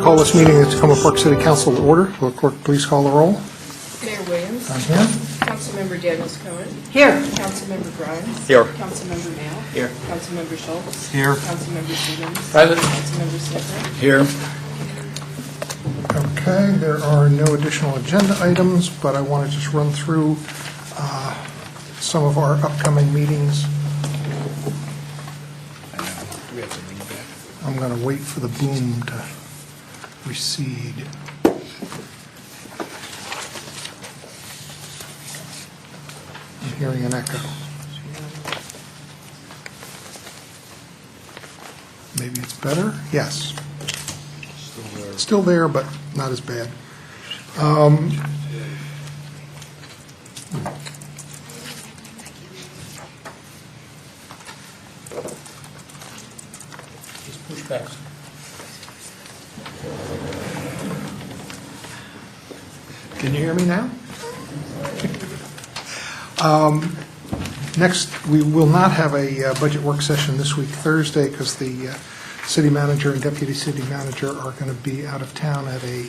call this meeting of Tacoma Park City Council to order. Will the clerk please call the roll? Mayor Williams. I'm here. Councilmember Daniels Cohen. Here. Councilmember Grimes. Here. Councilmember Nail. Here. Councilmember Schultz. Here. Councilmember Stevens. Present. Councilmember Slipper. Here. Okay, there are no additional agenda items, but I want to just run through some of our upcoming meetings. I'm going to wait for the boom to recede. I'm hearing an echo. Maybe it's better? Yes. Still there, but not as bad. Just push back. Can you hear me now? Next, we will not have a budget work session this week, Thursday, because the city manager and deputy city manager are going to be out of town at a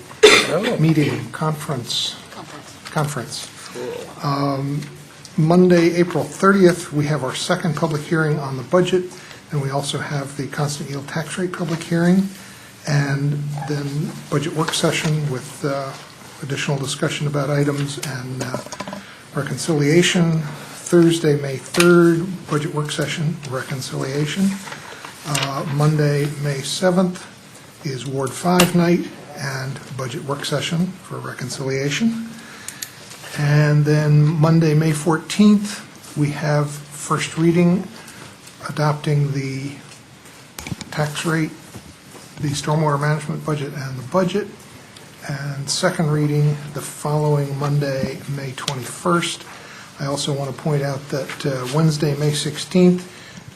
meeting, conference. Monday, April 30th, we have our second public hearing on the budget, and we also have the constant yield tax rate public hearing, and then budget work session with additional discussion about items and reconciliation. Thursday, May 3rd, budget work session, reconciliation. Monday, May 7th is Ward 5 night and budget work session for reconciliation. And then Monday, May 14th, we have first reading adopting the tax rate, the stormwater management budget and the budget. And second reading the following Monday, May 21st. I also want to point out that Wednesday, May 16th,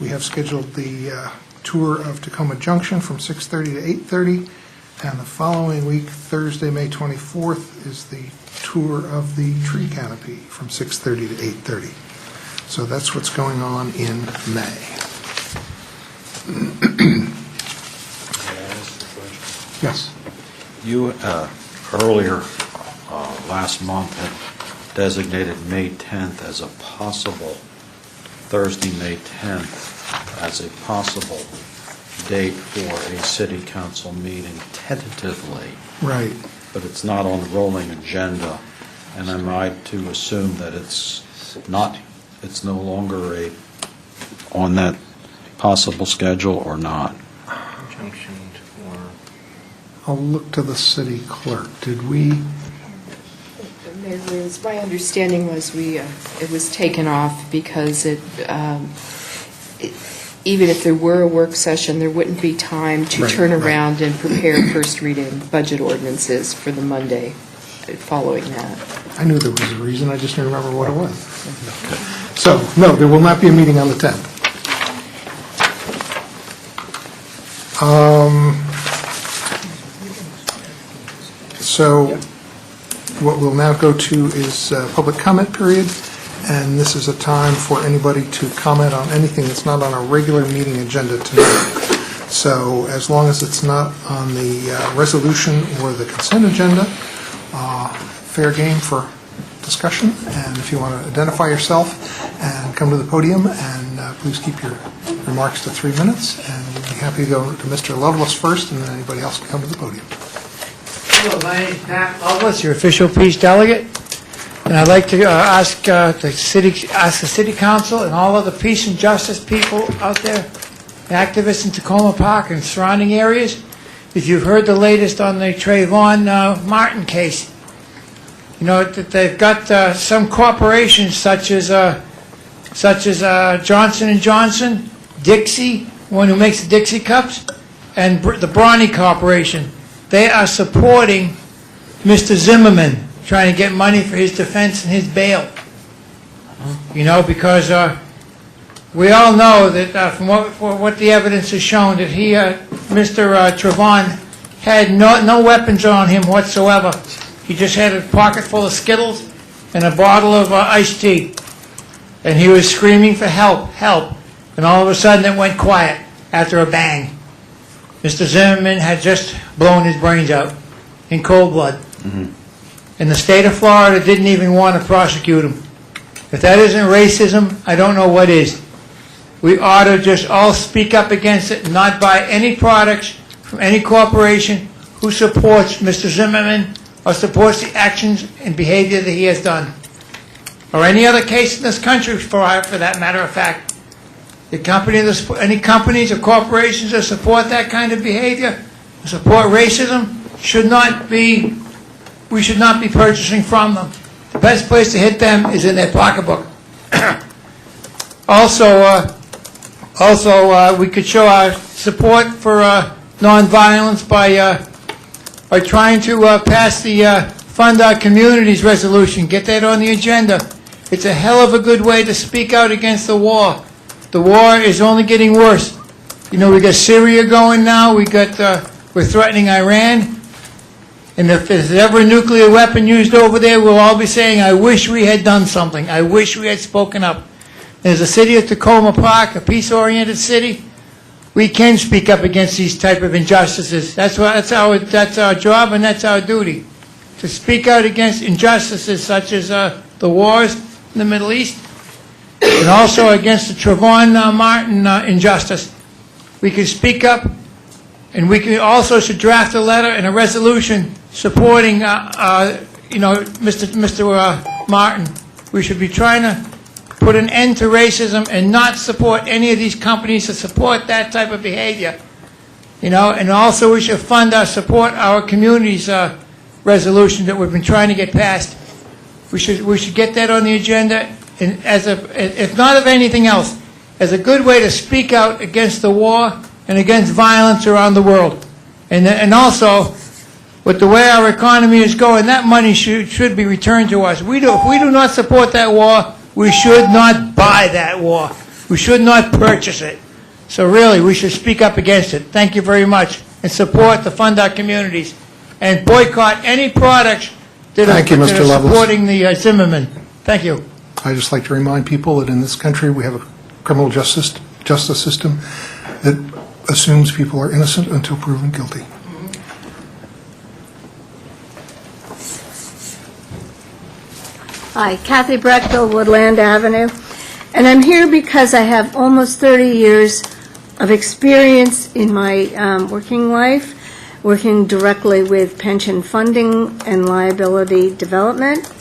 we have scheduled the tour of Tacoma Junction from 6:30 to 8:30, and the following week, Thursday, May 24th, is the tour of the tree canopy from 6:30 to 8:30. So that's what's going on in May. Yes. You earlier last month had designated May 10th as a possible, Thursday, May 10th, as a possible date for a city council meeting tentatively, Right. but it's not on the rolling agenda, and am I to assume that it's no longer on that possible schedule or not? I'll look to the city clerk. Did we? Mayor Williams, my understanding was it was taken off because even if there were a work session, there wouldn't be time to turn around and prepare first reading budget ordinances for the Monday following that. I knew there was a reason, I just didn't remember what it was. So, no, there will not be a meeting on the 10th. So, what we'll now go to is public comment period, and this is a time for anybody to comment on anything that's not on a regular meeting agenda tonight. So, as long as it's not on the resolution or the consent agenda, fair game for discussion. And if you want to identify yourself and come to the podium, and please keep your remarks to 3 minutes, and we'll be happy to go to Mr. Lovelace first, and then anybody else can come to the podium. Hello, my name is Pat Lovelace, your official peace delegate, and I'd like to ask the city council and all other peace and justice people out there, activists in Tacoma Park and surrounding areas, if you've heard the latest on the Trayvon Martin case. You know that they've got some corporations such as Johnson & Johnson, Dixie, one who makes the Dixie cups, and the Brawny Corporation. They are supporting Mr. Zimmerman, trying to get money for his defense and his bail. You know, because we all know that from what the evidence has shown, that Mr. Trayvon had no weapons on him whatsoever. He just had a pocket full of Skittles and a bottle of iced tea. And he was screaming for help, help. And all of a sudden it went quiet after a bang. Mr. Zimmerman had just blown his brains out in cold blood. And the state of Florida didn't even want to prosecute him. If that isn't racism, I don't know what is. We ought to just all speak up against it, and not buy any products from any corporation who supports Mr. Zimmerman or supports the actions and behavior that he has done. Or any other case in this country, for that matter of fact. Any companies or corporations that support that kind of behavior, support racism, we should not be purchasing from them. The best place to hit them is in their pocketbook. Also, we could show our support for nonviolence by trying to pass the Fund Our Communities resolution. Get that on the agenda. It's a hell of a good way to speak out against the war. The war is only getting worse. You know, we got Syria going now. We're threatening Iran. And if there's ever a nuclear weapon used over there, we'll all be saying, I wish we had done something. I wish we had spoken up. As the city of Tacoma Park, a peace-oriented city, we can speak up against these type of injustices. That's our job and that's our duty, to speak out against injustices such as the wars in the Middle East, and also against the Trayvon Martin injustice. We can speak up, and we can also should draft a letter and a resolution supporting, Mr. Martin. We should be trying to put an end to racism and not support any of these companies that support that type of behavior. And also we should support our communities resolution that we've been trying to get passed. We should get that on the agenda, and if not of anything else, as a good way to speak out against the war and against violence around the world. And also, with the way our economy is going, that money should be returned to us. If we do not support that war, we should not buy that war. We should not purchase it. So really, we should speak up against it. Thank you very much. And support the Fund Our Communities. And boycott any products that are supporting the Zimmerman. Thank you. I'd just like to remind people that in this country, we have a criminal justice system that assumes people are innocent until proven guilty. Hi, Kathy Brechtel, Woodland Avenue, and I'm here because I have almost 30 years of experience in my working life, working directly with pension funding and liability development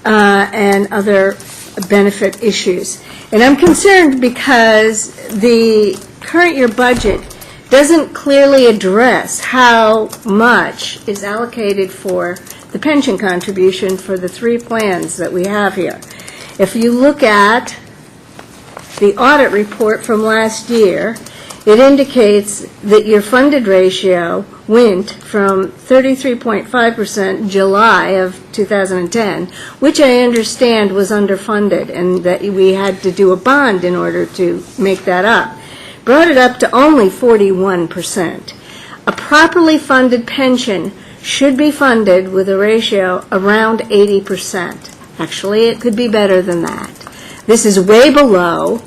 and other benefit issues. And I'm concerned because the current year budget doesn't clearly address how much is allocated for the pension contribution for the three plans that we have here. If you look at the audit report from last year, it indicates that your funded ratio went from 33.5% July of 2010, which I understand was underfunded and that we had to do a bond in order to make that up, brought it up to only 41%. A properly funded pension should be funded with a ratio around 80%. Actually, it could be better than that. This is way below,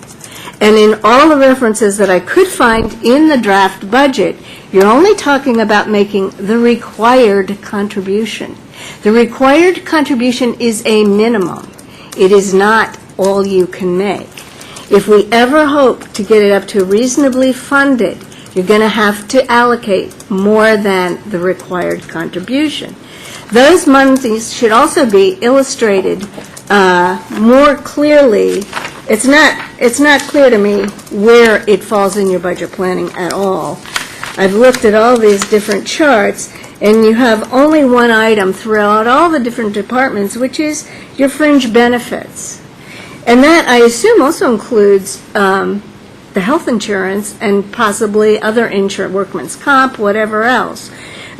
and in all the references that I could find in the draft budget, you're only talking about making the required contribution. The required contribution is a minimum. It is not all you can make. If we ever hope to get it up to reasonably funded, you're going to have to allocate more than the required contribution. Those monies should also be illustrated more clearly. It's not clear to me where it falls in your budget planning at all. I've looked at all these different charts, and you have only one item throughout all the different departments, which is your fringe benefits. And that, I assume, also includes the health insurance and possibly other insurance, workman's comp, whatever else.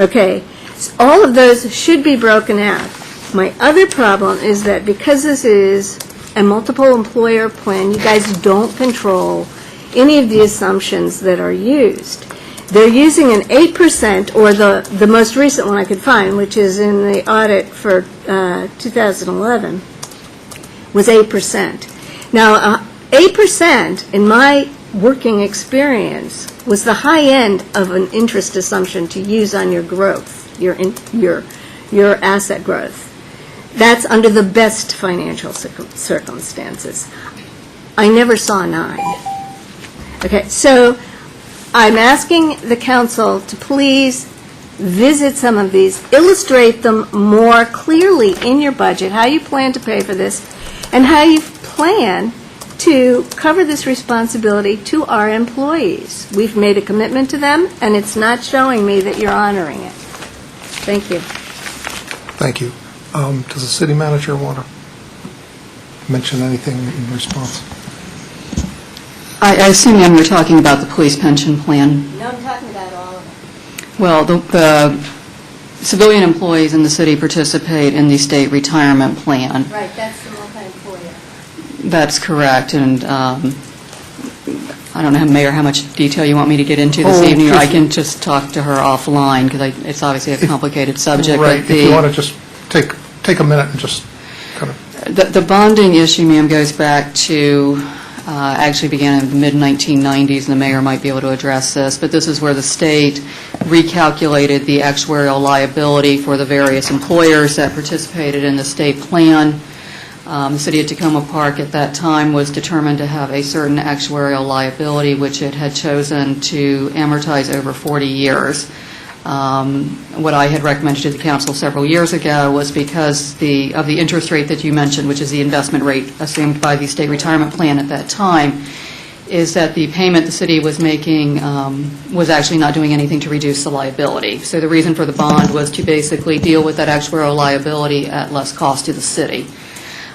Okay, so all of those should be broken out. My other problem is that because this is a multiple employer plan, you guys don't control any of the assumptions that are used. They're using an 8%, or the most recent one I could find, which is in the audit for 2011, was 8%. Now, 8% in my working experience was the high end of an interest assumption to use on your growth, your asset growth. That's under the best financial circumstances. I never saw 9. Okay, so I'm asking the council to please visit some of these, illustrate them more clearly in your budget, how you plan to pay for this, and how you plan to cover this responsibility to our employees. We've made a commitment to them, and it's not showing me that you're honoring it. Thank you. Thank you. Does the city manager want to mention anything in response? I assume then we're talking about the police pension plan. No, I'm talking about all of them. Well, the civilian employees in the city participate in the state retirement plan. Right, that's the multi-employer. That's correct, and I don't know, Mayor, how much detail you want me to get into this evening, or I can just talk to her offline, because it's obviously a complicated subject. Right, but if you want to just take a minute and just kind of... The bonding issue, ma'am, goes back to, actually began in the mid-1990s, and the mayor might be able to address this, but this is where the state recalculated the actuarial liability for the various employers that participated in the state plan. The city of Tacoma Park at that time was determined to have a certain actuarial liability, which it had chosen to amortize over 40 years. What I had recommended to the council several years ago was because of the interest rate that you mentioned, which is the investment rate assumed by the state retirement plan at that time, is that the payment the city was making was actually not doing anything to reduce the liability. So the reason for the bond was to basically deal with that actuarial liability at less cost to the city.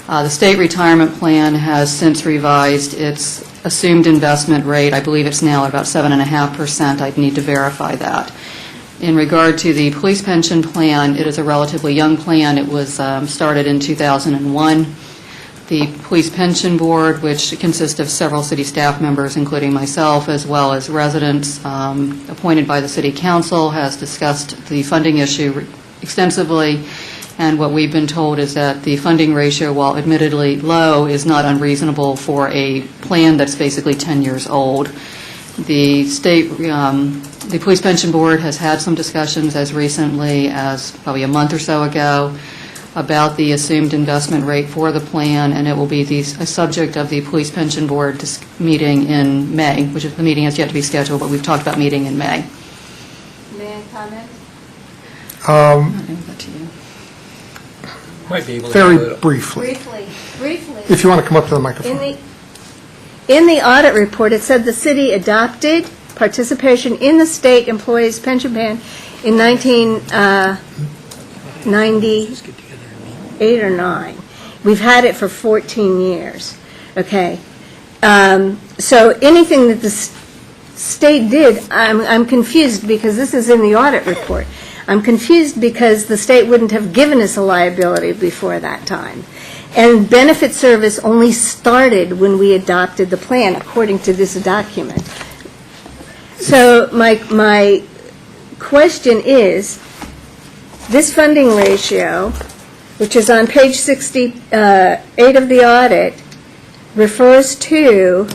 The state retirement plan has since revised its assumed investment rate. I believe it's now at about 7.5%. I'd need to verify that. In regard to the police pension plan, it is a relatively young plan. It was started in 2001. The Police Pension Board, which consists of several city staff members, including myself, as well as residents appointed by the City Council, has discussed the funding issue extensively. And what we've been told is that the funding ratio, while admittedly low, is not unreasonable for a plan that's basically 10 years old. The Police Pension Board has had some discussions as recently as probably a month or so ago about the assumed investment rate for the plan, and it will be a subject of the Police Pension Board meeting in May, which is, the meeting has yet to be scheduled, but we've talked about meeting in May. May I comment? I'll leave that to you. Might be able to Very briefly. Briefly. If you want to come up to the microphone. In the audit report, it said the city adopted participation in the state employees' pension plan in 1998 or 9. We've had it for 14 years. Okay. So anything that the state did, I'm confused because this is in the audit report. I'm confused because the state wouldn't have given us a liability before that time. And benefit service only started when we adopted the plan, according to this document. So my question is, this funding ratio, which is on page 68 of the audit, refers to,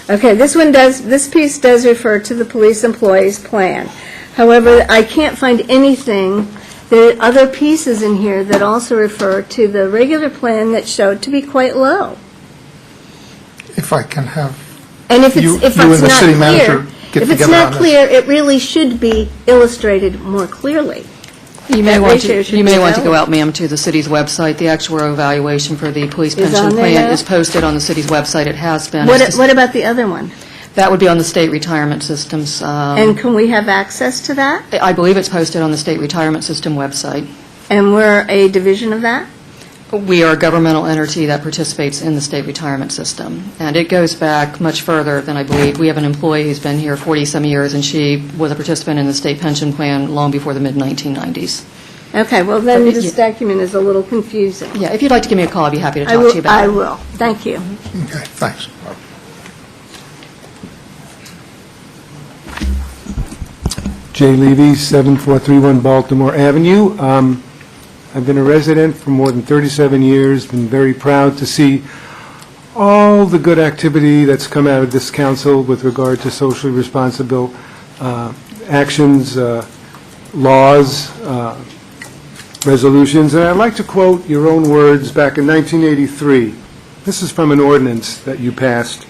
okay, this piece does refer to the police employees plan. However, I can't find anything, there are other pieces in here that also refer to the regular plan that showed to be quite low. If I can have And if you it's and not the city manager clear, get if it's together on not this. clear, it really should be illustrated more clearly. You may That want ratio to, should you be may want to go valid. out, ma'am, to the city's website. The actuarial evaluation for the police Is pension on there plan now? is posted on the city's website. It has been. What about the other one? That would be on the state retirement systems. And can we have access to that? I believe it's posted on the state retirement system website. And we're a division of that? We are a governmental entity that participates in the state retirement system. And it goes back much further than I believe. We have an employee who's been here 40-some years, and she was a participant in the state pension plan long before the mid-1990s. Okay, well, then But this document is a little confusing. Yeah, if you'd like to give me a call, I'd be happy to I talk to you about it. I will. Thank you. Okay, thanks. Jay Levy, 7431 Baltimore Avenue. I've been a resident for more than 37 years, been very proud to see all the good activity that's come out of this council with regard to socially responsible actions, laws, resolutions. And I'd like to quote your own words back in 1983. This is from an ordinance that you passed.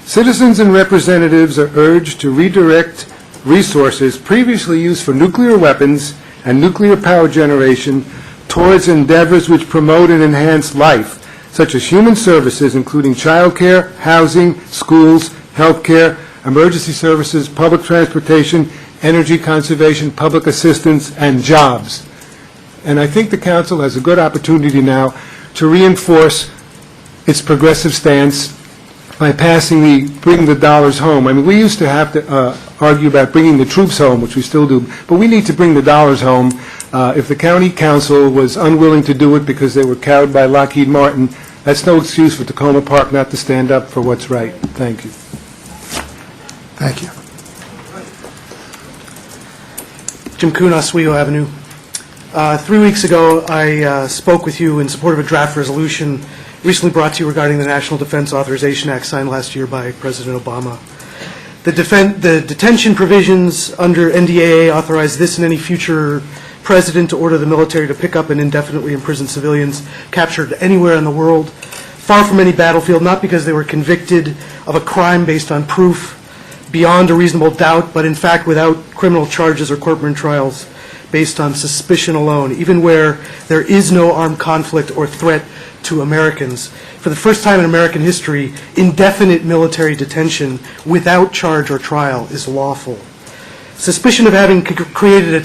Citizens and representatives are urged to redirect resources previously used for nuclear weapons and nuclear power generation towards endeavors which promote and enhance life, such as human services, including child care, housing, schools, health care, emergency services, public transportation, energy conservation, public assistance, and jobs. And I think the council has a good opportunity now to reinforce its progressive stance by passing the bring the dollars home. I mean, we used to have to argue about bringing the troops home, which we still do, but we need to bring the dollars home. If the county council was unwilling to do it because they were cowed by Lockheed Martin, that's no excuse for Tacoma Park not to stand up for what's right. Thank you. Thank you. Jim Kuhn, Oswego Avenue. 3 weeks ago, I spoke with you in support of a draft resolution recently brought to you regarding the National Defense Authorization Act signed last year by President Obama. The detention provisions under NDAA authorize this and any future president to order the military to pick up and indefinitely imprison civilians captured anywhere in the world, far from any battlefield, not because they were convicted of a crime based on proof beyond a reasonable doubt, but in fact without criminal charges or court-martial trials based on suspicion alone, even where there is no armed conflict or threat to Americans. For the first time in American history, indefinite military detention without charge or trial is lawful. Suspicion of having committed a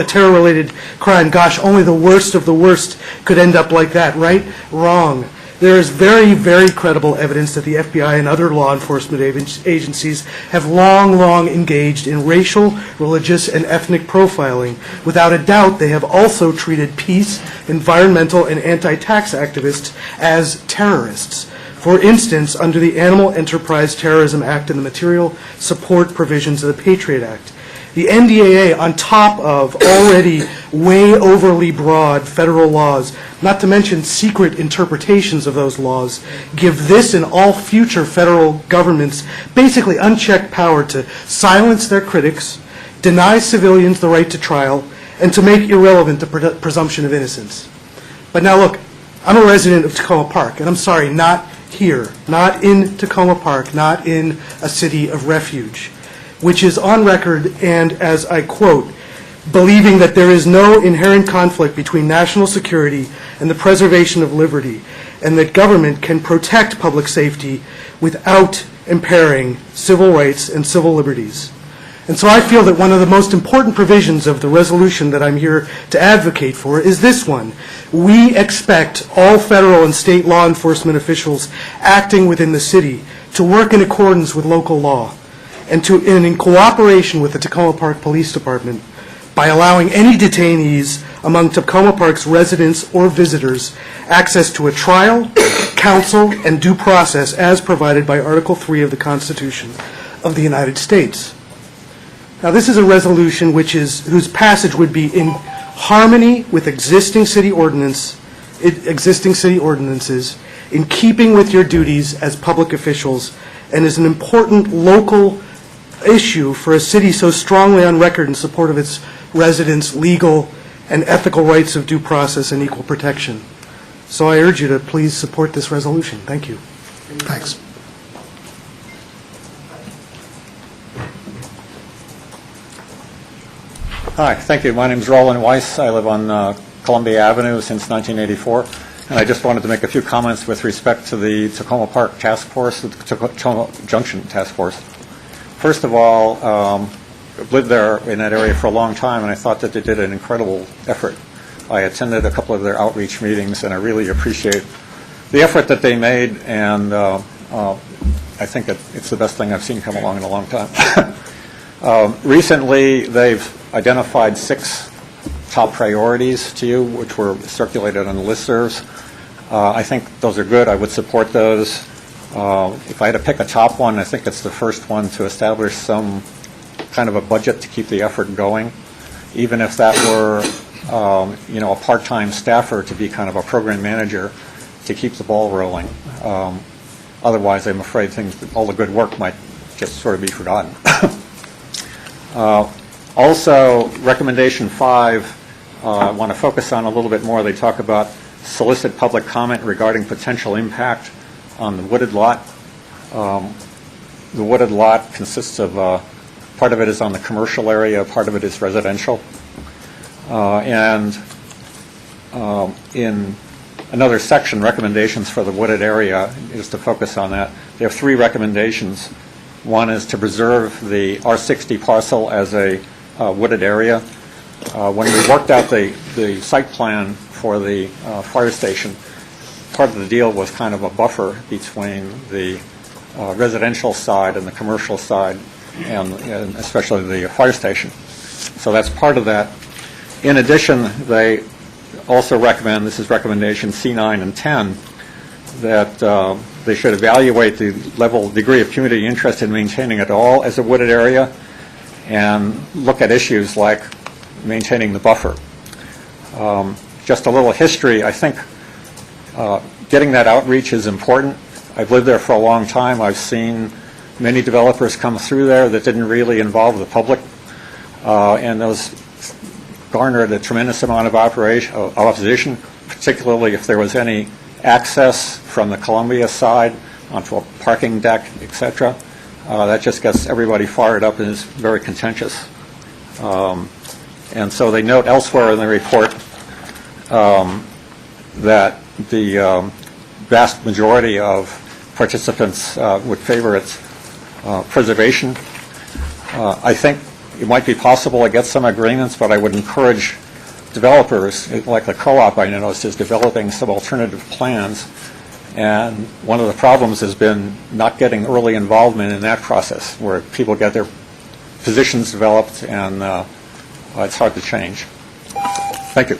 terror-related crime, gosh, only the worst of the worst could end up like that, right? Wrong. There is very, very credible evidence that the FBI and other law enforcement agencies have long engaged in racial, religious, and ethnic profiling. Without a doubt, they have also treated peace, environmental, and anti-tax activists as terrorists. For instance, under the Animal Enterprise Terrorism Act and the Material Support provisions of the Patriot Act. The NDAA, on top of already way overly broad federal laws, not to mention secret interpretations of those laws, give this and all future federal governments basically unchecked power to silence their critics, deny civilians the right to trial, and to make irrelevant the presumption of innocence. But now look, I'm a resident of Tacoma Park, and I'm sorry, not here, not in Tacoma Park, not in a city of refuge, which is on record and, as I quote, believing that there is no inherent conflict between national security and the preservation of liberty, and that government can protect public safety without impairing civil rights and civil liberties. And so I feel that one of the most important provisions of the resolution that I'm here to advocate for is this one. We expect all federal and state law enforcement officials acting within the city to work in accordance with local law and in cooperation with the Tacoma Park Police Department by allowing any detainees among Tacoma Park's residents or visitors access to a trial, counsel, and due process as provided by Article 3 of the Constitution of the United States. Now, this is a resolution whose passage would be in harmony with existing city ordinances, in keeping with your duties as public officials, and is an important local issue for a city so strongly on record in support of its residents' legal and ethical rights of due process and equal protection. So I urge you to please support this resolution. Thank you. Thanks. Hi, thank you. My name is Roland Weiss. I live on Columbia Avenue since 1984, and I just wanted to make a few comments with respect to the Tacoma Park Task Force, the Tacoma Junction Task Force. First of all, I've lived there in that area for a long time, and I thought that they did an incredible effort. I attended a couple of their outreach meetings, and I really appreciate the effort that they made, and I think it's the best thing I've seen come along in a long time. Recently, they've identified 6 top priorities to you, which were circulated on the listservs. I think those are good. I would support those. If I had to pick a top one, I think it's the first one, to establish some kind of a budget to keep the effort going, even if that were, a part-time staffer to be kind of a program manager to keep the ball rolling. Otherwise, I'm afraid all the good work might just sort of be forgotten. Also, recommendation 5, I want to focus on a little bit more. They talk about solicit public comment regarding potential impact on the wooded lot. The wooded lot consists of, part of it is on the commercial area, part of it is residential. And in another section, recommendations for the wooded area, is to focus on that. There are 3 recommendations. One is to preserve the R60 parcel as a wooded area. When we worked out the site plan for the fire station, part of the deal was kind of a buffer between the residential side and the commercial side, and especially the fire station. So that's part of that. In addition, they also recommend, this is recommendation C9 and 10, that they should evaluate the degree of community interest in maintaining it all as a wooded area and look at issues like maintaining the buffer. Just a little history, I think getting that outreach is important. I've lived there for a long time. I've seen many developers come through there that didn't really involve the public, and those garnered a tremendous amount of opposition, particularly if there was any access from the Columbia side onto a parking deck, etc. That just gets everybody fired up and is very contentious. And so they note elsewhere in the report that the vast majority of participants would favor its preservation. I think it might be possible to get some agreements, but I would encourage developers, like the co-op I noticed is developing some alternative plans, and one of the problems has been not getting early involvement in that process, where people get their positions developed and it's hard to change. Thank you.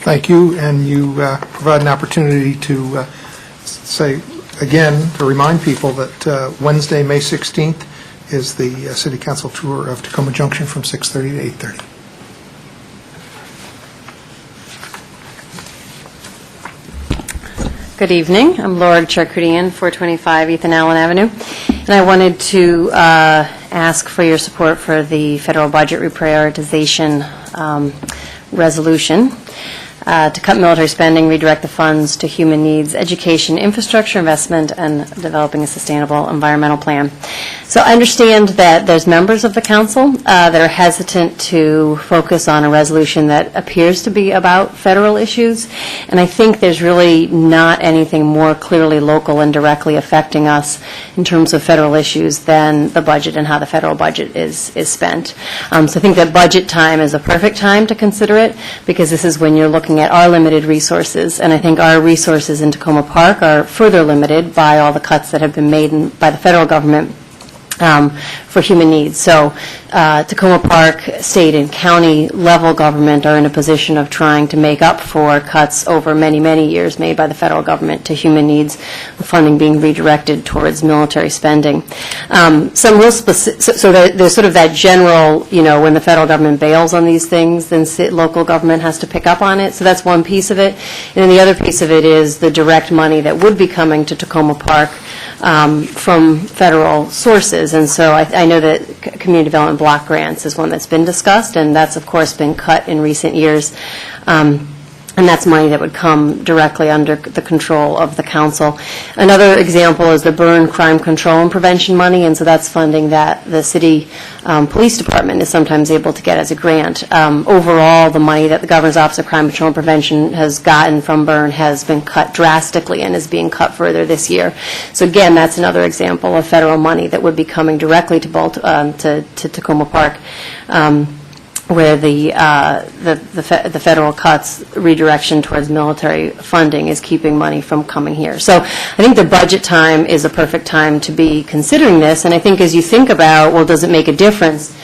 Thank you, and you provide an opportunity to say again, to remind people that Wednesday, May 16th, is the City Council tour of Tacoma Junction from 6:30 to 8:30. Good evening. I'm Laura Charcudian, 425 Ethan Allen Avenue, and I wanted to ask for your support for the federal budget reprioritization resolution to cut military spending, redirect the funds to human needs, education, infrastructure investment, and developing a sustainable environmental plan. So I understand that there's members of the council that are hesitant to focus on a resolution that appears to be about federal issues, and I think there's really not anything more clearly local and directly affecting us in terms of federal issues than the budget and how the federal budget is spent. So I think that budget time is a perfect time to consider it, because this is when you're looking at our limited resources, and I think our resources in Tacoma Park are further limited by all the cuts that have been made by the federal government for human needs. So Tacoma Park, state and county level government are in a position of trying to make up for cuts over many, many years made by the federal government to human needs, the funding being redirected towards military spending. Some real specific, so there's sort of that general, when the federal government bails on these things, then local government has to pick up on it. So that's one piece of it. And then the other piece of it is the direct money that would be coming to Tacoma Park from federal sources. And so I know that community development block grants is one that's been discussed, and that's, of course, been cut in recent years. And that's money that would come directly under the control of the council. Another example is the burn crime control and prevention money, and so that's funding that the city police department is sometimes able to get as a grant. Overall, the money that the Governor's Office of Crime Control and Prevention has gotten from burn has been cut drastically and is being cut further this year. So again, that's another example of federal money that would be coming directly to Tacoma Park. Where the federal cuts redirection towards military funding is keeping money from coming here. So I think the budget time is a perfect time to be considering this, and I think as you think about, well, does it make a difference?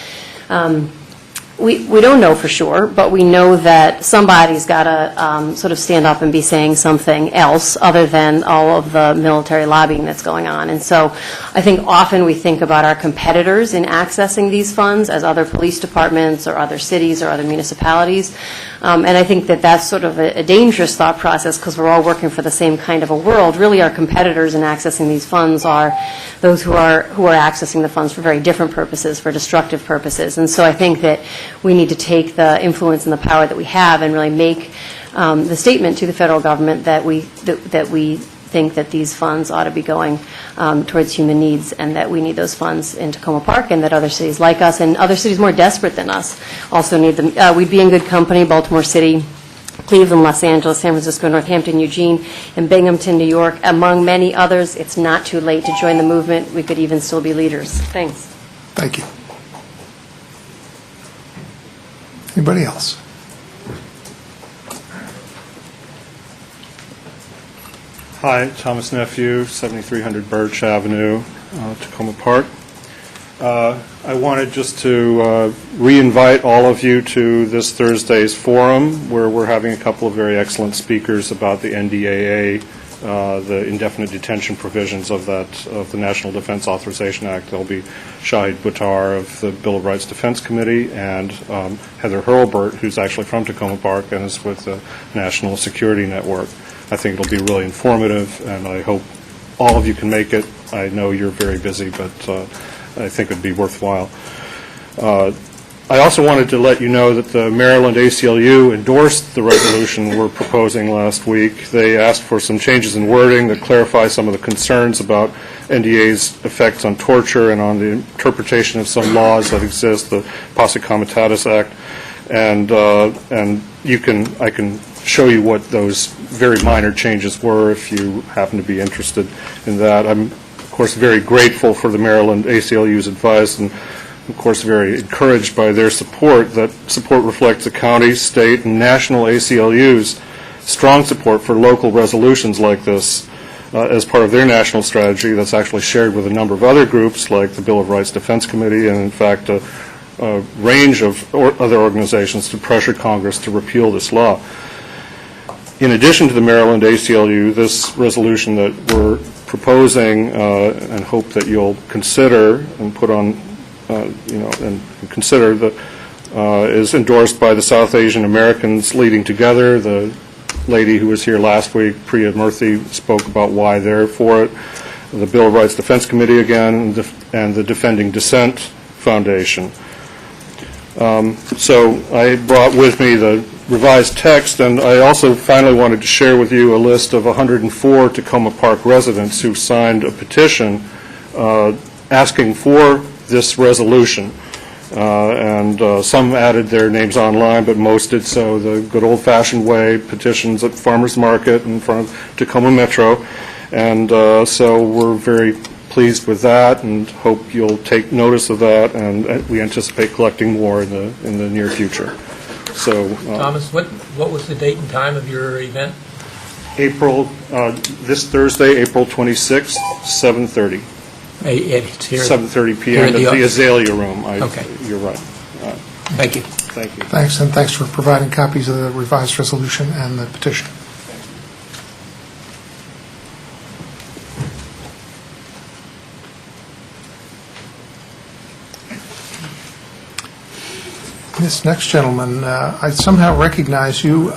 we don't know for sure, but we know that somebody's got to sort of stand up and be saying something else other than all of the military lobbying that's going on. And so I think often we think about our competitors in accessing these funds as other police departments or other cities or other municipalities. And I think that that's sort of a dangerous thought process because we're all working for the same kind of a world. Really, our competitors in accessing these funds are those who are accessing the funds for very different purposes, for destructive purposes. And so I think that we need to take the influence and the power that we have and really make the statement to the federal government that we think that these funds ought to be going towards human needs and that we need those funds in Tacoma Park and that other cities like us and other cities more desperate than us also need them. We'd be in good company, Baltimore City, Cleveland, Los Angeles, San Francisco, Northampton, Eugene, and Binghamton, New York, among many others. It's not too late to join the movement. We could even still be leaders. Thanks. Thank you. Anybody else? Hi, Thomas Nephew, 7300 Birch Avenue, Tacoma Park. I wanted just to re-invite all of you to this Thursday's forum where we're having a couple of very excellent speakers about the NDAA, the indefinite detention provisions of the National Defense Authorization Act. There'll be Shahid Buttar of the Bill of Rights Defense Committee and Heather Hurlburt, who's actually from Tacoma Park and is with the National Security Network. I think it'll be really informative, and I hope all of you can make it. I know you're very busy, but I think it'd be worthwhile. I also wanted to let you know that the Maryland ACLU endorsed the resolution we're proposing last week. They asked for some changes in wording that clarify some of the concerns about NDA's effects on torture and on the interpretation of some laws that exist, the Posse Comitatus Act, and I can show you what those very minor changes were if you happen to be interested in that. I'm, of course, very grateful for the Maryland ACLU's advice and, of course, very encouraged by their support. That support reflects the county, state, and national ACLU's strong support for local resolutions like this as part of their national strategy that's actually shared with a number of other groups like the Bill of Rights Defense Committee and, in fact, a range of other organizations to pressure Congress to repeal this law. In addition to the Maryland ACLU, this resolution that we're proposing and hope that you'll consider and put on, and consider is endorsed by the South Asian Americans Leading Together. The lady who was here last week, Priya Murthy, spoke about why they're for it. The Bill of Rights Defense Committee again, and the Defending Dissent Foundation. So I brought with me the revised text, and I also finally wanted to share with you a list of 104 Tacoma Park residents who signed a petition asking for this resolution. And some added their names online, but most did so the good old-fashioned way, petitions at Farmers Market in front of Tacoma Metro. And so we're very pleased with that and hope you'll take notice of that, and we anticipate collecting more in the near future. So, Thomas, what was the date and time of your event? This Thursday, April 26th, 7:30. It's here. 7:30 p.m. at the Azalea Room. Okay. You're right. Thank you. Thank you. Thanks, and thanks for providing copies of the revised resolution and the petition. This next gentleman, I somehow recognize you.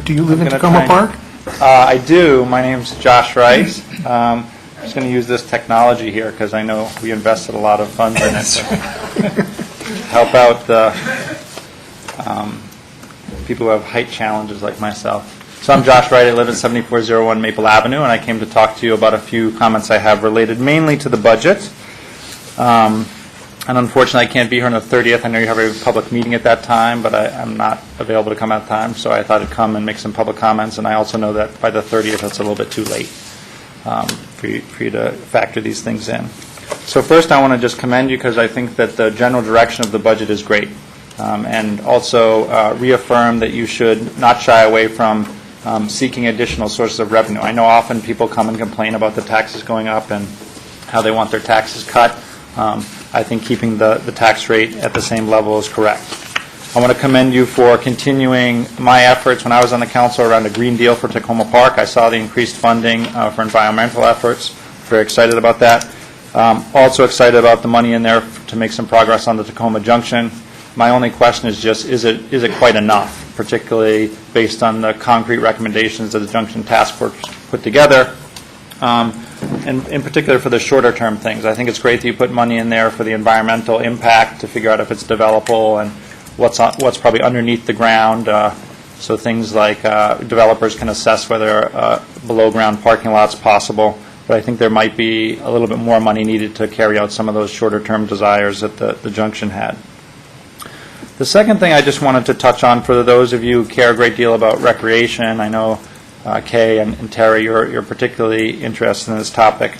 Do you live in Tacoma Park? I do. My name's Josh Rice. I'm just going to use this technology here because I know we invested a lot of funds in it to help out the people who have height challenges like myself. So I'm Josh Wright. I live at 7401 Maple Avenue, and I came to talk to you about a few comments I have related mainly to the budget. And unfortunately, I can't be here on the 30th. I know you have a public meeting at that time, but I'm not available to come at that time, so I thought I'd come and make some public comments. And I also know that by the 30th, it's a little bit too late for you to factor these things in. So first, I want to just commend you because I think that the general direction of the budget is great. And also reaffirm that you should not shy away from seeking additional sources of revenue. I know often people come and complain about the taxes going up and how they want their taxes cut. I think keeping the tax rate at the same level is correct. I want to commend you for continuing my efforts when I was on the council around a Green Deal for Tacoma Park. I saw the increased funding for environmental efforts. Very excited about that. Also excited about the money in there to make some progress on the Tacoma Junction. My only question is just, is it quite enough, particularly based on the concrete recommendations that the Junction Task Force put together, and in particular for the shorter-term things. I think it's great that you put money in there for the environmental impact to figure out if it's developable and what's probably underneath the ground, so things like developers can assess whether below-ground parking lot's possible. But I think there might be a little bit more money needed to carry out some of those shorter-term desires that the Junction had. The second thing I just wanted to touch on, for those of you who care a great deal about recreation, I know Kay and Terry, you're particularly interested in this topic.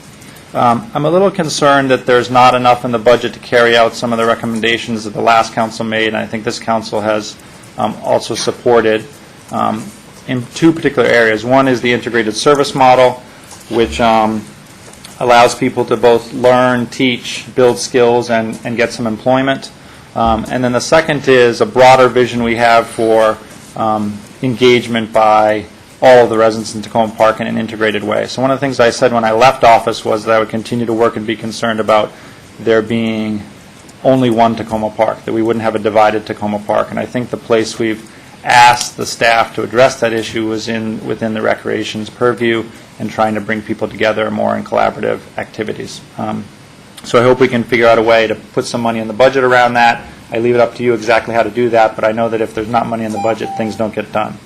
I'm a little concerned that there's not enough in the budget to carry out some of the recommendations that the last council made, and I think this council has also supported in two particular areas. One is the integrated service model, which allows people to both learn, teach, build skills, and get some employment. And then the second is a broader vision we have for engagement by all of the residents in Tacoma Park in an integrated way. So one of the things I said when I left office was that I would continue to work and be concerned about there being only one Tacoma Park, that we wouldn't have a divided Tacoma Park. And I think the place we've asked the staff to address that issue was within the recreation's purview and trying to bring people together more in collaborative activities. So I hope we can figure out a way to put some money in the budget around that. I leave it up to you exactly how to do that, but I know that if there's not money in the budget, things don't get done.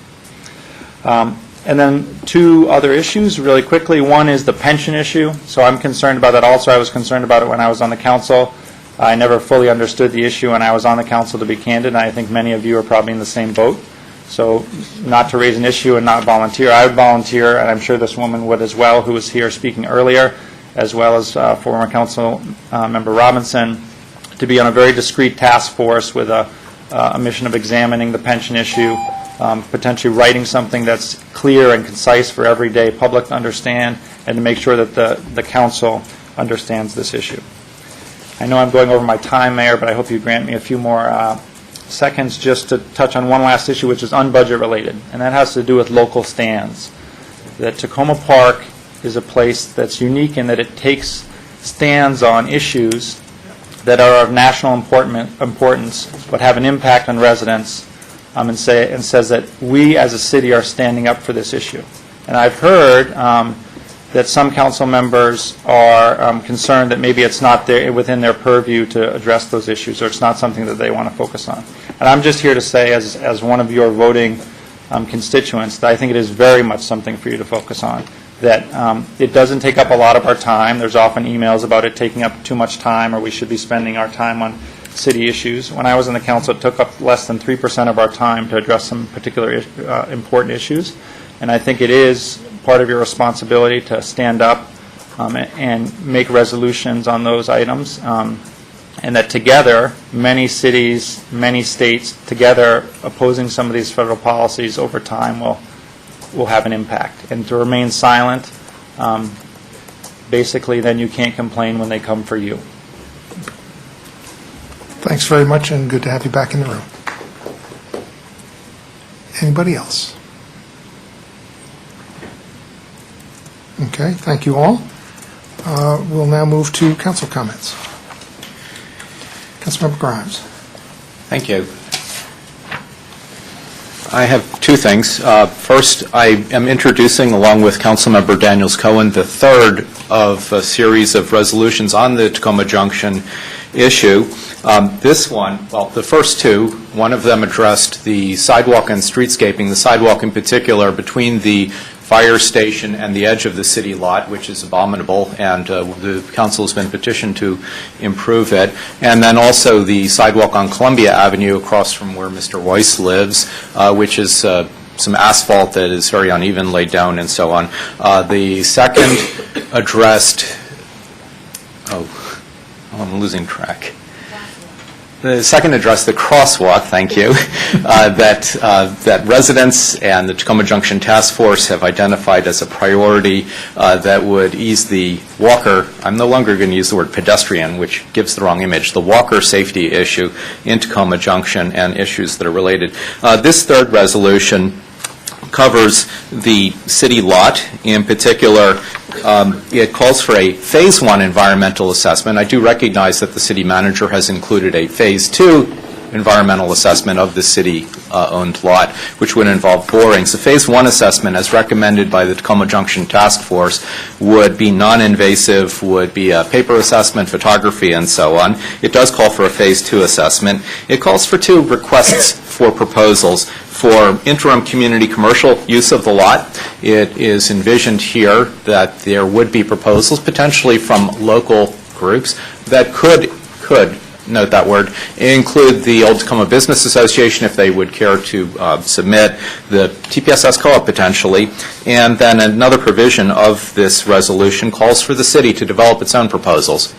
And then two other issues really quickly. One is the pension issue. So I'm concerned about that also. I was concerned about it when I was on the council. I never fully understood the issue when I was on the council, to be candid, and I think many of you are probably in the same boat. So not to raise an issue and not volunteer. I would volunteer, and I'm sure this woman would as well, who was here speaking earlier, as well as former council member Robinson, to be on a very discrete task force with a mission of examining the pension issue, potentially writing something that's clear and concise for everyday public to understand, and to make sure that the council understands this issue. I know I'm going over my time, Mayor, but I hope you grant me a few more seconds just to touch on one last issue, which is unbudget related, and that has to do with local stands. That Tacoma Park is a place that's unique in that it takes stands on issues that are of national importance, but have an impact on residents, and says that we as a city are standing up for this issue. And I've heard that some council members are concerned that maybe it's not within their purview to address those issues, or it's not something that they want to focus on. And I'm just here to say, as one of your voting constituents, that I think it is very much something for you to focus on. That it doesn't take up a lot of our time. There's often emails about it taking up too much time, or we should be spending our time on city issues. When I was on the council, it took up less than 3% of our time to address some particular important issues. And I think it is part of your responsibility to stand up and make resolutions on those items. And that together, many cities, many states, together opposing some of these federal policies over time will have an impact. And to remain silent, basically then you can't complain when they come for you. Thanks very much, and good to have you back in the room. Anybody else? Okay, thank you all. We'll now move to council comments. Councilmember Grimes. Thank you. I have two things. First, I am introducing, along with Councilmember Daniels-Cohen, the third of a series of resolutions on the Tacoma Junction issue. This one, well, the first two, one of them addressed the sidewalk and streetscaping, the sidewalk in particular between the fire station and the edge of the city lot, which is abominable, and the council has been petitioned to improve it. And then also the sidewalk on Columbia Avenue across from where Mr. Weiss lives, which is some asphalt that is very uneven laid down and so on. The second addressed, I'm losing track. The second addressed the crosswalk, thank you, that residents and the Tacoma Junction Task Force have identified as a priority that would ease the walker, I'm no longer going to use the word pedestrian, which gives the wrong image, the walker safety issue in Tacoma Junction and issues that are related. This third resolution covers the city lot. In particular, it calls for a Phase 1 environmental assessment. I do recognize that the city manager has included a Phase 2 environmental assessment of the city-owned lot, which would involve borings. The Phase 1 assessment, as recommended by the Tacoma Junction Task Force, would be non-invasive, would be a paper assessment, photography, and so on. It does call for a Phase 2 assessment. It calls for 2 requests for proposals for interim community commercial use of the lot. It is envisioned here that there would be proposals potentially from local groups that could, note that word, include the Old Tacoma Business Association if they would care to submit, the TPSS Co-op potentially, and then another provision of this resolution calls for the city to develop its own proposals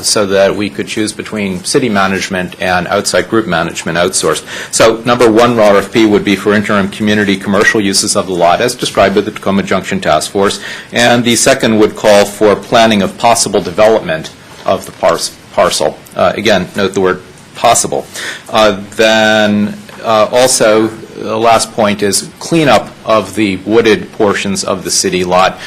so that we could choose between city management and outside group management outsourced. So number 1 RFP would be for interim community commercial uses of the lot as described by the Tacoma Junction Task Force, and the second would call for planning of possible development of the parcel. Again, note the word possible. Then also, the last point is cleanup of the wooded portions of the city lot,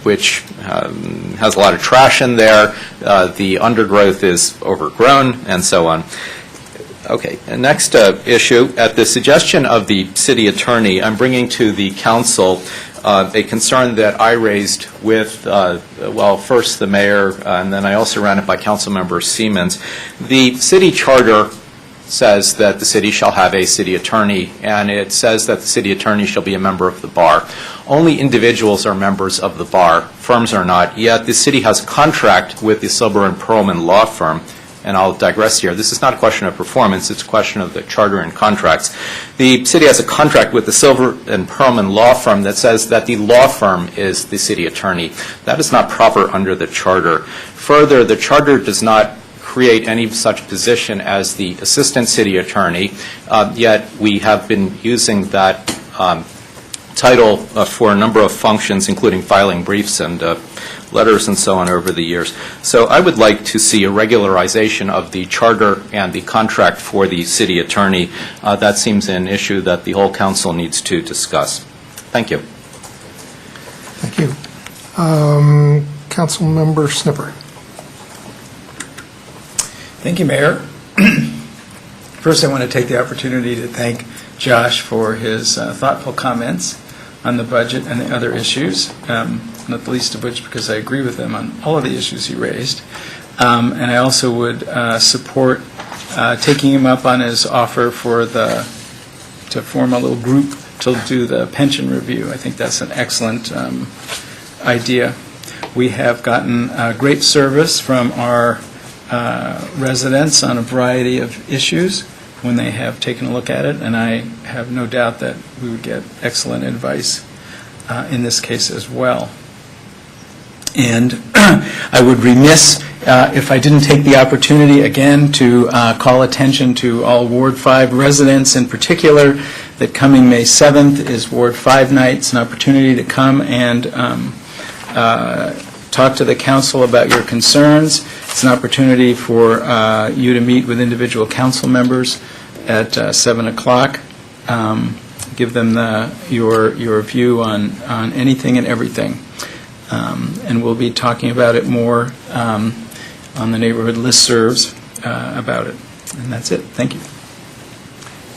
which has a lot of trash in there. The undergrowth is overgrown, and so on. Okay, and next issue. At the suggestion of the city attorney, I'm bringing to the council a concern that I raised with, well, first the mayor, and then I also ran it by Councilmember Siemens. The city charter says that the city shall have a city attorney, and it says that the city attorney shall be a member of the bar. Only individuals are members of the bar. Firms are not. Yet the city has a contract with the Silber and Perlman law firm, and I'll digress here. This is not a question of performance. It's a question of the charter and contracts. The city has a contract with the Silber and Perlman law firm that says that the law firm is the city attorney. That is not proper under the charter. Further, the charter does not create any such position as the assistant city attorney, yet we have been using that title for a number of functions, including filing briefs and letters and so on over the years. So I would like to see a regularization of the charter and the contract for the city attorney. That seems an issue that the whole council needs to discuss. Thank you. Thank you. Councilmember Snipper. Thank you, Mayor. First, I want to take the opportunity to thank Josh for his thoughtful comments on the budget and the other issues, not the least of which because I agree with him on all of the issues he raised. And I also would support taking him up on his offer for to form a little group to do the pension review. I think that's an excellent idea. We have gotten great service from our residents on a variety of issues when they have taken a look at it, and I have no doubt that we would get excellent advice in this case as well. And I would remiss if I didn't take the opportunity again to call attention to all Ward 5 residents in particular that coming May 7th is Ward 5 night. It's an opportunity to come and talk to the council about your concerns. It's an opportunity for you to meet with individual council members at 7 o'clock. Give them your view on anything and everything. And we'll be talking about it more on the neighborhood listservs about it. And that's it. Thank you.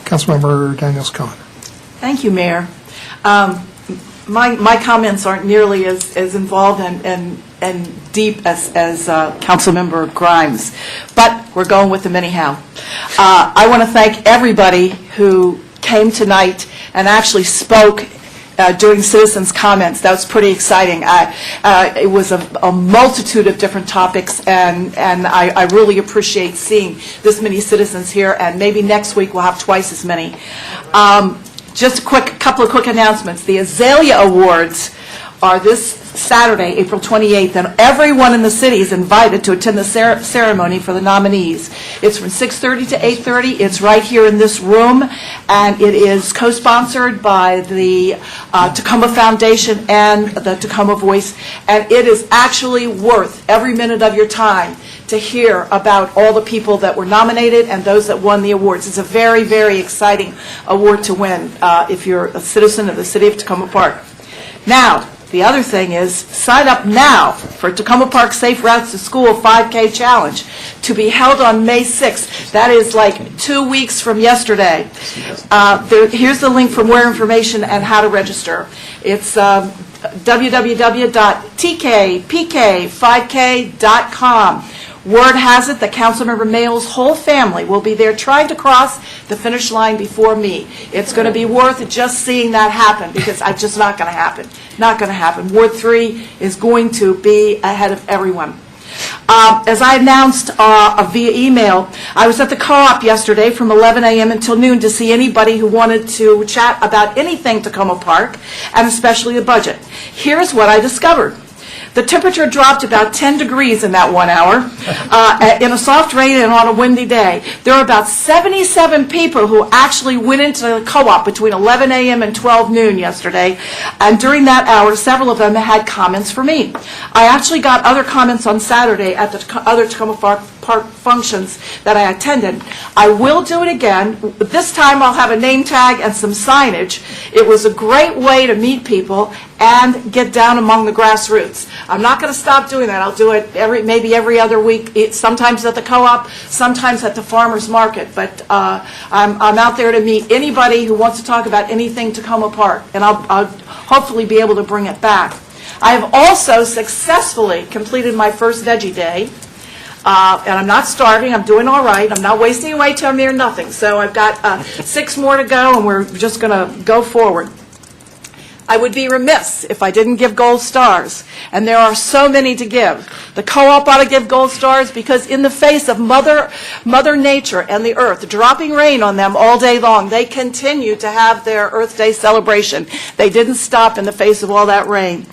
Councilmember Daniels-Cohen. Thank you, Mayor. My comments aren't nearly as involved and deep as Councilmember Grimes, but we're going with them anyhow. I want to thank everybody who came tonight and actually spoke during citizens' comments. That was pretty exciting. It was a multitude of different topics, and I really appreciate seeing this many citizens here, and maybe next week we'll have twice as many. Just a couple of quick announcements. The Azalea Awards are this Saturday, April 28th, and everyone in the city is invited to attend the ceremony for the nominees. It's from 6:30 to 8:30. It's right here in this room, and it is co-sponsored by the Tacoma Foundation and the Tacoma Voice, and it is actually worth every minute of your time to hear about all the people that were nominated and those that won the awards. It's a very, very exciting award to win if you're a citizen of the city of Tacoma Park. Now, the other thing is, sign up now for Tacoma Park Safe Routes to School 5K Challenge to be held on May 6th. That is like 2 weeks from yesterday. Here's the link for more information and how to register. It's www.tkpk5k.com. Word has it that Councilmember Mayall's whole family will be there trying to cross the finish line before me. It's going to be worth just seeing that happen, because it's just not going to happen. Not going to happen. Ward 3 is going to be ahead of everyone. As I announced via email, I was at the co-op yesterday from 11 a.m. until noon to see anybody who wanted to chat about anything Tacoma Park, and especially the budget. Here's what I discovered. The temperature dropped about 10 degrees in that 1 hour in a soft rain and on a windy day. There were about 77 people who actually went into the co-op between 11 a.m. and 12 noon yesterday, and during that hour, several of them had comments for me. I actually got other comments on Saturday at the other Tacoma Park functions that I attended. I will do it again. This time I'll have a name tag and some signage. It was a great way to meet people and get down among the grassroots. I'm not going to stop doing that. I'll do it maybe every other week, sometimes at the co-op, sometimes at the farmer's market. But I'm out there to meet anybody who wants to talk about anything Tacoma Park, and I'll hopefully be able to bring it back. I have also successfully completed my first veggie day. And I'm not starving. I'm doing all right. I'm not wasting away to a mere nothing. So I've got 6 more to go, and we're just going to go forward. I would be remiss if I didn't give gold stars, and there are so many to give. The co-op ought to give gold stars because in the face of Mother Nature and the earth dropping rain on them all day long, they continue to have their Earth Day celebration. They didn't stop in the face of all that rain.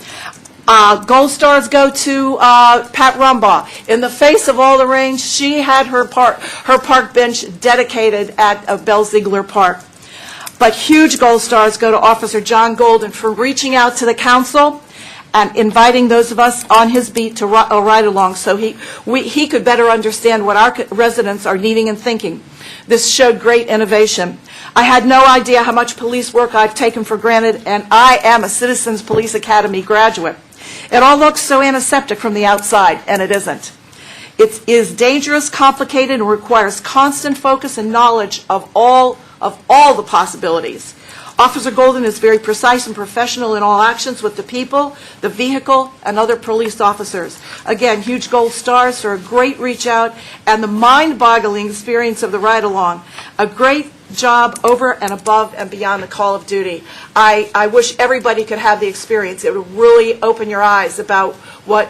Gold stars go to Pat Rumbaugh. In the face of all the rain, she had her park bench dedicated at Belle Ziegler Park. But huge gold stars go to Officer John Golden for reaching out to the council and inviting those of us on his beat to ride along so he could better understand what our residents are needing and thinking. This showed great innovation. I had no idea how much police work I've taken for granted, and I am a Citizens Police Academy graduate. It all looks so antiseptic from the outside, and it isn't. It is dangerous, complicated, and requires constant focus and knowledge of all the possibilities. Officer Golden is very precise and professional in all actions with the people, the vehicle, and other police officers. Again, huge gold stars for a great reach out and the mind-boggling experience of the ride-along. A great job over and above and beyond the call of duty. I wish everybody could have the experience. It would really open your eyes about what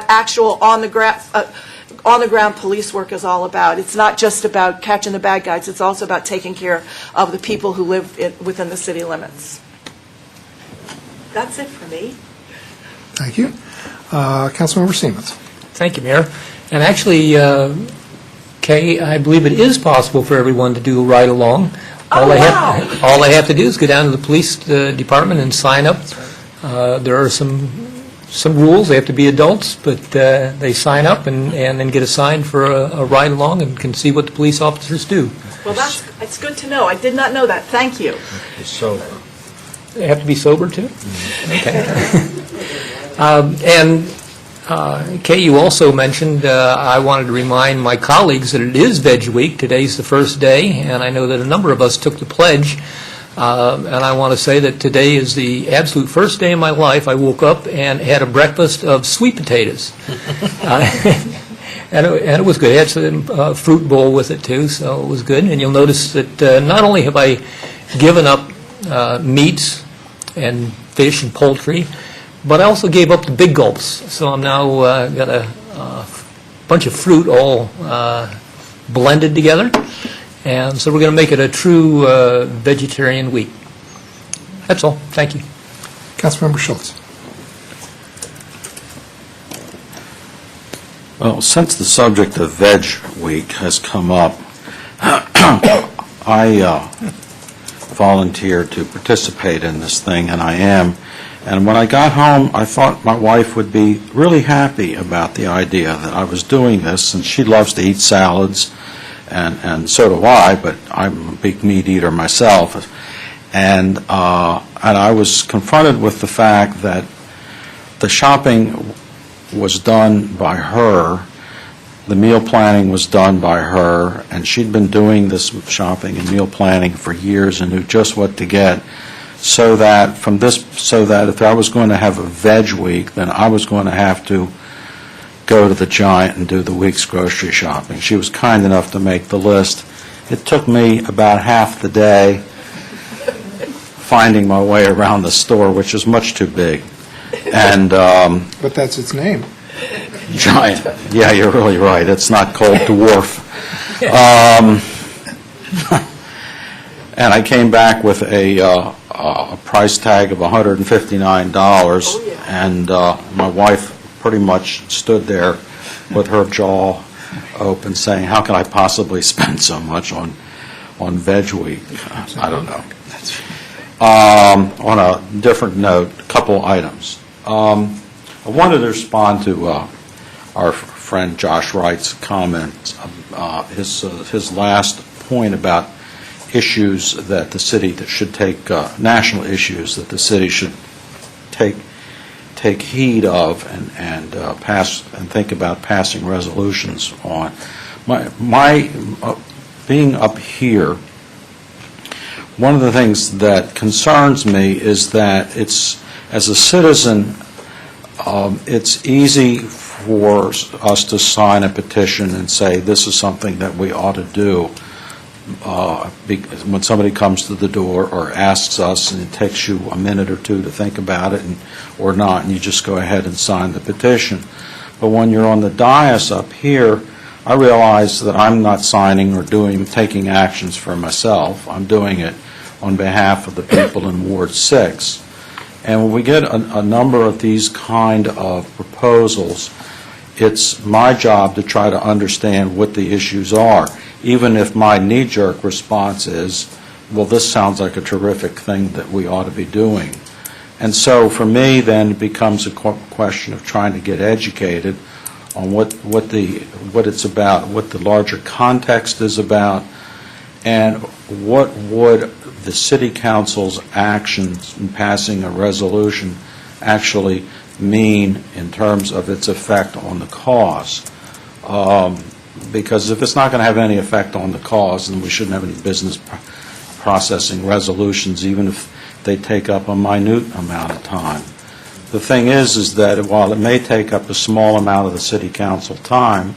actual on-the-ground police work is all about. It's not just about catching the bad guys. It's also about taking care of the people who live within the city limits. That's it for me. Thank you. Councilmember Siemens. Thank you, Mayor. And actually, Kay, I believe it is possible for everyone to do a ride-along. All they have to do is go down to the police department and sign up. There are some rules. They have to be adults, but they sign up and then get assigned for a ride-along and can see what the police officers do. Well, it's good to know. I did not know that. Thank you. So, They have to be sober, too? Okay. Kay, you also mentioned, I wanted to remind my colleagues that it is Veg Week. Today's the first day, and I know that a number of us took the pledge. And I want to say that today is the absolute first day of my life I woke up and had a breakfast of sweet potatoes. And it was good. I had some fruit bowl with it, too, so it was good. And you'll notice that not only have I given up meats and fish and poultry, but I also gave up the big gulps. So I'm now got a bunch of fruit all blended together. And so we're going to make it a true vegetarian week. That's all. Thank you. Councilmember Schultz. Well, since the subject of Veg Week has come up, I volunteered to participate in this thing, and I am. And when I got home, I thought my wife would be really happy about the idea that I was doing this, and she loves to eat salads, and so do I, but I'm a big meat eater myself. And I was confronted with the fact that the shopping was done by her, the meal planning was done by her, and she'd been doing this shopping and meal planning for years and knew just what to get, so that if I was going to have a veg week, then I was going to have to go to the Giant and do the week's grocery shopping. She was kind enough to make the list. It took me about half the day finding my way around the store, which is much too big. And But that's its name. Giant. Yeah, you're really right. It's not called Dwarf. And I came back with a price tag of $159, and my wife pretty much stood there with her jaw open, saying, "How can I possibly spend so much on Veg Week?" I don't know. On a different note, a couple items. I wanted to respond to our friend Josh Wright's comments, his last point about issues that the city that should take, national issues that the city should take heed of and pass and think about passing resolutions on. My being up here, one of the things that concerns me is that as a citizen, it's easy for us to sign a petition and say, this is something that we ought to do. When somebody comes to the door or asks us, and it takes you a minute or two to think about it or not, and you just go ahead and sign the petition. But when you're on the dais up here, I realize that I'm not signing or taking actions for myself. I'm doing it on behalf of the people in Ward 6. And when we get a number of these kind of proposals, it's my job to try to understand what the issues are, even if my knee-jerk response is, well, this sounds like a terrific thing that we ought to be doing. And so for me, then, it becomes a question of trying to get educated on what it's about, what the larger context is about, and what would the city council's actions in passing a resolution actually mean in terms of its effect on the cause. Because if it's not going to have any effect on the cause, then we shouldn't have any business processing resolutions, even if they take up a minute amount of time. The thing is that while it may take up a small amount of the city council time,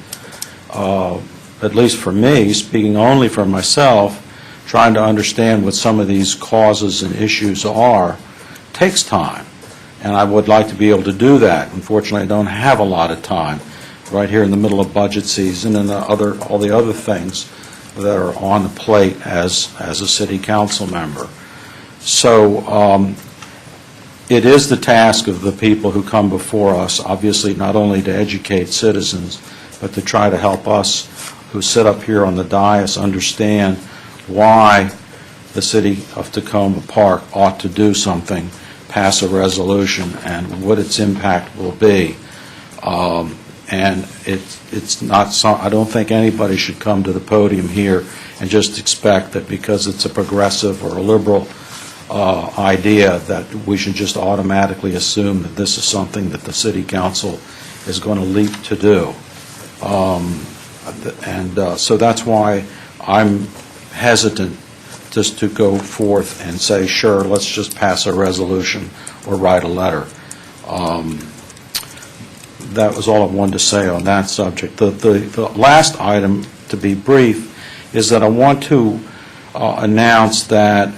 at least for me, speaking only for myself, trying to understand what some of these causes and issues are takes time. And I would like to be able to do that. Unfortunately, I don't have a lot of time right here in the middle of budget season and all the other things that are on the plate as a city council member. So it is the task of the people who come before us, obviously, not only to educate citizens, but to try to help us who sit up here on the dais understand why the city of Tacoma Park ought to do something, pass a resolution, and what its impact will be. And it's not I don't think anybody should come to the podium here and just expect that because it's a progressive or a liberal idea that we should just automatically assume that this is something that the city council is going to leap to do. So that's why I'm hesitant just to go forth and say, sure, let's just pass a resolution or write a letter. That was all I wanted to say on that subject. The last item, to be brief, is that I want to announce that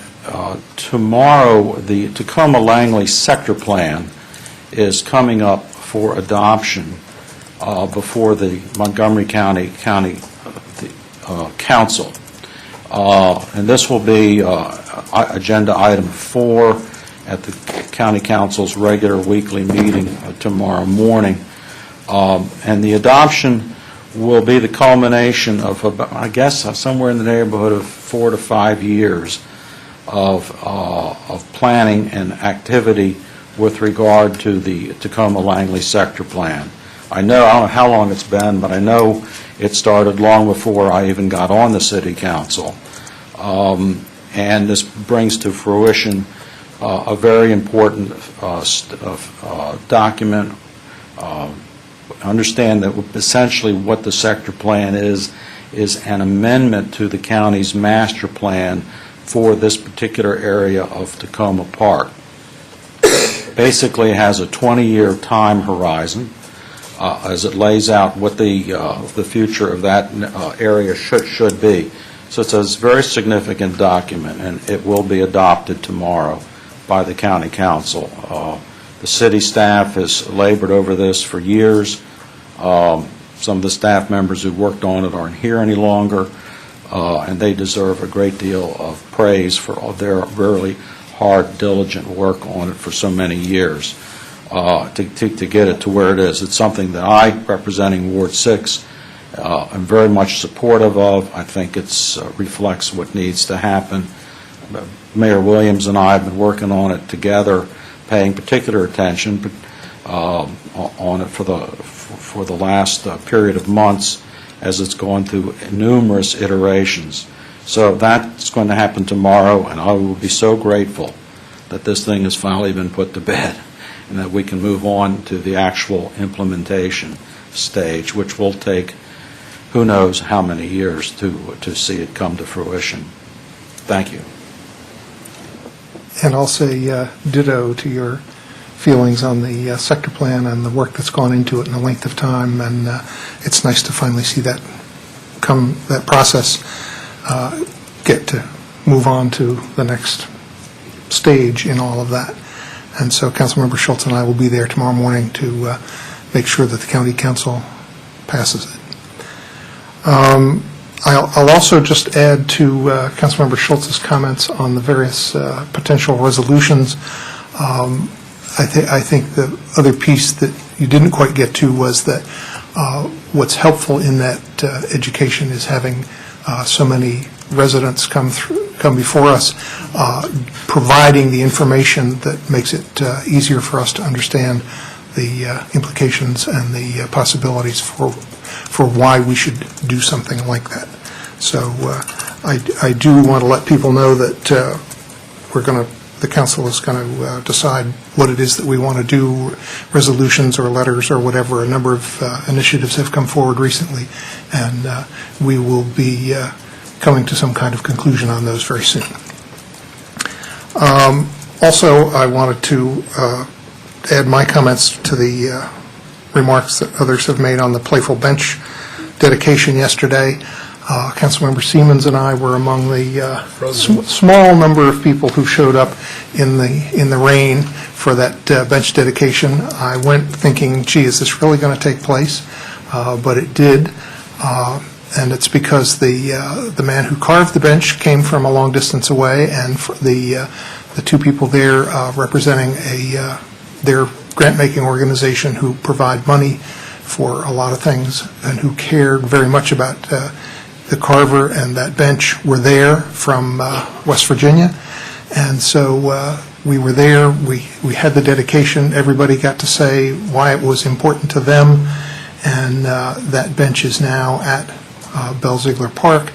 tomorrow the Tacoma Langley Sector Plan is coming up for adoption before the Montgomery County Council. And this will be agenda item 4 at the County Council's regular weekly meeting tomorrow morning. And the adoption will be the culmination of, I guess, somewhere in the neighborhood of 4 to 5 years of planning and activity with regard to the Tacoma-Langley sector plan. I don't know how long it's been, but I know it started long before I even got on the city council. And this brings to fruition a very important document. Understand that essentially what the sector plan is an amendment to the county's master plan for this particular area of Tacoma Park. Basically, it has a 20-year time horizon as it lays out what the future of that area should be. So it's a very significant document, and it will be adopted tomorrow by the county council. The city staff has labored over this for years. Some of the staff members who worked on it aren't here any longer, and they deserve a great deal of praise for all their really hard, diligent work on it for so many years to get it to where it is. It's something that I, representing Ward 6, am very much supportive of. I think it reflects what needs to happen. Mayor Williams and I have been working on it together, paying particular attention on it for the last period of months as it's gone through numerous iterations. So that's going to happen tomorrow, and I will be so grateful that this thing has finally been put to bed and that we can move on to the actual implementation stage, which will take who knows how many years to see it come to fruition. Thank you. And I'll say ditto to your feelings on the sector plan and the work that's gone into it and the length of time, and it's nice to finally see that process get to move on to the next stage in all of that. And so Councilmember Schultz and I will be there tomorrow morning to make sure that the county council passes it. I'll also just add to Councilmember Schultz's comments on the various potential resolutions. I think the other piece that you didn't quite get to was that what's helpful in that education is having so many residents come before us, providing the information that makes it easier for us to understand the implications and the possibilities for why we should do something like that. So I do want to let people know that the council is going to decide what it is that we want to do, resolutions or letters or whatever. A number of initiatives have come forward recently, and we will be coming to some kind of conclusion on those very soon. Also, I wanted to add my comments to the remarks that others have made on the Playful Bench dedication yesterday. Councilmember Siemens and I were among the small number of people who showed up in the rain for that bench dedication. I went thinking, gee, is this really going to take place? But it did, and it's because the man who carved the bench came from a long distance away, and the two people there representing their grant-making organization who provide money for a lot of things and who cared very much about the carver and that bench were there from West Virginia. And so we were there, we had the dedication, everybody got to say why it was important to them, and that bench is now at Bell Ziegler Park,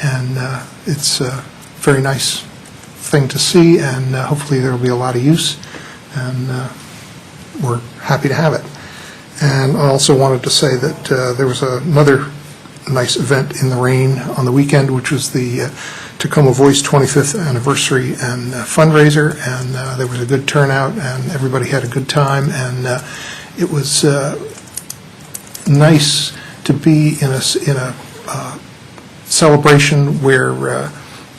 and it's a very nice thing to see, and hopefully there will be a lot of use, and we're happy to have it. And I also wanted to say that there was another nice event in the rain on the weekend, which was the Tacoma Voice 25th anniversary and fundraiser, and there was a good turnout, and everybody had a good time, and it was nice to be in a celebration where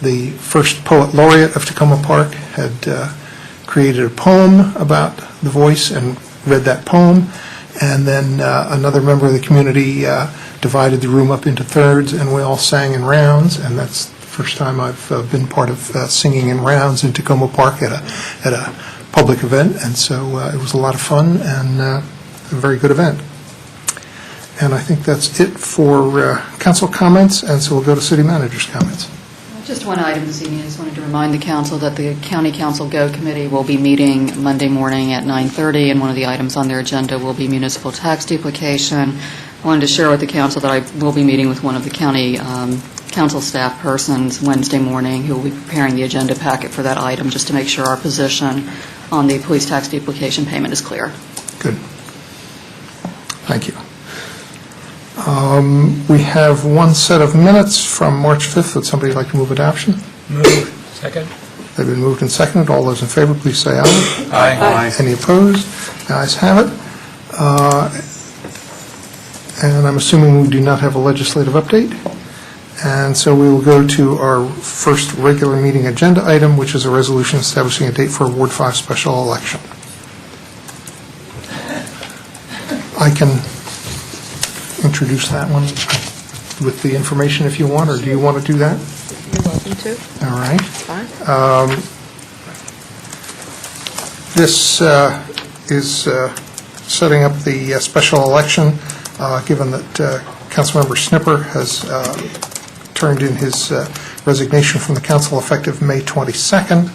the first poet laureate of Tacoma Park had created a poem about the voice and read that poem, and then another member of the community divided the room up into thirds, and we all sang in rounds, and that's the first time I've been part of singing in rounds in Tacoma Park at a public event, and so it was a lot of fun and a very good event. And I think that's it for council comments, and so we'll go to city manager's comments. Just one item this evening. I just wanted to remind the council that the County Council Go Committee will be meeting Monday morning at 9:30, and one of the items on their agenda will be municipal tax duplication. I wanted to share with the council that I will be meeting with one of the county council staff persons Wednesday morning who will be preparing the agenda packet for that item, just to make sure our position on the police tax duplication payment is clear. Good. Thank you. We have one set of minutes from March 5th. Would somebody like to move adoption? Move. Second. They've been moved and seconded. All those in favor, please say aye. Aye. Any opposed? The ayes have it. And I'm assuming we do not have a legislative update. And so we will go to our first regular meeting agenda item, which is a resolution establishing a date for a Ward 5 special election. I can introduce that one with the information if you want, or do you want to do that? You're welcome to. All right. Fine. This is setting up the special election, given that Councilmember Snipper has turned in his resignation from the council effective May 22nd.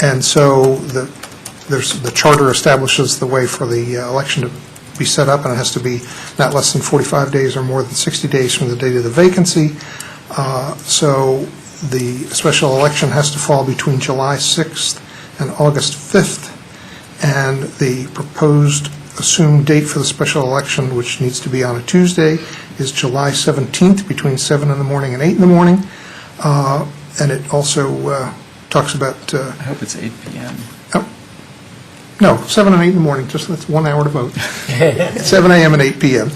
And so the charter establishes the way for the election to be set up, and it has to be not less than 45 days or more than 60 days from the date of the vacancy. So the special election has to fall between July 6th and August 5th, and the proposed assumed date for the special election, which needs to be on a Tuesday, is July 17th between 7 in the morning and 8 in the morning. And it also talks about... I hope it's 8 p.m. No, 7 and 8 in the morning, just that's 1 hour to vote. 7 a.m. and 8 p.m.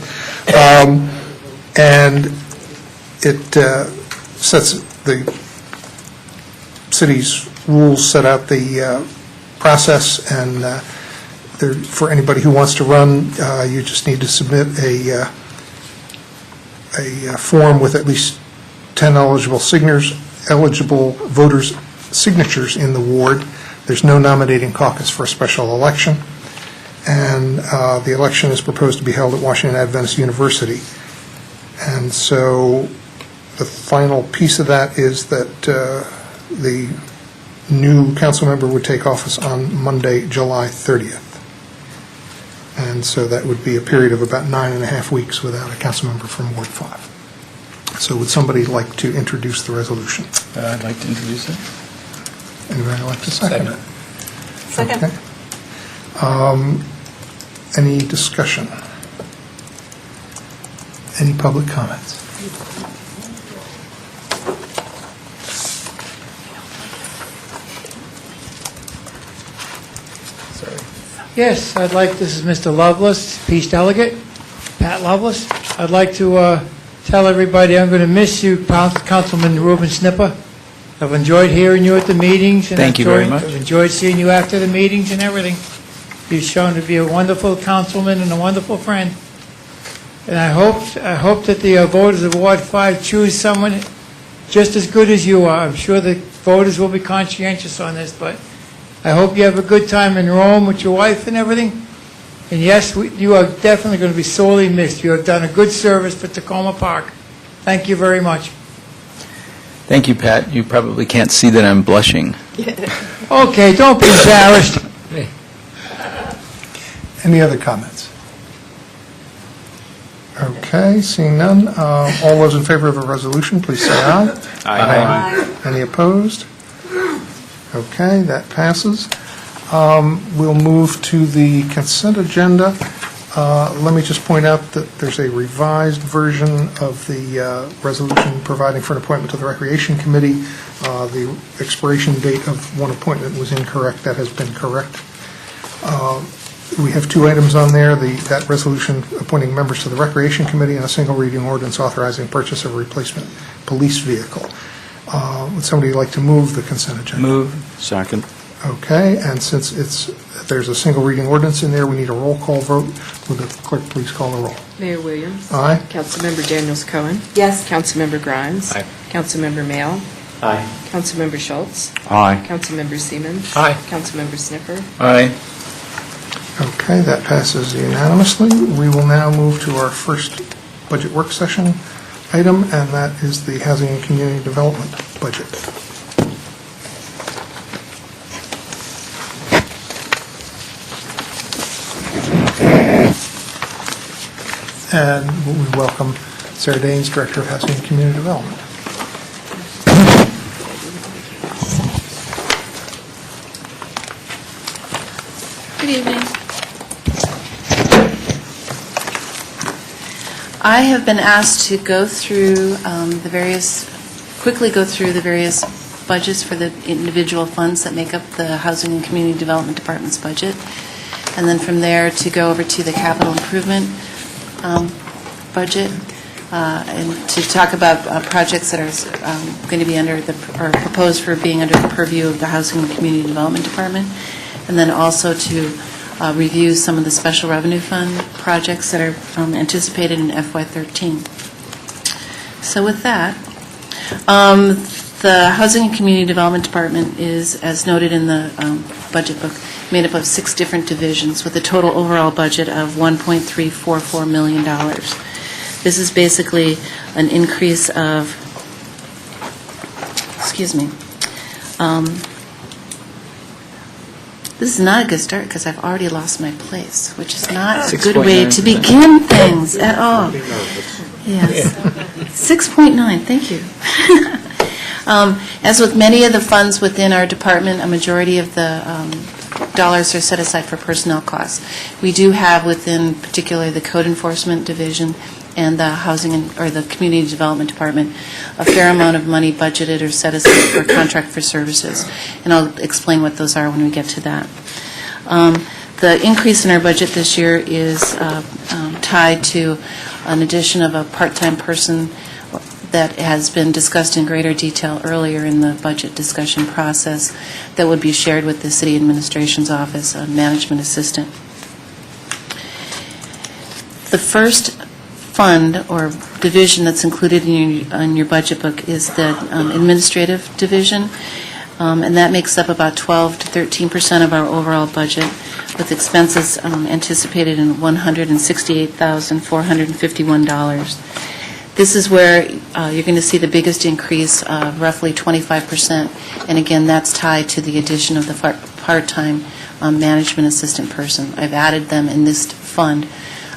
And it sets the city's rules, set out the process, and for anybody who wants to run, you just need to submit a form with at least 10 eligible voters' signatures in the ward. There's no nominating caucus for a special election, and the election is proposed to be held at Washington Adventist University. And so the final piece of that is that the new council member would take office on Monday, July 30th. And so that would be a period of about 9.5 weeks without a council member from Ward 5. So would somebody like to introduce the resolution? I'd like to introduce it. Anybody like to second it? Second. Okay. Any discussion? Any public comments? Yes, I'd like, this is Mr. Lovelace, Peace Delegate, Pat Lovelace. I'd like to tell everybody I'm going to miss you, Councilman Reuben Snipper. I've enjoyed hearing you at the meetings. And Thank you very much. I've enjoyed seeing you after the meetings and everything. You've shown to be a wonderful councilman and a wonderful friend. And I hope that the voters of Ward 5 choose someone just as good as you are. I'm sure the voters will be conscientious on this, but I hope you have a good time in Rome with your wife and everything. And yes, you are definitely going to be sorely missed. You have done a good service for Tacoma Park. Thank you very much. Thank you, Pat. You probably can't see that I'm blushing. Okay, don't be embarrassed. Any other comments? Okay, seeing none. All those in favor of the resolution, please say aye. Aye. Any opposed? Okay, that passes. We'll move to the consent agenda. Let me just point out that there's a revised version of the resolution providing for an appointment to the Recreation Committee. The expiration date of one appointment was incorrect. That has been correct. We have two items on there, that resolution appointing members to the Recreation Committee and a single reading ordinance authorizing purchase of a replacement police vehicle. Would somebody like to move the consent agenda? Move. Second. Okay, and since there's a single reading ordinance in there, we need a roll call vote. Would the clerk please call the roll? Mayor Williams. Aye. Councilmember Daniels Cohen. Yes. Councilmember Grimes. Aye. Councilmember Mail. Aye. Councilmember Schultz. Aye. Councilmember Siemens. Aye. Councilmember Snipper. Aye. Okay, that passes unanimously. We will now move to our first budget work session item, and that is the Housing and Community Development budget. And we welcome Sarah Daines, Director of Housing and Community Development. Good evening. I have been asked to go through quickly go through the various budgets for the individual funds that make up the Housing and Community Development Department's budget, and then from there to go over to the capital improvement budget, and to talk about projects that are going to be under or proposed for being under the purview of the Housing and Community Development Department, and then also to review some of the special revenue fund projects that are anticipated in FY13. So with that, the Housing and Community Development Department is, as noted in the budget book, made up of 6 different divisions with a total overall budget of $1.344 million. This is basically an increase of, this is not a good start because I've already lost my place, which is not a good way to begin things at all. Yes. 6.9, thank you. As with many of the funds within our department, a majority of the dollars are set aside for personnel costs. We do have within particularly the Code Enforcement Division and the or the Community Development Department a fair amount of money budgeted or set aside for contract for services. And I'll explain what those are when we get to that. The increase in our budget this year is tied to an addition of a part-time person that has been discussed in greater detail earlier in the budget discussion process that would be shared with the City Administration's Office, a management assistant. The first fund or division that's included in your budget book is the administrative division, and that makes up about 12 to 13% of our overall budget, with expenses anticipated in $168,451. This is where you're going to see the biggest increase, roughly 25%, and again, that's tied to the addition of the part-time management assistant person. I've added them in this fund,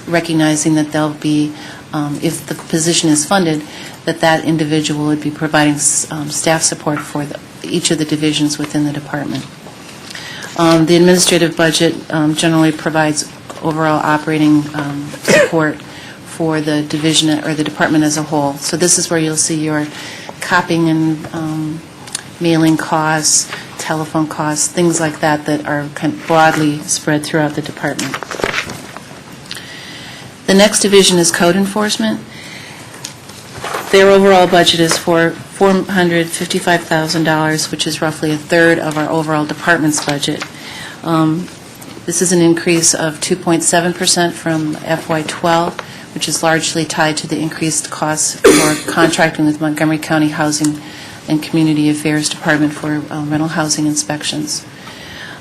recognizing that they'll be, if the position is funded, that individual would be providing staff support for each of the divisions within the department. The administrative budget generally provides overall operating support for the division or the department as a whole. So this is where you'll see your copying and mailing costs, telephone costs, things like that that are kind of broadly spread throughout the department. The next division is Code Enforcement. Their overall budget is for $455,000, which is roughly a third of our overall department's budget. This is an increase of 2.7% from FY12, which is largely tied to the increased costs for contracting with Montgomery County Housing and Community Affairs Department for rental housing inspections.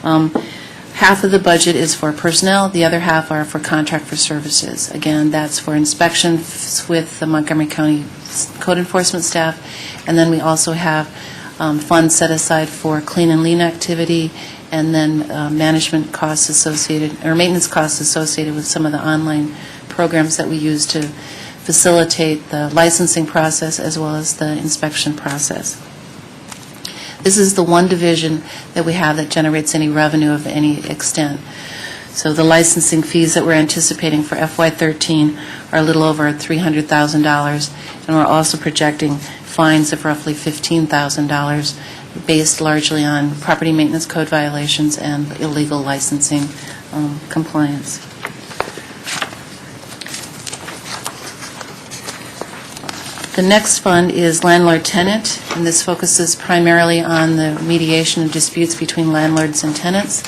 Half of the budget is for personnel, the other half are for contract for services. Again, that's for inspections with the Montgomery County Code Enforcement staff, and then we also have funds set aside for clean and lean activity, and then management costs associated, or maintenance costs associated with some of the online programs that we use to facilitate the licensing process as well as the inspection process. This is the one division that we have that generates any revenue of any extent. So the licensing fees that we're anticipating for FY13 are a little over $300,000, and we're also projecting fines of roughly $15,000 based largely on property maintenance code violations and illegal licensing compliance. The next fund is landlord-tenant, and this focuses primarily on the mediation of disputes between landlords and tenants.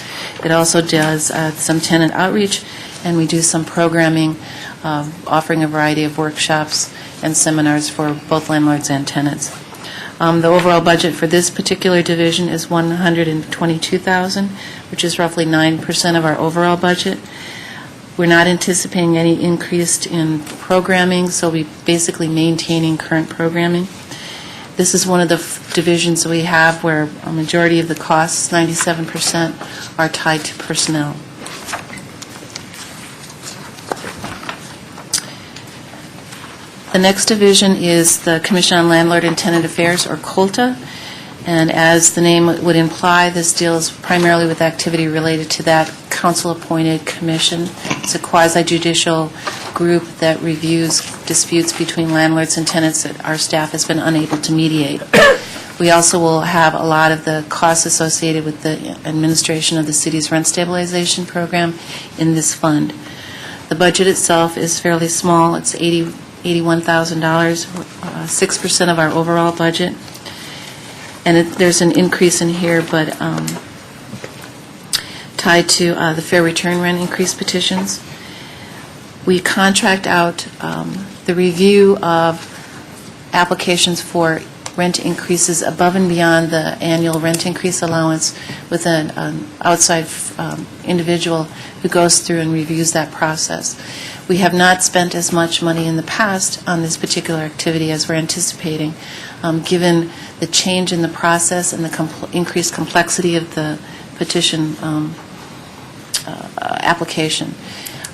It also does some tenant outreach, and we do some programming, offering a variety of workshops and seminars for both landlords and tenants. The overall budget for this particular division is $122,000, which is roughly 9% of our overall budget. We're not anticipating any increase in programming, so we're basically maintaining current programming. This is one of the divisions we have where a majority of the costs, 97%, are tied to personnel. The next division is the Commission on Landlord and Tenant Affairs, or COLTA, and as the name would imply, this deals primarily with activity related to that council-appointed commission. It's a quasi-judicial group that reviews disputes between landlords and tenants that our staff has been unable to mediate. We also will have a lot of the costs associated with the administration of the city's rent stabilization program in this fund. The budget itself is fairly small. It's $81,000, 6% of our overall budget. And there's an increase in here, but tied to the fair return rent increase petitions. We contract out the review of applications for rent increases above and beyond the annual rent increase allowance with an outside individual who goes through and reviews that process. We have not spent as much money in the past on this particular activity as we're anticipating, given the change in the process and the increased complexity of the petition application.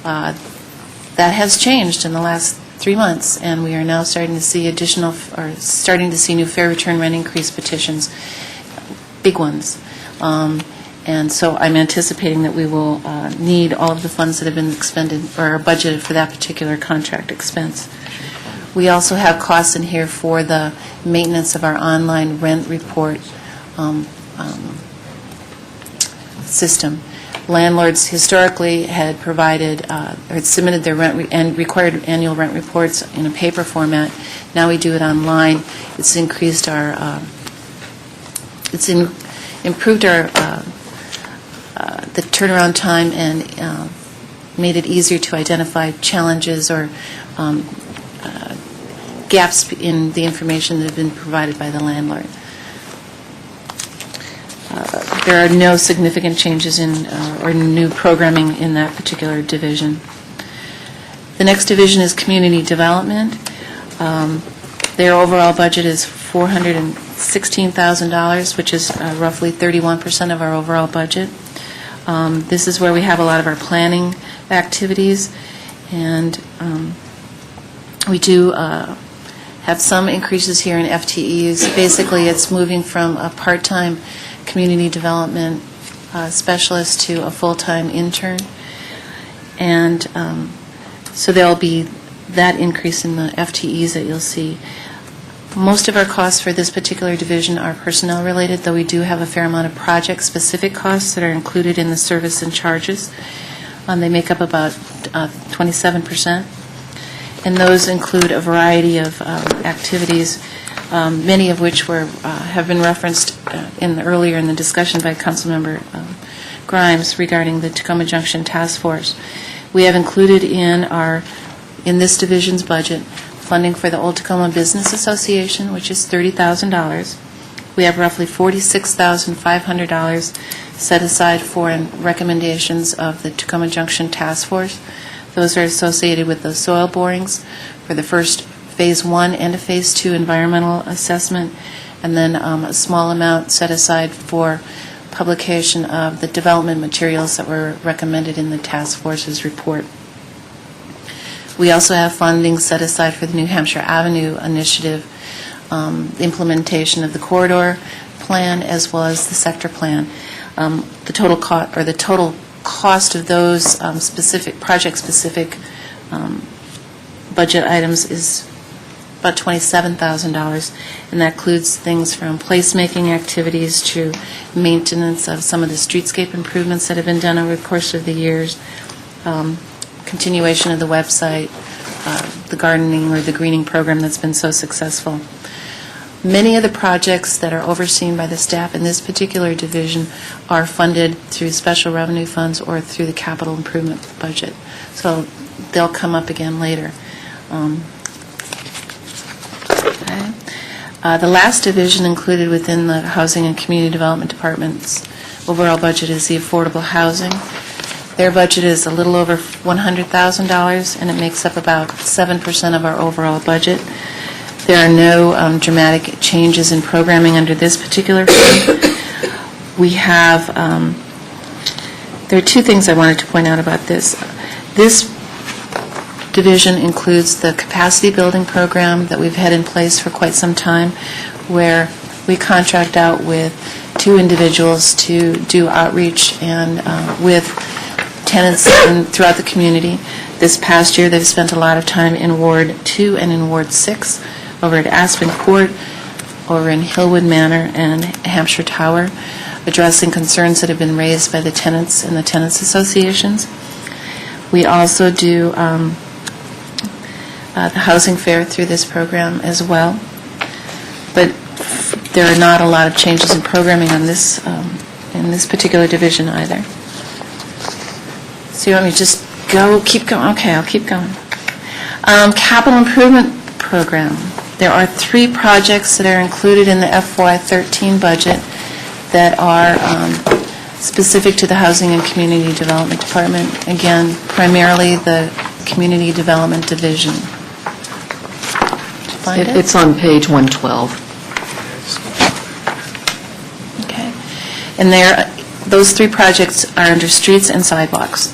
That has changed in the last 3 months, and we are now starting to see new fair return rent increase petitions, big ones. And so I'm anticipating that we will need all of the funds that have been expended or budgeted for that particular contract expense. We also have costs in here for the maintenance of our online rent report system. Landlords historically had provided or had submitted their rent and required annual rent reports in a paper format. Now we do it online. It's increased our improved our the turnaround time and made it easier to identify challenges or gaps in the information that have been provided by the landlord. There are no significant changes in or new programming in that particular division. The next division is community development. Their overall budget is $416,000, which is roughly 31% of our overall budget. This is where we have a lot of our planning activities, and we do have some increases here in FTEs. Basically, it's moving from a part-time community development specialist to a full-time intern, and so there'll be that increase in the FTEs that you'll see. Most of our costs for this particular division are personnel related, though we do have a fair amount of project-specific costs that are included in the service and charges. They make up about 27%, and those include a variety of activities, many of which have been referenced earlier in the discussion by Councilmember Grimes regarding the Tacoma Junction Task Force. We have included in this division's budget funding for the Old Tacoma Business Association, which is $30,000. We have roughly $46,500 set aside for recommendations of the Tacoma Junction Task Force. Those are associated with the soil borings for the first Phase 1 and a Phase 2 environmental assessment, and then a small amount set aside for publication of the development materials that were recommended in the task force's report. We also have funding set aside for the New Hampshire Avenue initiative, implementation of the corridor plan as well as the sector plan. The total cost of those project-specific budget items is about $27,000, and that includes things from placemaking activities to maintenance of some of the streetscape improvements that have been done over the course of the years, continuation of the website, the gardening or the greening program that's been so successful. Many of the projects that are overseen by the staff in this particular division are funded through special revenue funds or through the capital improvement budget. So they'll come up again later. The last division included within the Housing and Community Development Department's overall budget is the affordable housing. Their budget is a little over $100,000, and it makes up about 7% of our overall budget. There are no dramatic changes in programming under this particular fund. We have, there are two things I wanted to point out about this. This division includes the capacity building program that we've had in place for quite some time, where we contract out with 2 individuals to do outreach and with tenants throughout the community. This past year, they've spent a lot of time in Ward 2 and in Ward 6, over at Aspen Court, over in Hillwood Manor and Hampshire Tower, addressing concerns that have been raised by the tenants and the tenants associations. We also do the housing fair through this program as well. But there are not a lot of changes in programming on this, in this particular division either. So you want me to just keep going? Okay, I'll keep going. Capital improvement program. There are 3 projects that are included in the FY13 budget that are specific to the Housing and Community Development Department. Again, primarily the Community Development Division. It's on page 112. Okay. And those 3 projects are under streets and sidewalks.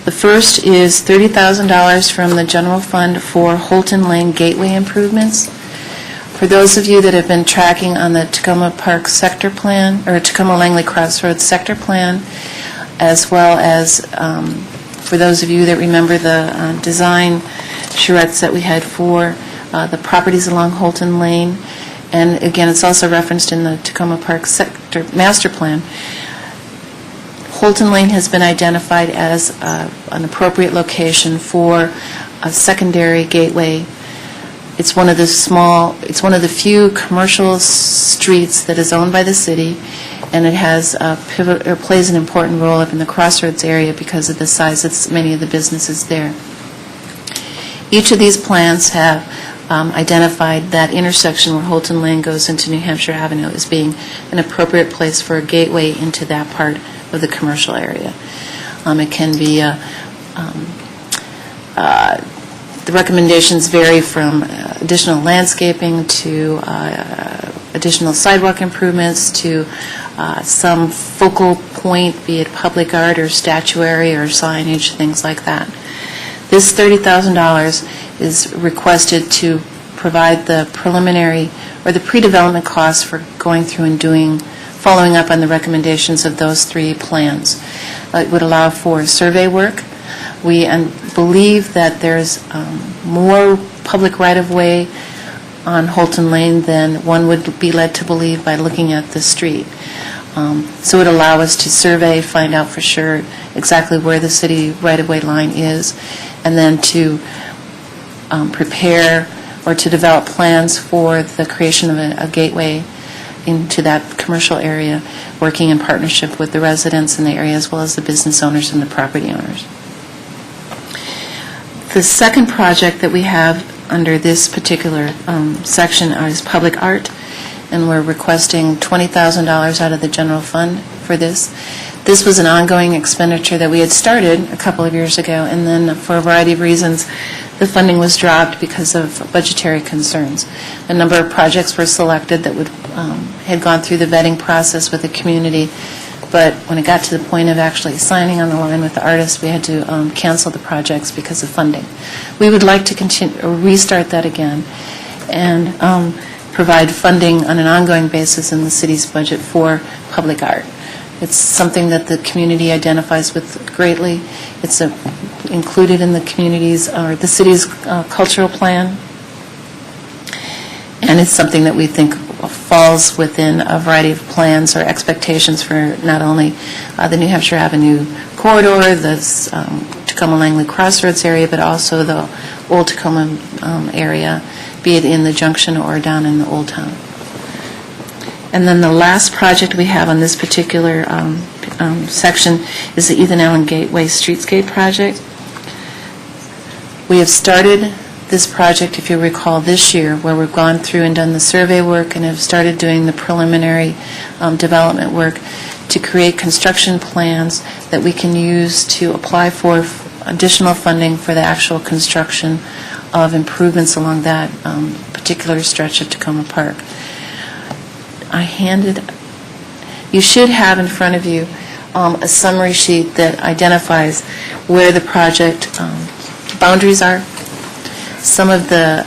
The first is $30,000 from the general fund for Holton Lane Gateway improvements. For those of you that have been tracking on the Tacoma Park sector plan, or Tacoma Langley Crossroads sector plan, as well as for those of you that remember the design charrettes that we had for the properties along Holton Lane, and again, it's also referenced in the Tacoma Park sector master plan. Holton Lane has been identified as an appropriate location for a secondary gateway. It's one of the few commercial streets that is owned by the city, and it has plays an important role up in the Crossroads area because of the size of many of the businesses there. Each of these plans have identified that intersection where Holton Lane goes into New Hampshire Avenue as being an appropriate place for a gateway into that part of the commercial area. It can be the recommendations vary from additional landscaping to additional sidewalk improvements to some focal point, be it public art or statuary or signage, things like that. This $30,000 is requested to provide the preliminary or the pre-development costs for going through and following up on the recommendations of those 3 plans. It would allow for survey work. We believe that there's more public right-of-way on Holton Lane than one would be led to believe by looking at the street. So it would allow us to survey, find out for sure exactly where the city right-of-way line is, and then to prepare or to develop plans for the creation of a gateway into that commercial area, working in partnership with the residents in the area as well as the business owners and the property owners. The second project that we have under this particular section is public art, and we're requesting $20,000 out of the general fund for this. This was an ongoing expenditure that we had started a couple of years ago, and then for a variety of reasons, the funding was dropped because of budgetary concerns. A number of projects were selected that had gone through the vetting process with the community, but when it got to the point of actually signing on the line with the artist, we had to cancel the projects because of funding. We would like to restart that again and provide funding on an ongoing basis in the city's budget for public art. It's something that the community identifies with greatly. It's included in the community's or the city's cultural plan, and it's something that we think falls within a variety of plans or expectations for not only the New Hampshire Avenue corridor, the Tacoma Langley Crossroads area, but also the Old Tacoma area, be it in the Junction or down in the Old Town. And then the last project we have on this particular section is the Ethan Allen Gateway Streetscape project. We have started this project, if you recall, this year, where we've gone through and done the survey work and have started doing the preliminary development work to create construction plans that we can use to apply for additional funding for the actual construction of improvements along that particular stretch of Tacoma Park. You should have in front of you a summary sheet that identifies where the project boundaries are, some of the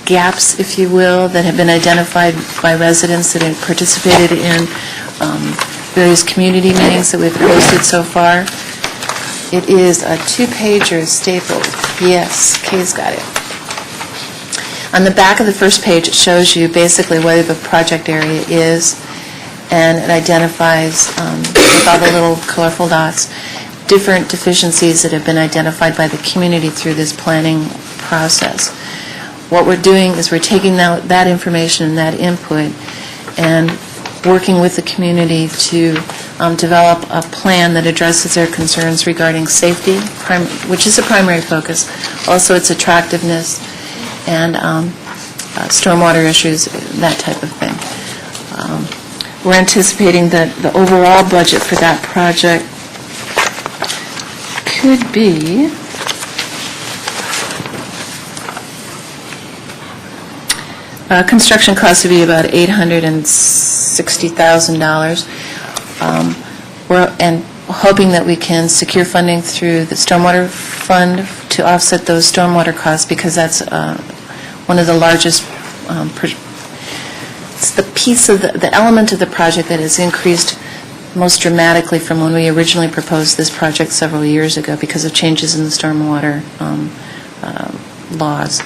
gaps, if you will, that have been identified by residents that have participated in various community meetings that we've hosted so far. It is a two-pager stapled. Yes, Kay's got it. On the back of the first page, it shows you basically where the project area is, and it identifies, with all the little colorful dots, different deficiencies that have been identified by the community through this planning process. What we're doing is we're taking that information and that input and working with the community to develop a plan that addresses their concerns regarding safety, which is a primary focus, also its attractiveness, and stormwater issues, that type of thing. We're anticipating that the overall budget for that project could be construction costs would be about $860,000. We're hoping that we can secure funding through the stormwater fund to offset those stormwater costs, because that's one of the largest, it's the piece of the element of the project that has increased most dramatically from when we originally proposed this project several years ago because of changes in the stormwater laws.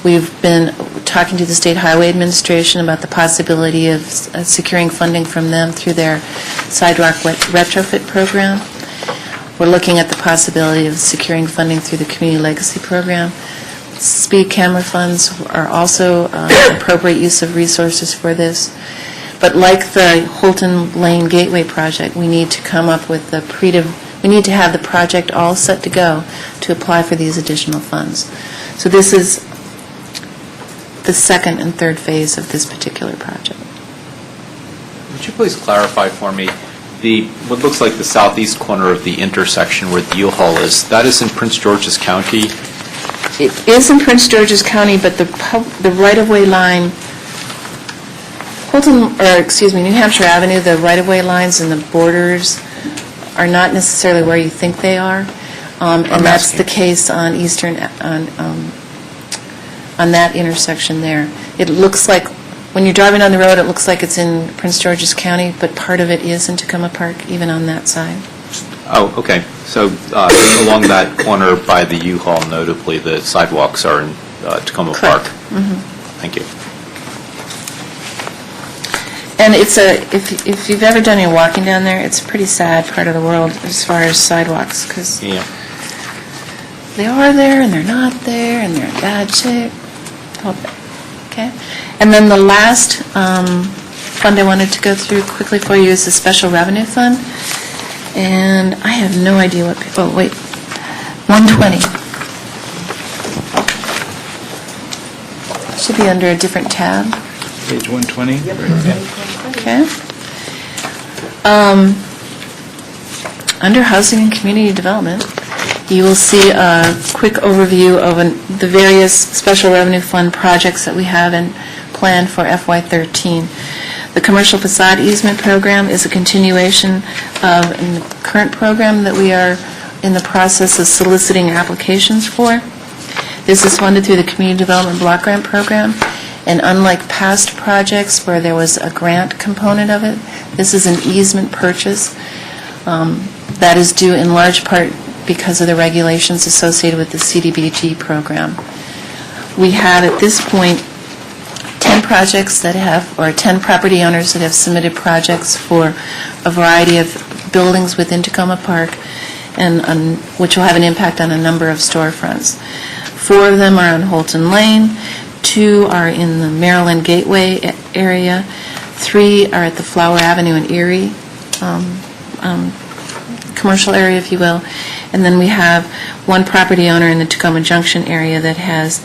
We've been talking to the State Highway Administration about the possibility of securing funding from them through their sidewalk retrofit program. We're looking at the possibility of securing funding through the Community Legacy Program. Speed camera funds are also appropriate use of resources for this. But like the Holton Lane Gateway project, we need to come up with we need to have the project all set to go to apply for these additional funds. So this is the second and third phase of this particular project. Would you please clarify for me, what looks like the southeast corner of the intersection where the U-Haul is, that is in Prince George's County? It is in Prince George's County, but the right-of-way line, New Hampshire Avenue, the right-of-way lines and the borders are not necessarily where you think they are, and that's the case on on that intersection there. It looks like, when you're driving on the road, it looks like it's in Prince George's County, but part of it is in Tacoma Park, even on that side. Oh, okay. So along that corner by the U-Haul, notably, the sidewalks are in Tacoma Park. Mm-hmm. Thank you. And it's if you've ever done any walking down there, it's a pretty sad part of the world as far as sidewalks, because they are there and they're not there and they're in bad shape. Okay. And then the last fund I wanted to go through quickly for you is the Special Revenue Fund. And I have no idea what, 120. Should be under a different tab. Page 120? Okay. Under Housing and Community Development, you will see a quick overview of the various Special Revenue Fund projects that we have planned for FY13. The Commercial Facade Easement Program is a continuation of the current program that we are in the process of soliciting applications for. This is funded through the Community Development Block Grant Program, and unlike past projects where there was a grant component of it, this is an easement purchase that is due in large part because of the regulations associated with the CDBG program. We have at this point 10 projects that have, or 10 property owners that have submitted projects for a variety of buildings within Tacoma Park, and which will have an impact on a number of storefronts. 4 of them are on Holton Lane, 2 are in the Maryland Gateway area, 3 are at the Flower Avenue and Erie commercial area, if you will. And then we have one property owner in the Tacoma Junction area that has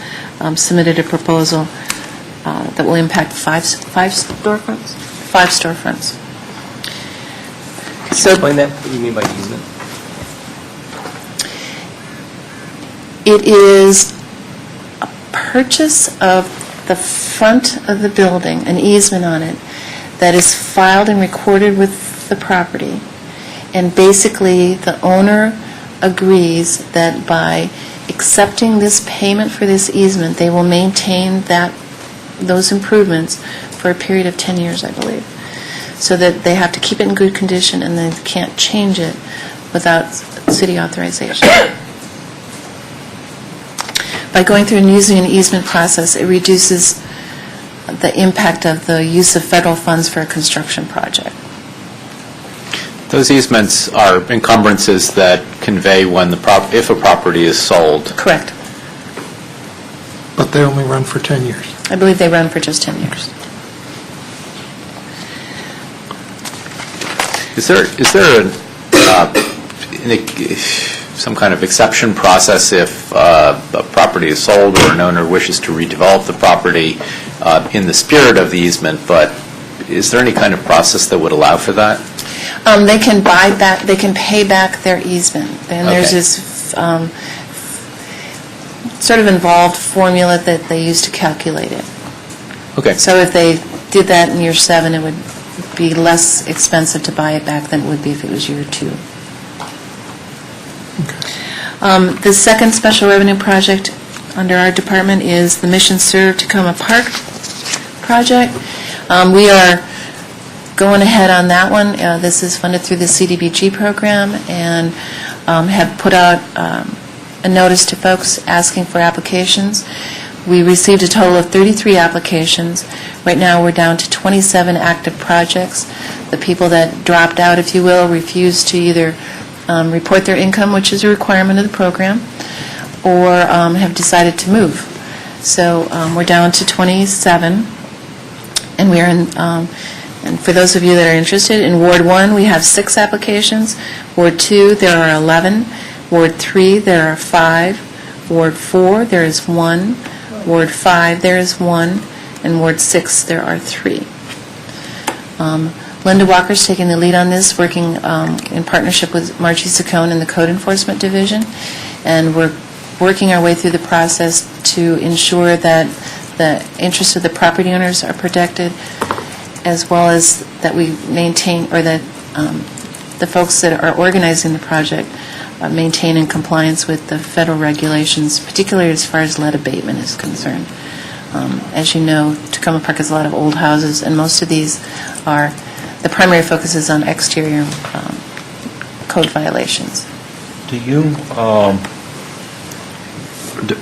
submitted a proposal that will impact five storefronts? 5 storefronts. So Explain that, what do you mean by easement? it is a purchase of the front of the building, an easement on it, that is filed and recorded with the property. And basically, the owner agrees that by accepting this payment for this easement, they will maintain those improvements for a period of 10 years, I believe. So that they have to keep it in good condition and they can't change it without city authorization. By going through and using an easement process, it reduces the impact of the use of federal funds for a construction project. Those easements are encumbrances that convey when if a property is sold. Correct. But they only run for 10 years. I believe they run for just 10 years. Is there some kind of exception process if a property is sold or an owner wishes to redevelop the property in the spirit of the easement, but is there any kind of process that would allow for that? They can buy back, they can pay back their easement. And there's this sort of involved formula that they use to calculate it. Okay. So if they did that in year 7, it would be less expensive to buy it back than it would be if it was year 2. The second special revenue project under our department is the Mission Serve Tacoma Park project. We are going ahead on that one. This is funded through the CDBG program and have put out a notice to folks asking for applications. We received a total of 33 applications. Right now, we're down to 27 active projects. The people that dropped out, if you will, refused to either report their income, which is a requirement of the program, or have decided to move. So we're down to 27, and we are in, and for those of you that are interested, in Ward 1, we have 6 applications. Ward 2, there are 11. Ward 3, there are 5. Ward 4, there is 1. Ward 5, there is 1. And Ward 6, there are 3. Linda Walker's taking the lead on this, working in partnership with Margie Saccone in the Code Enforcement Division. And we're working our way through the process to ensure that the interests of the property owners are protected, as well as that we maintain, or that the folks that are organizing the project maintain in compliance with the federal regulations, particularly as far as lead abatement is concerned. As you know, Tacoma Park has a lot of old houses, and most of these are, the primary focus is on exterior code violations. Do you,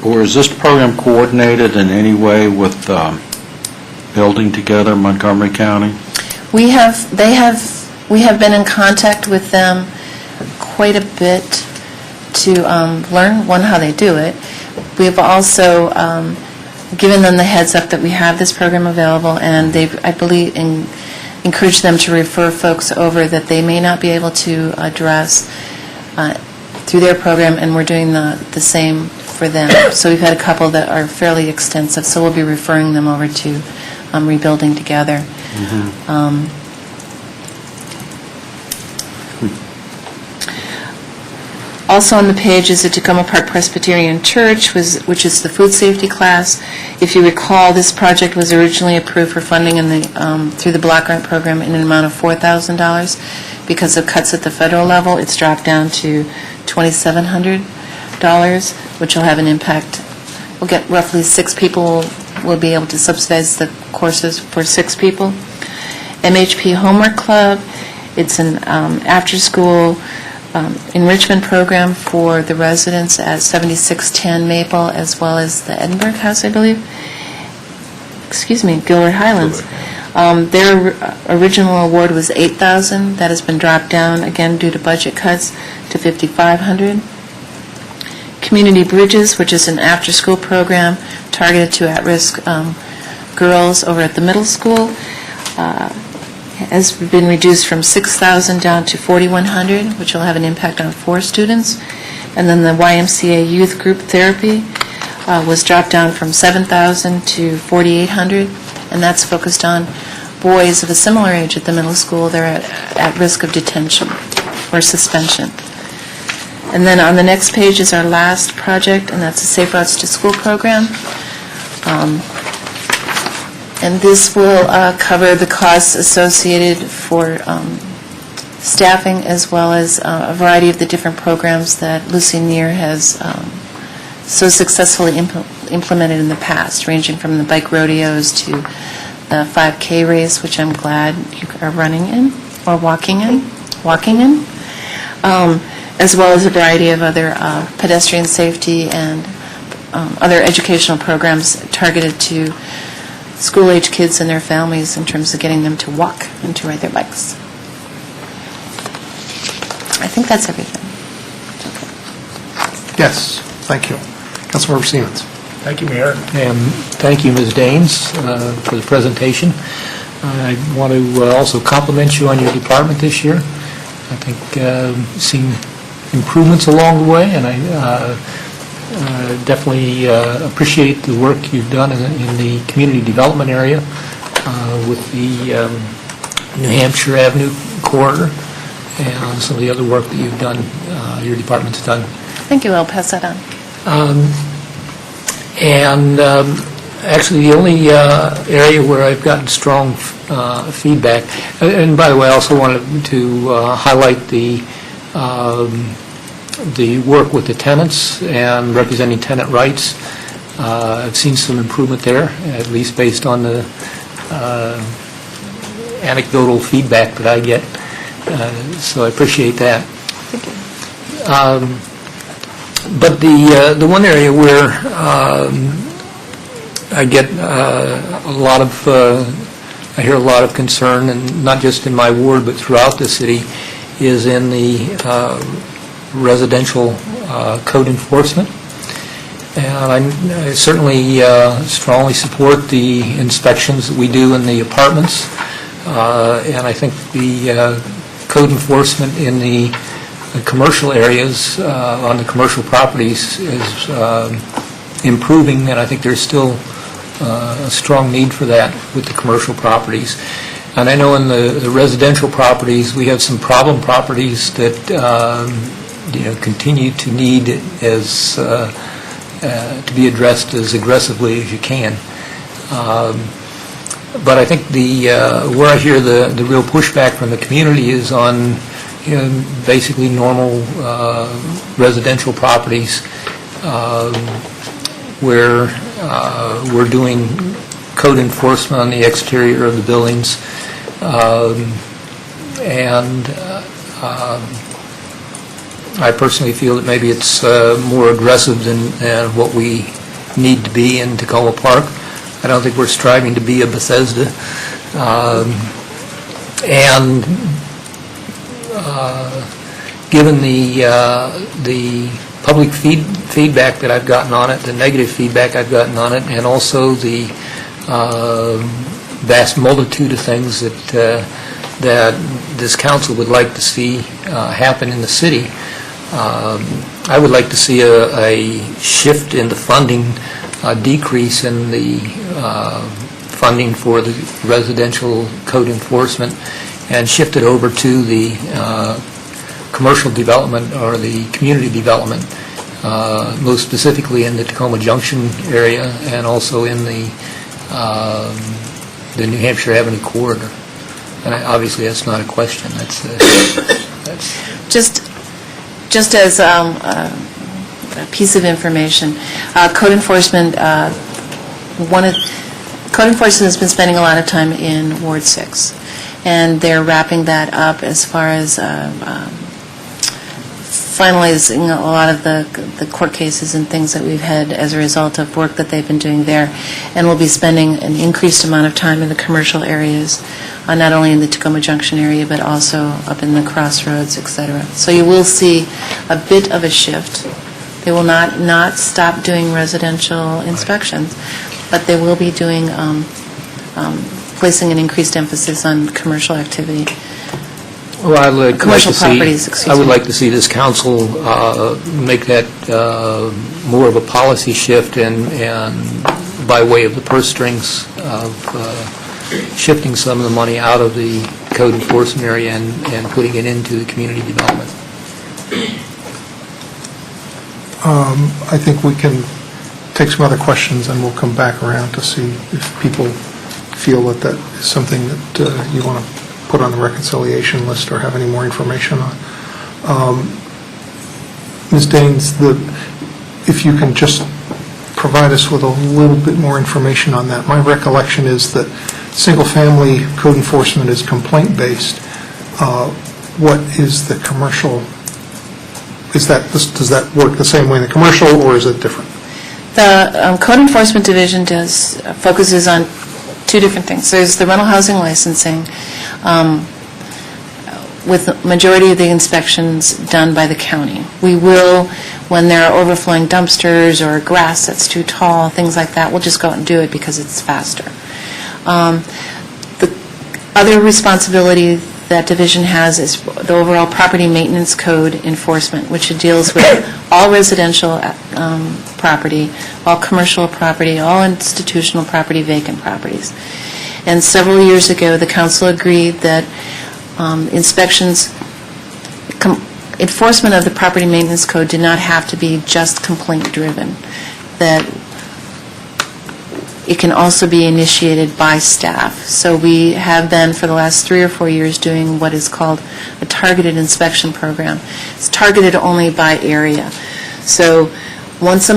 or is this program coordinated in any way with Building Together Montgomery County? We have been in contact with them quite a bit to learn, one, how they do it. We have also given them the heads up that we have this program available, and they've, I believe, encouraged them to refer folks over that they may not be able to address through their program, and we're doing the same for them. So we've had a couple that are fairly extensive, so we'll be referring them over to Rebuilding Together. Mm-hmm. Also on the page is the Tacoma Park Presbyterian Church, which is the food safety class. If you recall, this project was originally approved for funding through the Block Grant Program in an amount of $4,000. Because of cuts at the federal level, it's dropped down to $2,700, which will have an impact. We'll get roughly 6 people. We'll be able to subsidize the courses for 6 people. MHP Homework Club, it's an after-school enrichment program for the residents at 7610 Maple, as well as the Edinburgh House, I believe. Gilroy Highlands. Their original award was $8,000. That has been dropped down, again, due to budget cuts, to $5,500. Community Bridges, which is an after-school program targeted to at-risk girls over at the middle school, has been reduced from 6,000 down to 4,100, which will have an impact on 4 students. And then the YMCA Youth Group Therapy was dropped down from 7,000 to 4,800, and that's focused on boys of a similar age at the middle school. They're at risk of detention or suspension. And then on the next page is our last project, and that's the Safe Routes to School program. And this will cover the costs associated for staffing, as well as a variety of the different programs that Lucy Neer has so successfully implemented in the past, ranging from the bike rodeos to the 5K race, which I'm glad you are running in, or walking in, as well as a variety of other pedestrian safety and other educational programs targeted to school-age kids and their families in terms of getting them to walk and to ride their bikes. I think that's everything. Yes, thank you. Councilmember Siemens. Thank you, Mayor. And thank you, Ms. Daines, for the presentation. I want to also compliment you on your department this year. I think seen improvements along the way, and I definitely appreciate the work you've done in the community development area with the New Hampshire Avenue corridor and some of the other work that you've done, your department's done. Thank you. I'll pass that on. Actually, the only area where I've gotten strong feedback, and by the way, I also wanted to highlight the work with the tenants and representing tenant rights. I've seen some improvement there, at least based on the anecdotal feedback that I get. So I appreciate that. But the one area where I get a lot of, I hear a lot of concern, and not just in my ward, but throughout the city, is in the residential code enforcement. And I certainly strongly support the inspections that we do in the apartments. And I think the code enforcement in the commercial areas, on the commercial properties, is improving, and I think there's still a strong need for that with the commercial properties. And I know in the residential properties, we have some problem properties that continue to need as to be addressed as aggressively as you can. But I think where I hear the real pushback from the community is on basically normal residential properties where we're doing code enforcement on the exterior of the buildings, and I personally feel that maybe it's more aggressive than what we need to be in Tacoma Park. I don't think we're striving to be a Bethesda. And given the public feedback that I've gotten on it, the negative feedback I've gotten on it, and also the vast multitude of things that this council would like to see happen in the city, I would like to see a shift in the funding, a decrease in the funding for the residential code enforcement, and shift it over to the commercial development or the community development, most specifically in the Tacoma Junction area and also in the New Hampshire Avenue corridor. And obviously, that's not a question. That's Just as a piece of information, code enforcement, code enforcement has been spending a lot of time in Ward 6, and they're wrapping that up as far as finalizing a lot of the court cases and things that we've had as a result of work that they've been doing there, and we'll be spending an increased amount of time in the commercial areas, not only in the Tacoma Junction area, but also up in the Crossroads, etc. So you will see a bit of a shift. They will not stop doing residential inspections, but they will be doing placing an increased emphasis on commercial activity. Well, I'd like Commercial to see, properties, excuse I would me. like to see this council make that more of a policy shift and by way of the purse strings of shifting some of the money out of the code enforcement area and putting it into the community development. I think we can take some other questions and we'll come back around to see if people feel that that is something that you want to put on the reconciliation list or have any more information on. Ms. Daines, if you can just provide us with a little bit more information on that. My recollection is that single-family code enforcement is complaint-based. What is the commercial, does that work the same way in the commercial, or is it different? The Code Enforcement Division focuses on two different things. There's the rental housing licensing, with the majority of the inspections done by the county. We will, when there are overflowing dumpsters or grass that's too tall, things like that, we'll just go out and do it because it's faster. The other responsibility that division has is the overall property maintenance code enforcement, which deals with all residential property, all commercial property, all institutional property, vacant properties. And several years ago, the council agreed that enforcement of the property maintenance code did not have to be just complaint-driven, that it can also be initiated by staff. So we have been, for the last 3 or 4 years, doing what is called a targeted inspection program. It's targeted only by area. So once a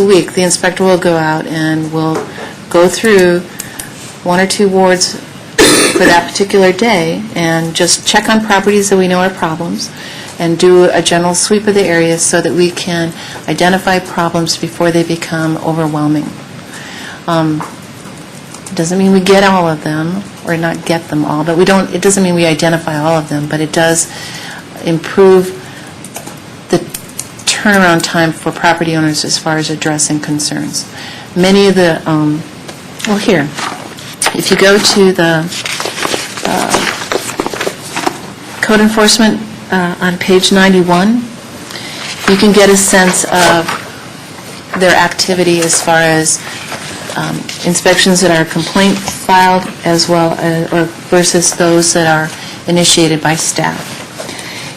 week, the inspector will go out and will go through 1 or 2 wards for that particular day and just check on properties that we know are problems and do a general sweep of the area so that we can identify problems before they become overwhelming. Doesn't mean we get all of them or not get them all, but it doesn't mean we identify all of them, but it does improve the turnaround time for property owners as far as addressing concerns. Many of the, here, if you go to the code enforcement on page 91, you can get a sense of their activity as far as inspections that are complaint filed as well or versus those that are initiated by staff.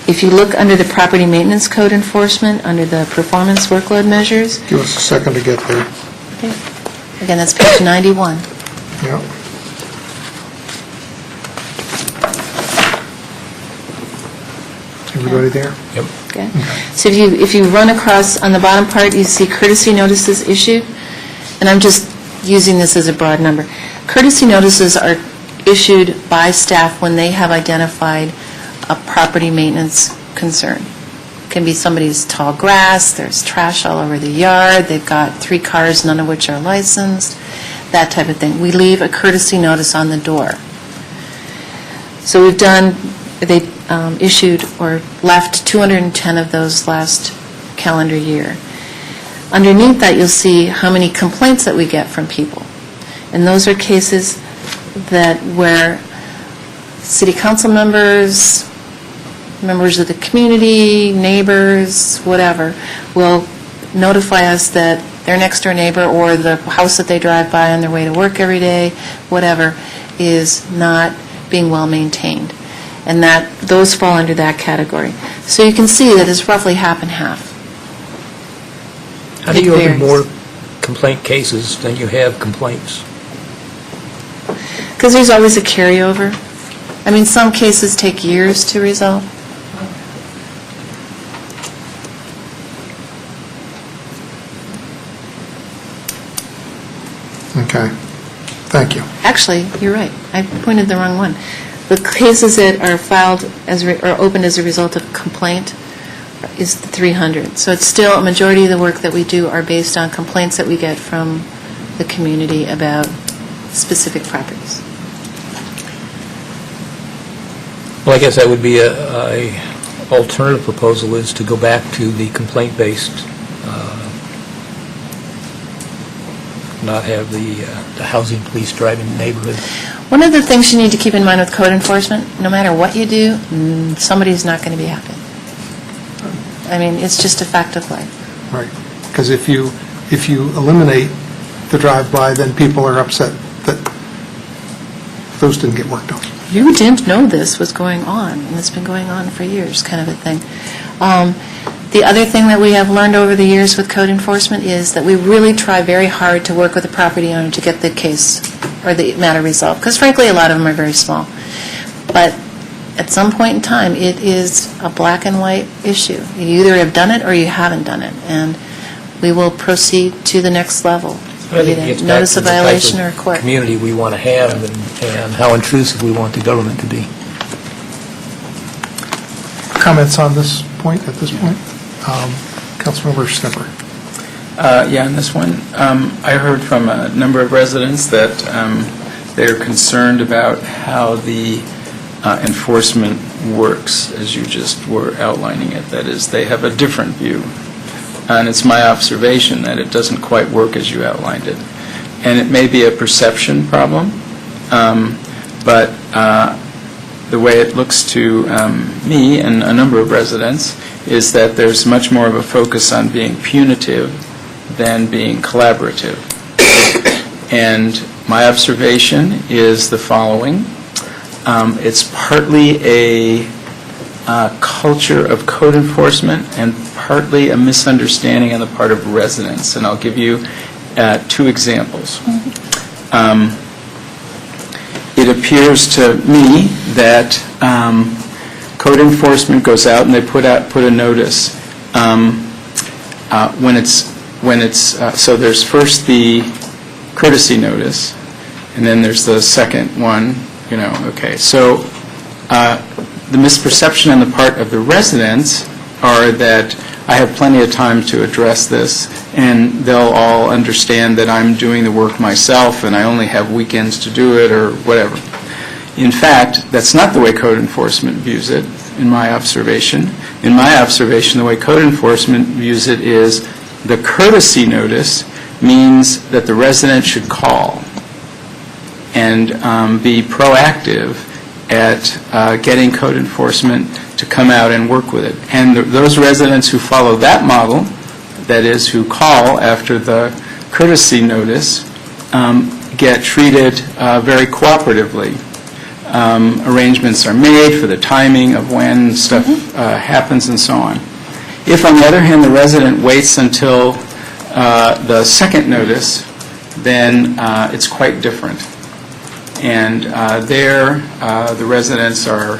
If you look under the property maintenance code enforcement, under the performance workload measures. Give us a second to get there. Okay. Again, that's page 91. Yeah. Everybody there? Yep. Okay. So if you run across, on the bottom part, you see courtesy notices issued, and I'm just using this as a broad number. Courtesy notices are issued by staff when they have identified a property maintenance concern. It can be somebody's tall grass, there's trash all over the yard, they've got 3 cars, none of which are licensed, that type of thing. We leave a courtesy notice on the door. So they issued or left 210 of those last calendar year. Underneath that, you'll see how many complaints that we get from people. And those are cases where city council members, members of the community, neighbors, whatever, will notify us that their next door neighbor or the house that they drive by on their way to work every day, whatever, is not being well maintained. And those fall under that category. So you can see that it's roughly half and half. How do you open more complaint cases than you have complaints? Because there's always a carryover. I mean, some cases take years to resolve. Okay. Thank you. Actually, you're right. I pointed the wrong one. The cases that are filed or opened as a result of complaint is the 300. So it's still a majority of the work that we do are based on complaints that we get from the community about specific properties. Well, I guess that would be a alternative proposal is to go back to the complaint-based, not have the housing police driving the neighborhood. One of the things you need to keep in mind with code enforcement, no matter what you do, somebody's not going to be happy. I mean, it's just a fact of life. Right, because if you eliminate the drive-by, then people are upset that those didn't get worked on. You didn't know this was going on, and it's been going on for years, kind of a thing. The other thing that we have learned over the years with code enforcement is that we really try very hard to work with the property owner to get the case or the matter resolved, because frankly, a lot of them are very small. But at some point in time, it is a black and white issue. You either have done it or you haven't done it, and we will proceed to the next level. I think it gets back Notice to of the type violation or of court. community we want to have and how intrusive we want the government to be. Comments on this point, at this point? Councilmember Snipper. Yeah, on this one, I heard from a number of residents that they're concerned about how the enforcement works, as you just were outlining it. That is, they have a different view. And it's my observation that it doesn't quite work as you outlined it. And it may be a perception problem, but the way it looks to me and a number of residents is that there's much more of a focus on being punitive than being collaborative. And my observation is the following. It's partly a culture of code enforcement and partly a misunderstanding on the part of residents. And I'll give you 2 examples. It appears to me that code enforcement goes out and they put a notice so there's first the courtesy notice, and then there's the second one. Okay. So the misperception on the part of the residents are that I have plenty of time to address this, and they'll all understand that I'm doing the work myself and I only have weekends to do it or whatever. In fact, that's not the way code enforcement views it, in my observation. In my observation, the way code enforcement views it is the courtesy notice means that the resident should call and be proactive at getting code enforcement to come out and work with it. And those residents who follow that model, that is, who call after the courtesy notice, get treated very cooperatively. Arrangements are made for the timing of when stuff happens and so on. If, on the other hand, the resident waits until the second notice, then it's quite different. And there, the residents are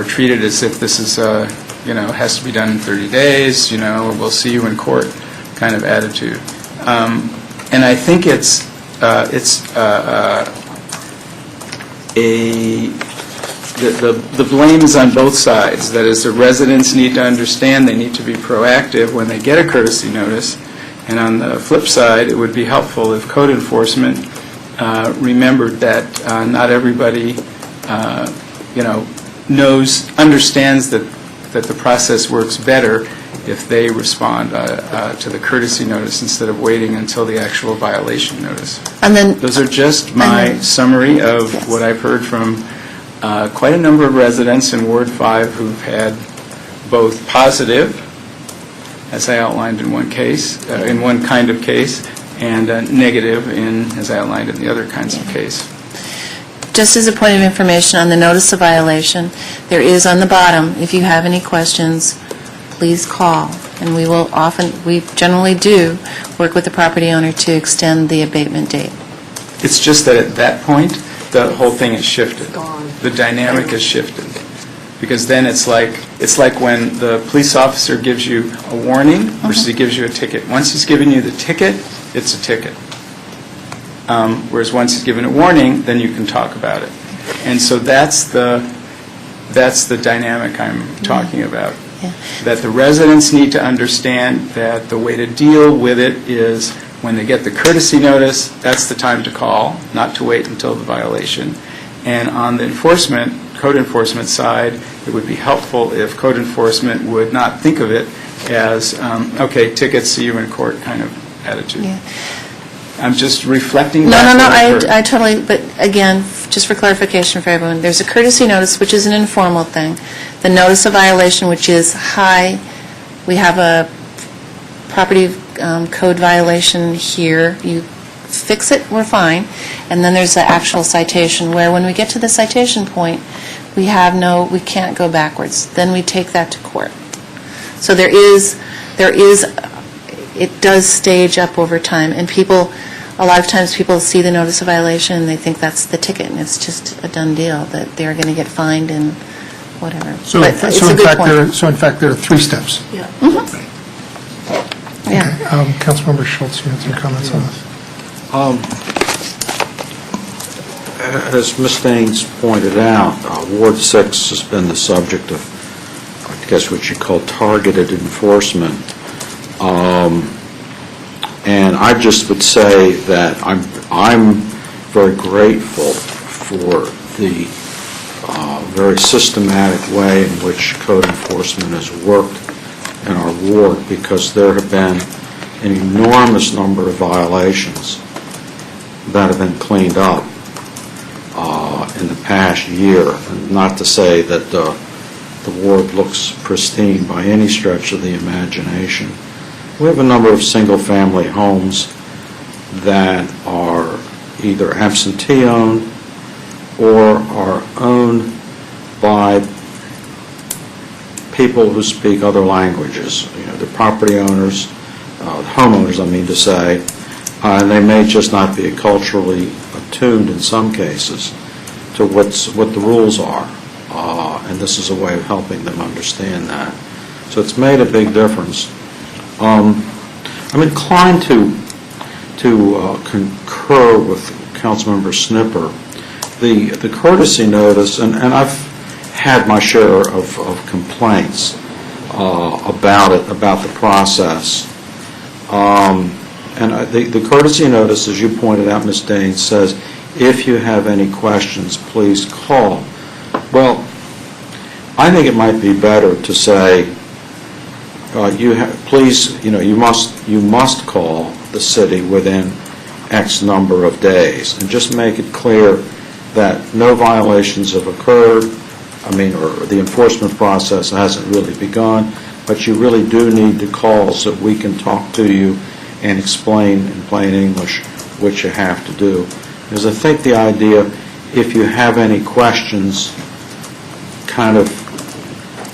treated as if this is, has to be done in 30 days, we'll see you in court kind of attitude. And I think the blame is on both sides. That is, the residents need to understand they need to be proactive when they get a courtesy notice. And on the flip side, it would be helpful if code enforcement remembered that not everybody, understands that the process works better if they respond to the courtesy notice instead of waiting until the actual violation notice. And then, those are just my summary of what I've heard from quite a number of residents in Ward 5 who've had both positive, as I outlined in one case, in one kind of case, and negative as I outlined in the other kinds of case. just as a point of information on the notice of violation, there is on the bottom, if you have any questions, please call. And we generally do work with the property owner to extend the abatement date. It's just that at that point, the whole thing is shifted. The dynamic is shifted. Because then it's like when the police officer gives you a warning versus he gives you a ticket. Once he's given you the ticket, it's a ticket. Whereas once he's given a warning, then you can talk about it. And so that's the dynamic I'm talking about. Yeah. That the residents need to understand that the way to deal with it is when they get the courtesy notice, that's the time to call, not to wait until the violation. And on the code enforcement side, it would be helpful if code enforcement would not think of it as, okay, tickets, see you in court kind of attitude. Yeah. I'm just reflecting No, back no, no, what I've heard. I totally, but again, just for clarification for everyone, there's a courtesy notice, which is an informal thing. The notice of violation, which is, hi, we have a property code violation here, you fix it, we're fine. And then there's the actual citation, where when we get to the citation point, we can't go backwards. Then we take that to court. So there is, it does stage up over time, and a lot of times people see the notice of violation and they think that's the ticket, and it's just a done deal, that they're going to get fined and whatever. So But in it's a good fact, point. there are 3 steps. Yeah. Councilmember Schultz, you had some comments on this? As Ms. Daines pointed out, Ward 6 has been the subject of, I guess, what you call targeted enforcement. And I just would say that I'm very grateful for the very systematic way in which code enforcement has worked in our ward, because there have been an enormous number of violations that have been cleaned up in the past year. And not to say that the ward looks pristine by any stretch of the imagination. We have a number of single-family homes that are either absentee-owned or are owned by people who speak other languages. You know, the property owners, homeowners, I mean to say, and they may just not be culturally attuned in some cases to what the rules are, and this is a way of helping them understand that. So it's made a big difference. I'm inclined to concur with Councilmember Snipper. The courtesy notice, and I've had my share of complaints about the process. And the courtesy notice, as you pointed out, Ms. Daines, says, if you have any questions, please call. Well, I think it might be better to say, you must call the city within X number of days, and just make it clear that no violations have occurred, or the enforcement process hasn't really begun, but you really do need to call so that we can talk to you and explain in plain English what you have to do. Because I think the idea, if you have any questions, kind of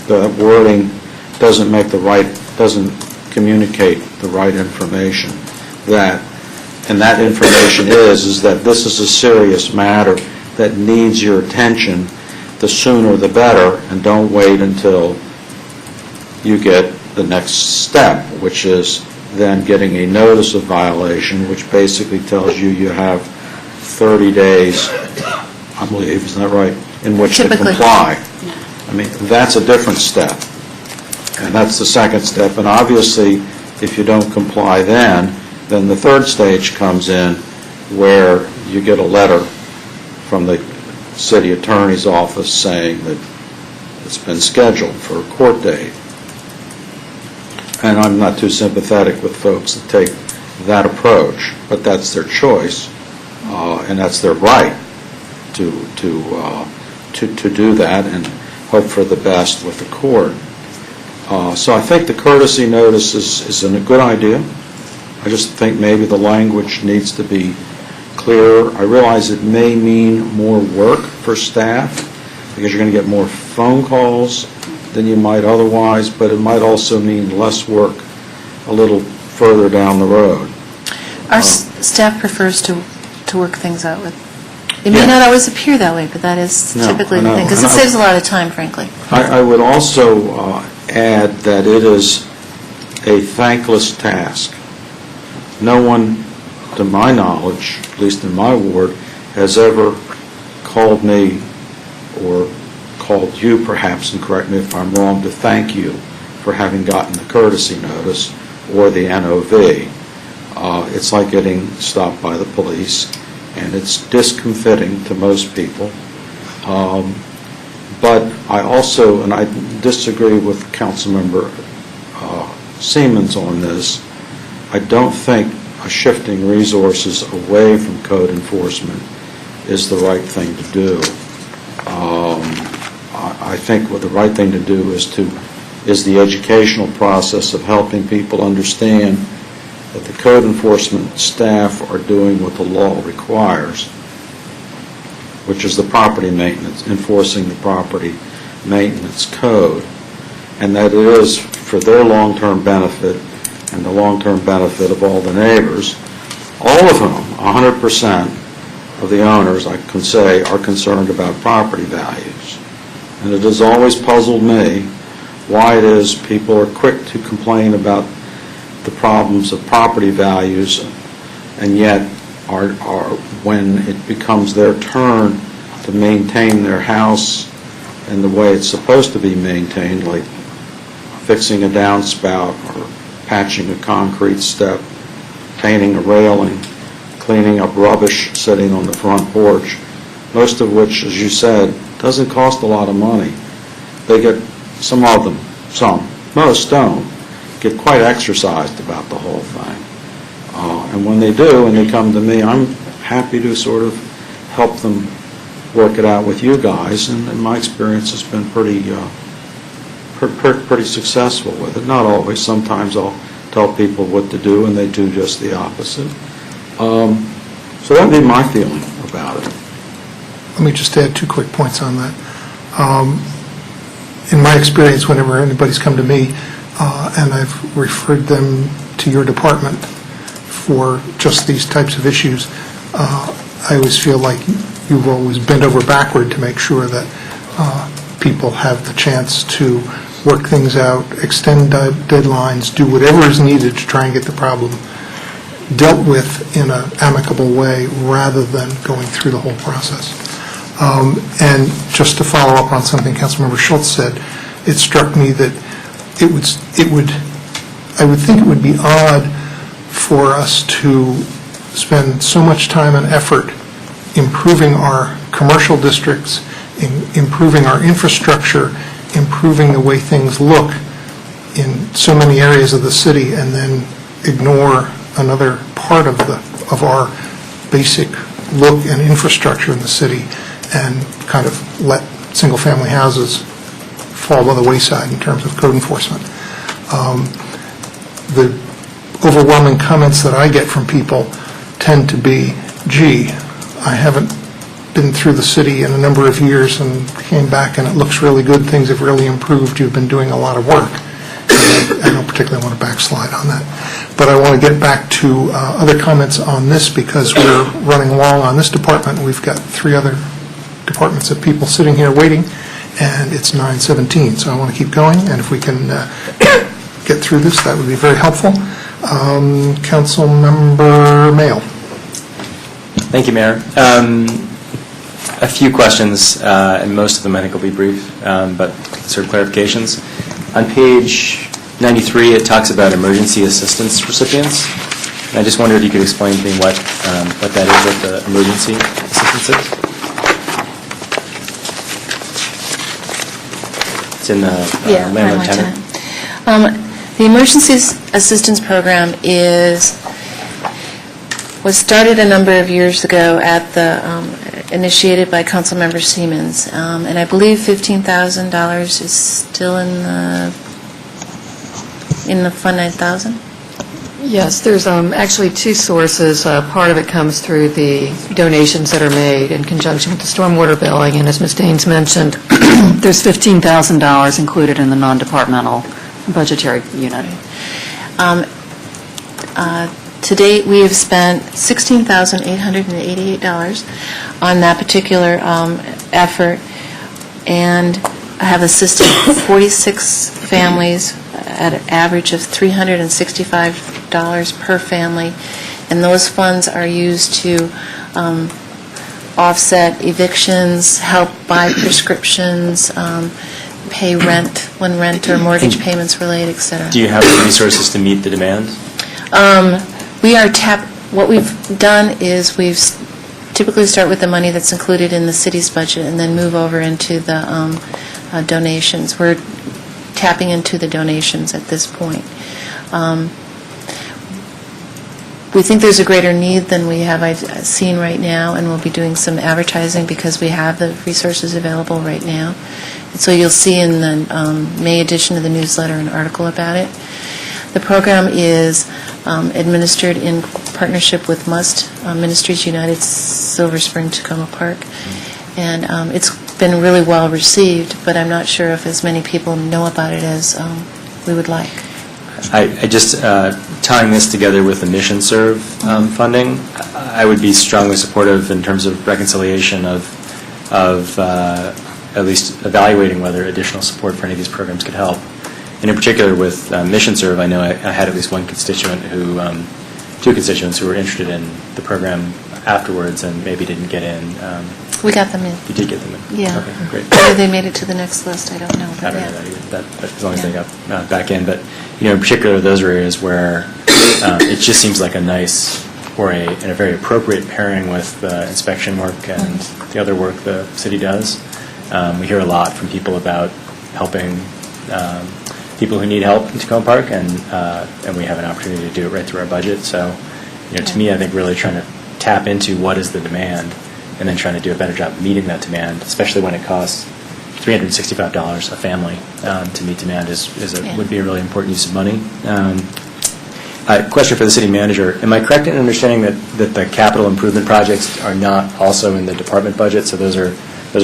the wording doesn't communicate the right information. And that information is that this is a serious matter that needs your attention. The sooner the better, and don't wait until you get the next step, which is then getting a notice of violation, which basically tells you you have 30 days, I believe, isn't that right, in which to comply. That's a different step. And that's the second step. And obviously, if you don't comply then the third stage comes in, where you get a letter from the city attorney's office saying that it's been scheduled for a court date. And I'm not too sympathetic with folks that take that approach, but that's their choice, and that's their right to do that and hope for the best with the court. So I think the courtesy notice is a good idea. I just think maybe the language needs to be clearer. I realize it may mean more work for staff, because you're going to get more phone calls than you might otherwise, but it might also mean less work a little further down the road. Our staff prefers to work things out with. It may not always appear that way, but that is typically the thing, because it saves a lot of time, frankly. I would also add that it is a thankless task. No one, to my knowledge, at least in my ward, has ever called me or called you, perhaps, and correct me if I'm wrong, to thank you for having gotten the courtesy notice or the NOV. It's like getting stopped by the police, and it's discomfiting to most people. But I also, and I disagree with Councilmember Siemens on this, I don't think shifting resources away from code enforcement is the right thing to do. I think what the right thing to do is the educational process of helping people understand that the code enforcement staff are doing what the law requires, which is the property maintenance, enforcing the property maintenance code, and that it is for their long-term benefit and the long-term benefit of all the neighbors, all of whom, 100% of the owners, I can say, are concerned about property values. And it has always puzzled me why it is people are quick to complain about the problems of property values, and yet when it becomes their turn to maintain their house in the way it's supposed to be maintained, like fixing a downspout or patching a concrete step, painting a railing, cleaning up rubbish sitting on the front porch, most of which, as you said, doesn't cost a lot of money. They get, some of them, most don't, get quite exercised about the whole thing. And when they do, and they come to me, I'm happy to sort of help them work it out with you guys, and my experience has been pretty successful with it. Not always. Sometimes I'll tell people what to do, and they do just the opposite. So that would be my feeling about it. Let me just add 2 quick points on that. In my experience, whenever anybody's come to me and I've referred them to your department for just these types of issues, I always feel like you've always bent over backward to make sure that people have the chance to work things out, extend deadlines, do whatever is needed to try and get the problem dealt with in an amicable way rather than going through the whole process. And just to follow up on something Councilmember Schultz said, it struck me that I would think it would be odd for us to spend so much time and effort improving our commercial districts, improving our infrastructure, improving the way things look in so many areas of the city, and then ignore another part of our basic look and infrastructure in the city, and kind of let single-family houses fall by the wayside in terms of code enforcement. The overwhelming comments that I get from people tend to be, gee, I haven't been through the city in a number of years and came back and it looks really good, things have really improved, you've been doing a lot of work. I don't particularly want to backslide on that. But I want to get back to other comments on this because we're running long on this department. We've got 3 other departments of people sitting here waiting, and it's 9:17, so I want to keep going, and if we can get through this, that would be very helpful. Councilmember Mayo. Thank you, Mayor. A few questions, and most of them I think will be brief, but sort of clarifications. On page 93, it talks about emergency assistance recipients. And I just wondered if you could explain to me what that is, what the emergency assistance is. It's in the landlord tenant. The Emergency Assistance Program was started a number of years ago initiated by Councilmember Siemens, and I believe $15,000 is still in the Fund 9,000. Yes, there's actually 2 sources. Part of it comes through the donations that are made in conjunction with the stormwater billing, and as Ms. Daines mentioned, there's $15,000 included in the non-departmental budgetary unit. To date, we have spent $16,888 on that particular effort, and I have assisted 46 families at an average of $365 per family, and those funds are used to offset evictions, help buy prescriptions, pay rent when rent or mortgage payments were late, et cetera. Do you have the resources to meet the demand? What we've done is we've typically start with the money that's included in the city's budget and then move over into the donations. We're tapping into the donations at this point. We think there's a greater need than we have seen right now, and we'll be doing some advertising because we have the resources available right now. And so you'll see in the May edition of the newsletter an article about it. The program is administered in partnership with MUST, Ministries United Silver Spring Tacoma Park, and it's been really well received, but I'm not sure if as many people know about it as we would like. I just, tying this together with the Mission Serve funding, I would be strongly supportive in terms of reconciliation of at least evaluating whether additional support for any of these programs could help. And in particular with Mission Serve, I know I had at least one constituent who, two constituents who were interested in the program afterwards and maybe didn't get in. We got them in. You did get them in? Yeah. Okay, great. Whether they made it to the next list, I don't know. I But don't yeah. know that either, but as long as they got back in. But, in particular, those are areas where it just seems like a nice and a very appropriate pairing with the inspection work and the other work the city does. We hear a lot from people about helping people who need help in Tacoma Park, and we have an opportunity to do it right through our budget. So, to me, I think really trying to tap into what is the demand and then trying to do a better job of meeting that demand, especially when it costs $365 a family to meet demand would be a really important use of money. A question for the city manager. Am I correct in understanding that the capital improvement projects are not also in the department budget, so those are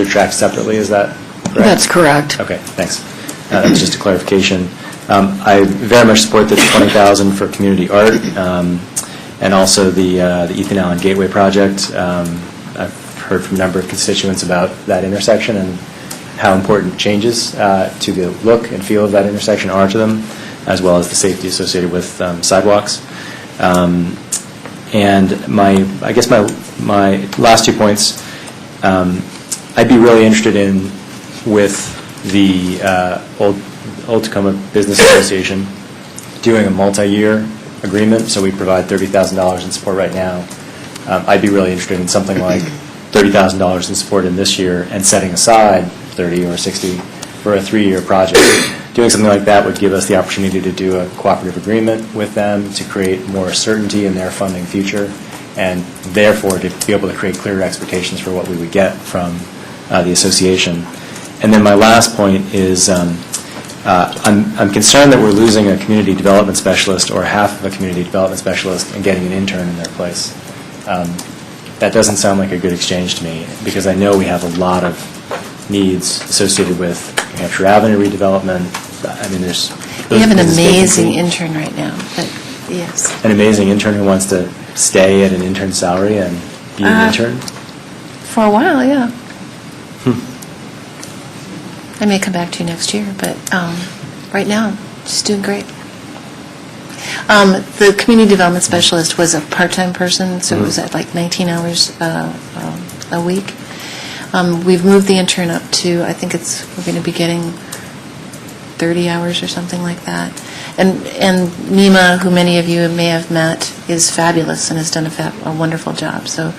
tracked separately? Is that correct? That's correct. Okay, thanks. That's just a clarification. I very much support the $20,000 for community art and also the Ethan Allen Gateway project. I've heard from a number of constituents about that intersection and how important changes to the look and feel of that intersection are to them, as well as the safety associated with sidewalks. And I guess my last 2 points, I'd be really interested in with the Old Tacoma Business Association doing a multi-year agreement, so we provide $30,000 in support right now. I'd be really interested in something like $30,000 in support in this year and setting aside 30 or 60 for a 3-year project. Doing something like that would give us the opportunity to do a cooperative agreement with them to create more certainty in their funding future, and therefore to be able to create clearer expectations for what we would get from the association. And then my last point is I'm concerned that we're losing a community development specialist or half of a community development specialist and getting an intern in their place. That doesn't sound like a good exchange to me, because I know we have a lot of needs associated with New Hampshire Avenue redevelopment. I mean, We have an amazing intern right now, but yes. An amazing intern who wants to stay at an intern salary and be an intern? For a while, yeah. I may come back to you next year, but right now, she's doing great. The community development specialist was a part-time person, so it was at like 19 hours a week. We've moved the intern up to, I think we're going to be getting 30 hours or something like that. And Nima, who many of you may have met, is fabulous and has done a wonderful job. So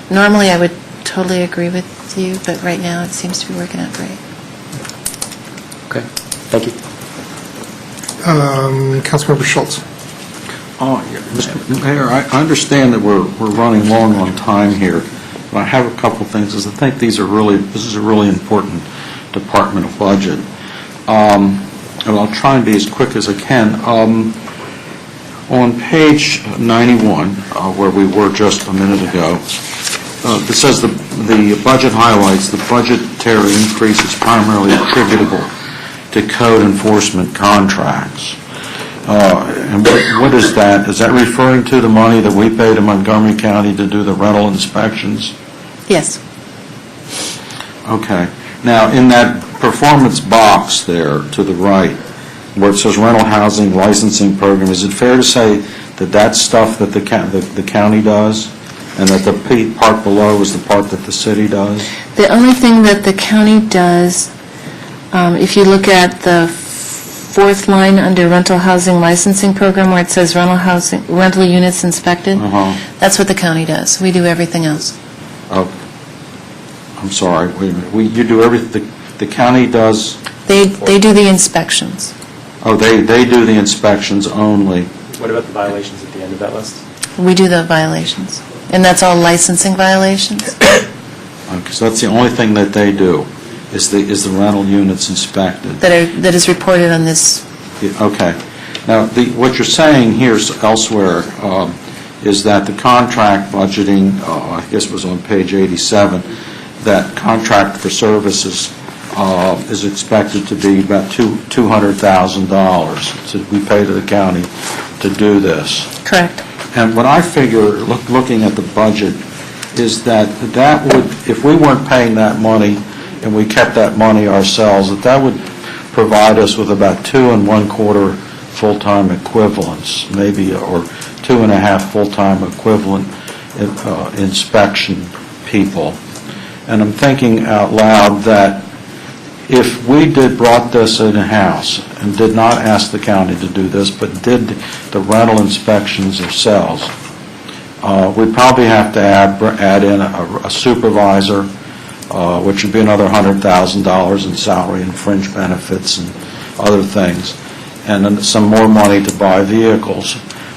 normally I would totally agree with you, but right now it seems to be working out great. Okay, thank you. Councilmember Schultz. Mr. Mayor, I understand that we're running long on time here, but I have a couple things. I think this is a really important departmental budget. And I'll try and be as quick as I can. On page 91, where we were just a minute ago, it says the budget highlights the budgetary increase is primarily attributable to code enforcement contracts. And what is that? Is that referring to the money that we pay to Montgomery County to do the rental inspections? Yes. Okay. Now, in that performance box there to the right, where it says rental housing licensing program, is it fair to say that that's stuff that the county does, and that the part below is the part that the city does? The only thing that the county does, if you look at the fourth line under rental housing licensing program where it says rental units inspected, that's what the county does. We do everything else. Oh, I'm sorry. Wait a minute. You do everything. The county does. They do the inspections. Oh, they do the inspections only. What about the violations at the end of that list? We do the violations. And that's all licensing violations? Because that's the only thing that they do, is the rental units inspected. That is reported on this. Okay. Now, what you're saying here elsewhere is that the contract budgeting, I guess it was on page 87, that contract for services is expected to be about $200,000 to be paid to the county to do this. Correct. And what I figure, looking at the budget, is that would, if we weren't paying that money and we kept that money ourselves, that would provide us with about 2 1/4 full-time equivalents, maybe, or 2 1/2 full-time equivalent inspection people. And I'm thinking out loud that if we brought this in-house and did not ask the county to do this, but did the rental inspections ourselves, we'd probably have to add in a supervisor, which would be another $100,000 in salary and fringe benefits and other things, and then some more money to buy vehicles.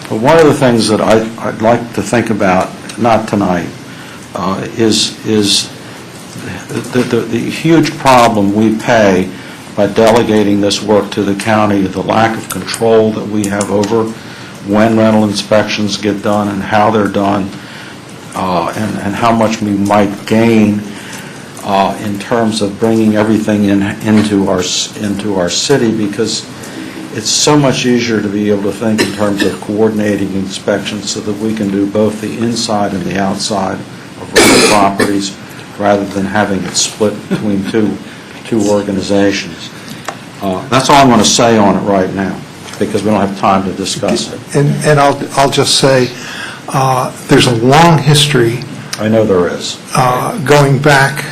But one of the things that I'd like to think about, not tonight, is the huge problem we pay by delegating this work to the county, the lack of control that we have over when rental inspections get done and how they're done, and how much we might gain in terms of bringing everything into our city, because it's so much easier to be able to think in terms of coordinating inspections so that we can do both the inside and the outside of rental properties, rather than having it split between two organizations. That's all I'm going to say on it right now, because we don't have time to discuss it. And I'll just say, there's a long history. I know there is. Going back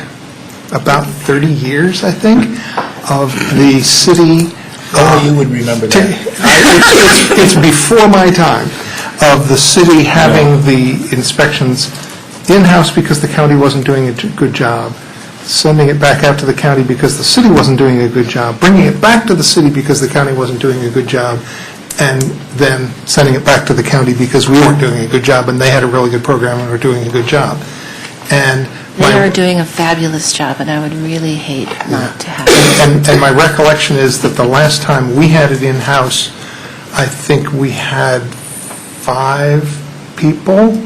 about 30 years, I think, of the city. You would remember that. It's before my time, of the city having the inspections in-house because the county wasn't doing a good job, sending it back out to the county because the city wasn't doing a good job, bringing it back to the city because the county wasn't doing a good job, and then sending it back to the county because we weren't doing a good job and they had a really good program and were doing a good job. And They are doing a fabulous job, and I would really hate not to have it. And my recollection is that the last time we had it in-house, I think we had 5 people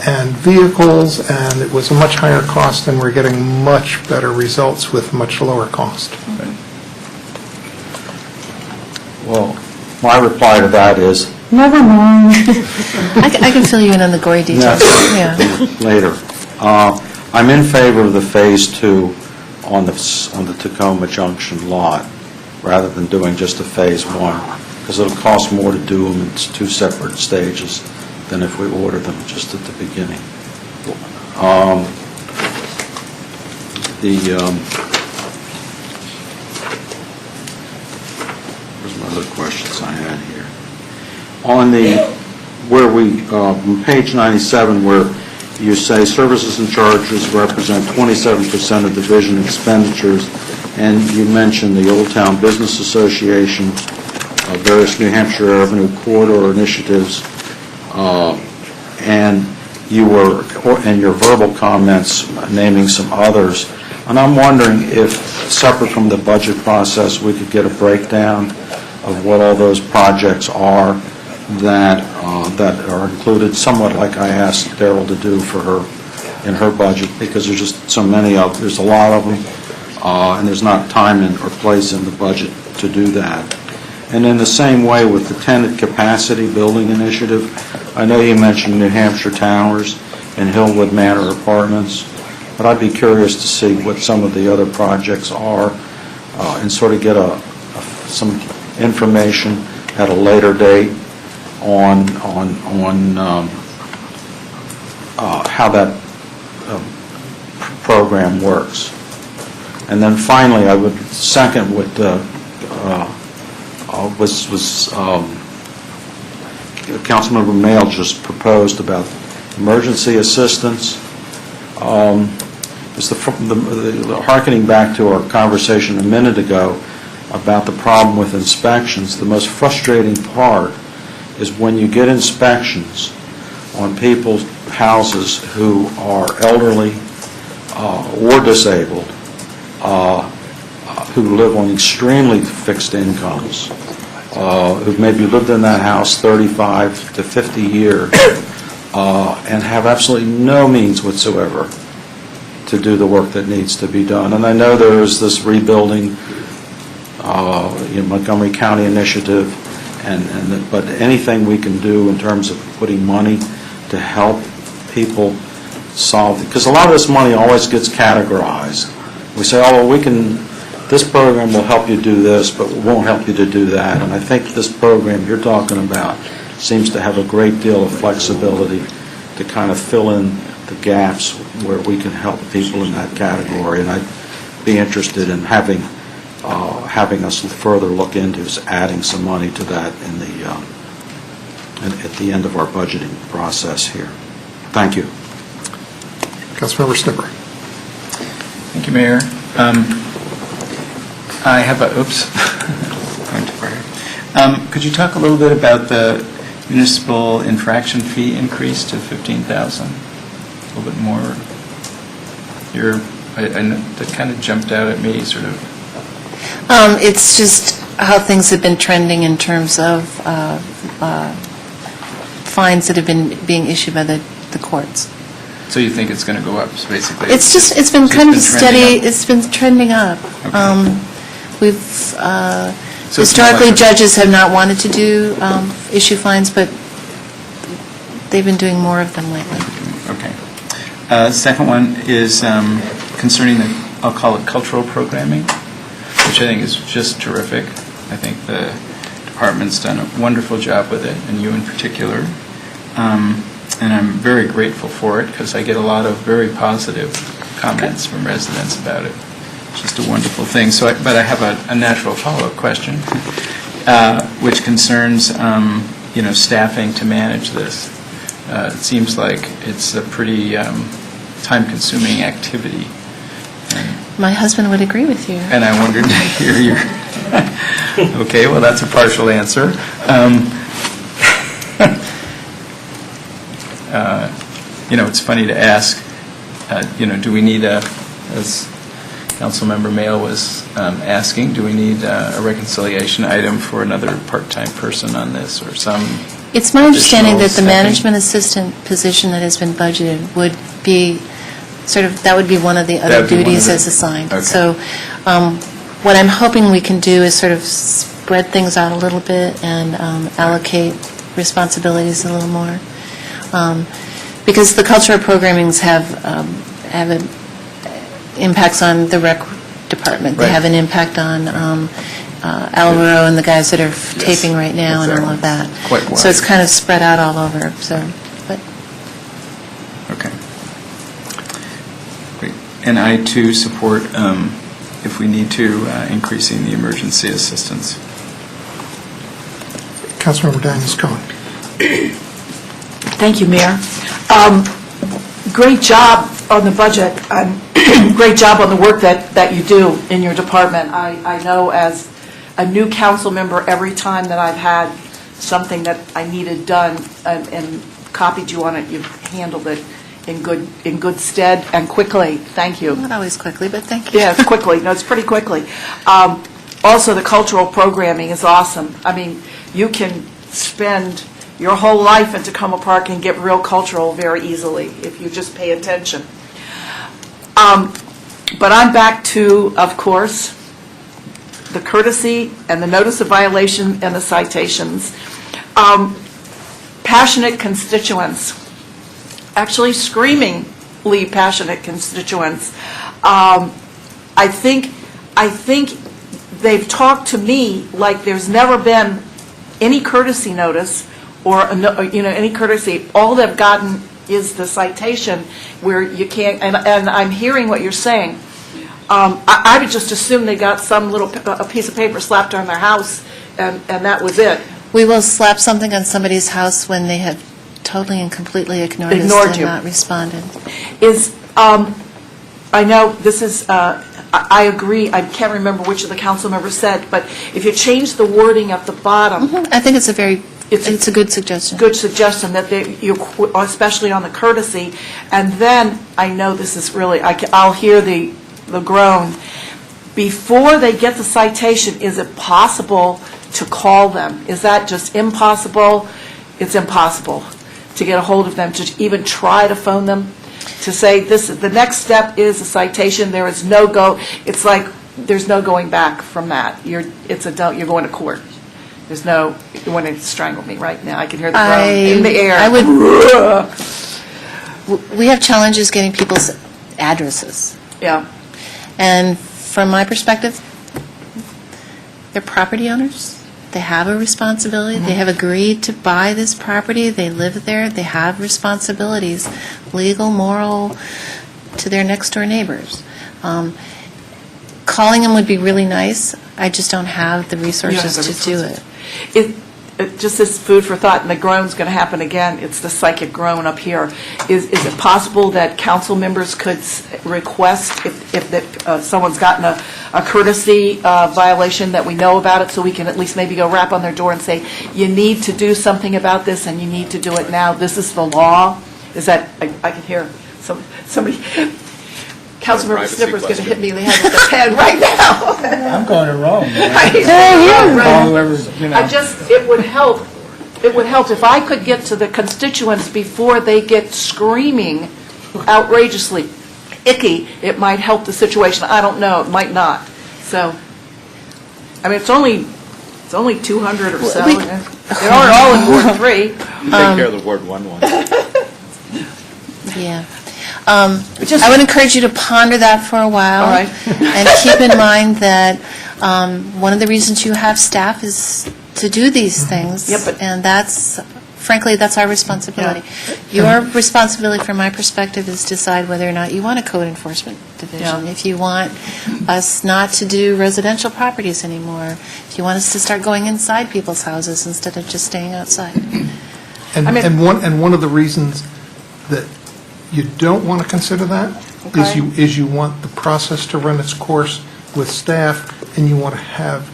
and vehicles, and it was a much higher cost, and we're getting much better results with much lower cost. Well, my reply to that is, Never mind. I can fill you in on the gory details. Yeah. later. I'm in favor of the Phase 2 on the Tacoma Junction lot, rather than doing just a Phase 1, because it'll cost more to do them in 2 separate stages than if we order them just at the beginning. Where's my other questions I had here? On page 97, where you say services and charges represent 27% of division expenditures, and you mentioned the Old Town Business Association, various New Hampshire Avenue corridor initiatives, and in your verbal comments naming some others. And I'm wondering if, separate from the budget process, we could get a breakdown of what all those projects are that are included, somewhat like I asked Daryl to do for her in her budget, because there's just so many there's a lot of them, and there's not time or place in the budget to do that. And in the same way with the tenant capacity building initiative, I know you mentioned New Hampshire Towers and Hillwood Manor Apartments, but I'd be curious to see what some of the other projects are, and sort of get some information at a later date on how that program works. And then finally, I would second what Councilmember Mayle just proposed about emergency assistance. Harkening back to our conversation a minute ago about the problem with inspections, the most frustrating part is when you get inspections on people's houses who are elderly or disabled, who live on extremely fixed incomes, who've maybe lived in that house 35 to 50 years, and have absolutely no means whatsoever to do the work that needs to be done. And I know there is this rebuilding Montgomery County initiative, but anything we can do in terms of putting money to help people solve, because a lot of this money always gets categorized. We say, oh, well, this program will help you do this, but it won't help you to do that. And I think this program you're talking about seems to have a great deal of flexibility to kind of fill in the gaps where we can help people in that category. And I'd be interested in having us further look into adding some money to that at the end of our budgeting process here. Thank you. Councilmember Snipper. Thank you, Mayor. I have a, oops. Going too far. Could you talk a little bit about the municipal infraction fee increase to $15,000? A little bit more. That kind of jumped out at me, sort of. It's just how things have been trending in terms of fines that have been being issued by the courts. So you think it's going to go up, basically? It's been kind of steady. It's been trending up. Okay. We've historically, judges have not wanted to do issue fines, but they've been doing more of them lately. Okay. Second one is concerning I'll call it cultural programming, which I think is just terrific. I think the department's done a wonderful job with it, and you in particular. And I'm very grateful for it because I get a lot of very positive comments from residents about it. It's just a wonderful thing. But I have a natural follow-up question, which concerns, staffing to manage this. It seems like it's a pretty time-consuming activity. My husband would agree with you. And I wondered to hear your... Okay, well, that's a partial answer. It's funny to ask, do we need as Councilmember Mayle was asking, do we need a reconciliation item for another part-time person on this or some... It's my understanding that the stepping? management assistant position that has been budgeted would be that would be one of the other duties as assigned. Okay. So what I'm hoping we can do is sort of spread things out a little bit and allocate responsibilities a little more. Because the cultural programmings have impacts on the rec department. They Right. have an impact on Alvaro and the guys that are taping right now and all of that. Quite wide. So it's kind of spread out all over. But Okay. Great. And I, too, support, if we need to, increasing the emergency assistance. Councilmember Daniels-Cohen. Thank you, Mayor. Great job on the budget. Great job on the work that you do in your department. I know as a new council member, every time that I've had something that I needed done and copied you on it, you've handled it in good stead and quickly. Thank you. not always quickly, but thank you. Yes, quickly. No, it's pretty quickly. Also, the cultural programming is awesome. I mean, you can spend your whole life in Tacoma Park and get real cultural very easily if you just pay attention. But I'm back to, of course, the courtesy and the notice of violation and the citations. Passionate constituents, actually screamingly passionate constituents. I think they've talked to me like there's never been any courtesy notice or any courtesy. All they've gotten is the citation where you can't, and I'm hearing what you're saying. I would just assume they got some little a piece of paper slapped on their house and that was it. We will slap something on somebody's house when they have totally and completely ignored us and you. not responded. I know this is, I agree, I can't remember which of the council members said, but if you change the wording at the bottom. I think it's a very It's a good suggestion. Good suggestion, that especially on the courtesy. And then, I know this is really, I'll hear the groan. Before they get the citation, is it possible to call them? Is that just impossible? It's impossible to get a hold of them, to even try to phone them, to say, the next step is a citation, there is no it's like, there's no going back from that. You're going to court. There's no, you want to strangle me right now. I can hear the groan in the air. We have challenges getting people's addresses. Yeah. And from my perspective, they're property owners. They have a responsibility. They have agreed to buy this property. They live there. They have responsibilities, legal, moral, to their next-door neighbors. Calling them would be really nice. I just don't have the resources to do it. Just this food for thought, and the groan's going to happen again. It's the psychic groan up here. Is it possible that council members could request, if someone's gotten a courtesy violation, that we know about it, so we can at least maybe go rap on their door and say, you need to do something about this, and you need to do it now. This is the law. Is that, I can hear somebody, Councilmember Snipper's going to hit me in the head with a pen right now. I'm going to Rome. It would help. It would help if I could get to the constituents before they get screaming outrageously icky. It might help the situation. I don't know. It might not. So, I mean, it's only 200 or so. They aren't all in Ward 3. You take care of the Ward 1 one. Yeah. I would encourage you to ponder that for a while. All right. And keep in mind that one of the reasons you have staff is to do these things. Yep, and frankly, that's our responsibility. Your responsibility, from my perspective, is to decide whether or not you want a code enforcement division. If you want us not to do residential properties anymore. If you want us to start going inside people's houses instead of just staying outside. And one of the reasons that you don't want to consider that is you want the process to run its course with staff, and you want to have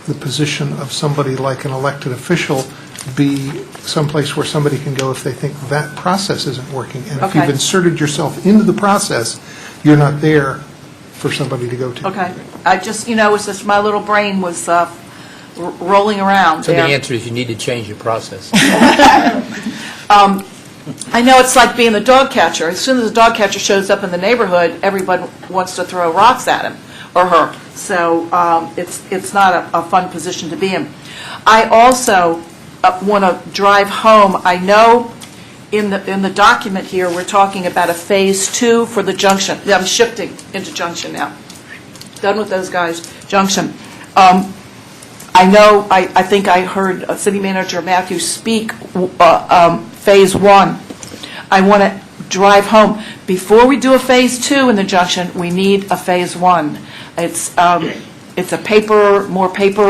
the position of somebody like an elected official be someplace where somebody can go if they think that process isn't working. And if you've inserted yourself into the process, you're not there for somebody to go to. Okay. I just, it's just my little brain was rolling around So there. the answer is you need to change your process. I know it's like being the dog catcher. As soon as the dog catcher shows up in the neighborhood, everybody wants to throw rocks at him or her. So it's not a fun position to be in. I also want to drive home. I know in the document here, we're talking about a Phase 2 for the Junction. I'm shifting into Junction now. Done with those guys. Junction. I know, I think I heard City Manager Matthews speak Phase 1. I want to drive home. Before we do a Phase 2 in the Junction, we need a Phase 1. It's a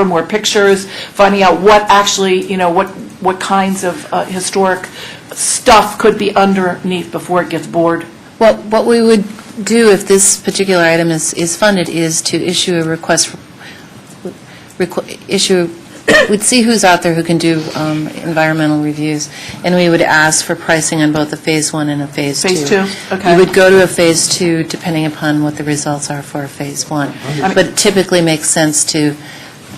more pictures, finding out what actually, what kinds of historic stuff could be underneath before it gets bored. Well, what we would do if this particular item is funded is to issue a request for we'd see who's out there who can do environmental reviews, and we would ask for pricing on both a Phase 1 and a Phase 2. Phase 2, okay. We would go to a Phase 2 depending upon what the results are for a Phase 1. But it typically makes sense to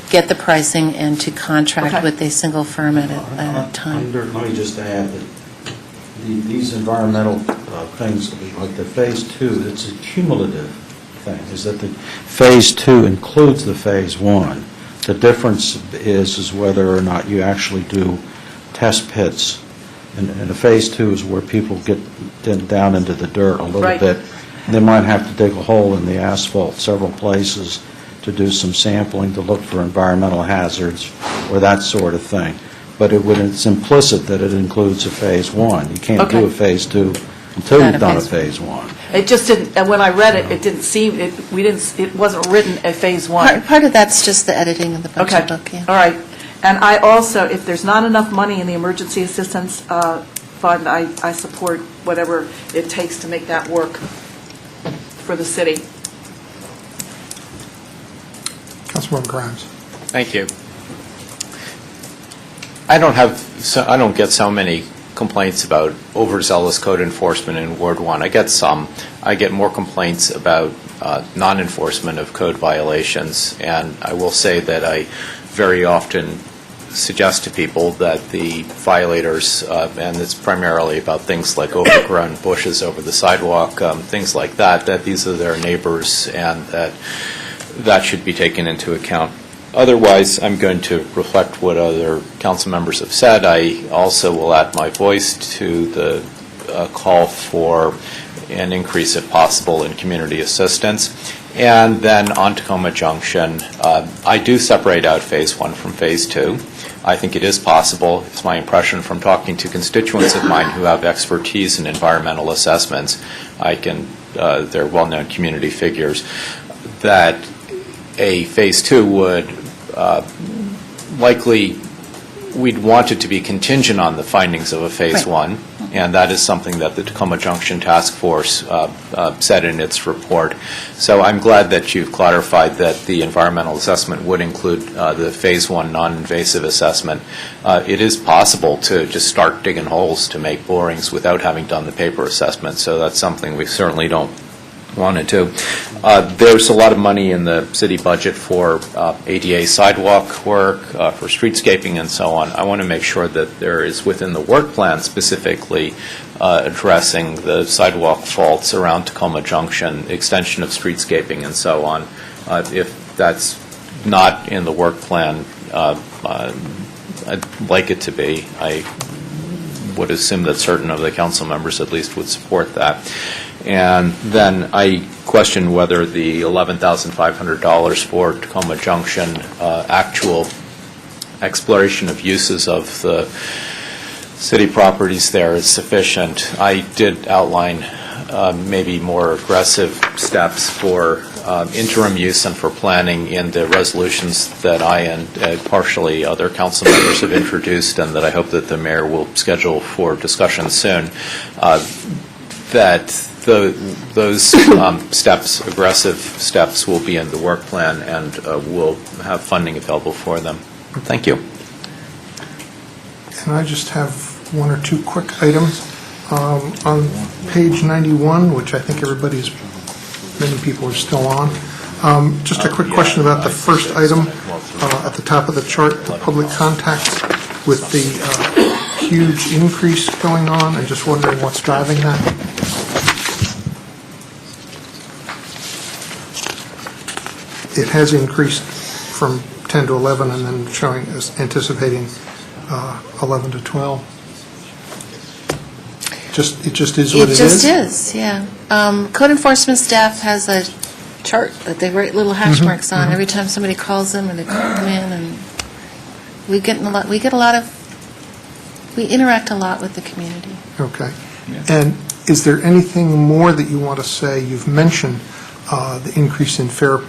get the pricing and to contract with a single firm at a time. Let me just add that these environmental things, like the Phase 2, it's a cumulative thing, is that the Phase 2 includes the Phase 1. The difference is whether or not you actually do test pits. And a Phase 2 is where people get down into the dirt a little bit. They might have to dig a hole in the asphalt several places to do some sampling to look for environmental hazards or that sort of thing. But it's implicit that it includes a Phase 1. You can't do a Phase 2 until you've done a Phase 1. It just didn't, and when I read it, it didn't seem, it wasn't written a Phase 1. Part of that's just the editing of the budget book, All right. And I also, if there's not enough money in the emergency assistance fund, I support whatever it takes to make that work for the city. Councilmember Grimes. Thank you. I don't get so many complaints about overzealous code enforcement in Ward 1. I get some. I get more complaints about non-enforcement of code violations, and I will say that I very often suggest to people that the violators, and it's primarily about things like overgrown bushes over the sidewalk, things like that these are their neighbors, and that should be taken into account. Otherwise, I'm going to reflect what other council members have said. I also will add my voice to the call for an increase, if possible, in community assistance. And then on Tacoma Junction, I do separate out Phase 1 from Phase 2. I think it is possible, it's my impression from talking to constituents of mine who have expertise in environmental assessments, they're well-known community figures, that a Phase 2 would likely, we'd want it to be contingent on the findings of a Phase 1, and that is something that the Tacoma Junction Task Force said in its report. So I'm glad that you've clarified that the environmental assessment would include the Phase 1 non-invasive assessment. It is possible to just start digging holes to make borings without having done the paper assessment, so that's something we certainly don't wanted to. There's a lot of money in the city budget for ADA sidewalk work, for streetscaping and so on. I want to make sure that there is within the work plan specifically addressing the sidewalk faults around Tacoma Junction, extension of streetscaping and so on. If that's not in the work plan, I'd like it to be. I would assume that certain of the council members at least would support that. And then I question whether the $11,500 for Tacoma Junction actual exploration of uses of the city properties there is sufficient. I did outline maybe more aggressive steps for interim use and for planning in the resolutions that I and partially other council members have introduced, and that I hope that the mayor will schedule for discussion soon. That those steps, aggressive steps, will be in the work plan, and we'll have funding available for them. Thank you. And I just have one or two quick items. On page 91, which I think many people are still on, just a quick question about the first item at the top of the chart, the public contacts, with the huge increase going on, and just wondering what's driving that. It has increased from 10 to 11 and then anticipating 11 to 12. It just is what it is? It just is, yeah. Code enforcement staff has a chart that they write little hash marks on every time somebody calls them or they call them in, and we interact a lot with the community. Okay. And is there anything more that you want to say? You've mentioned the increase in fair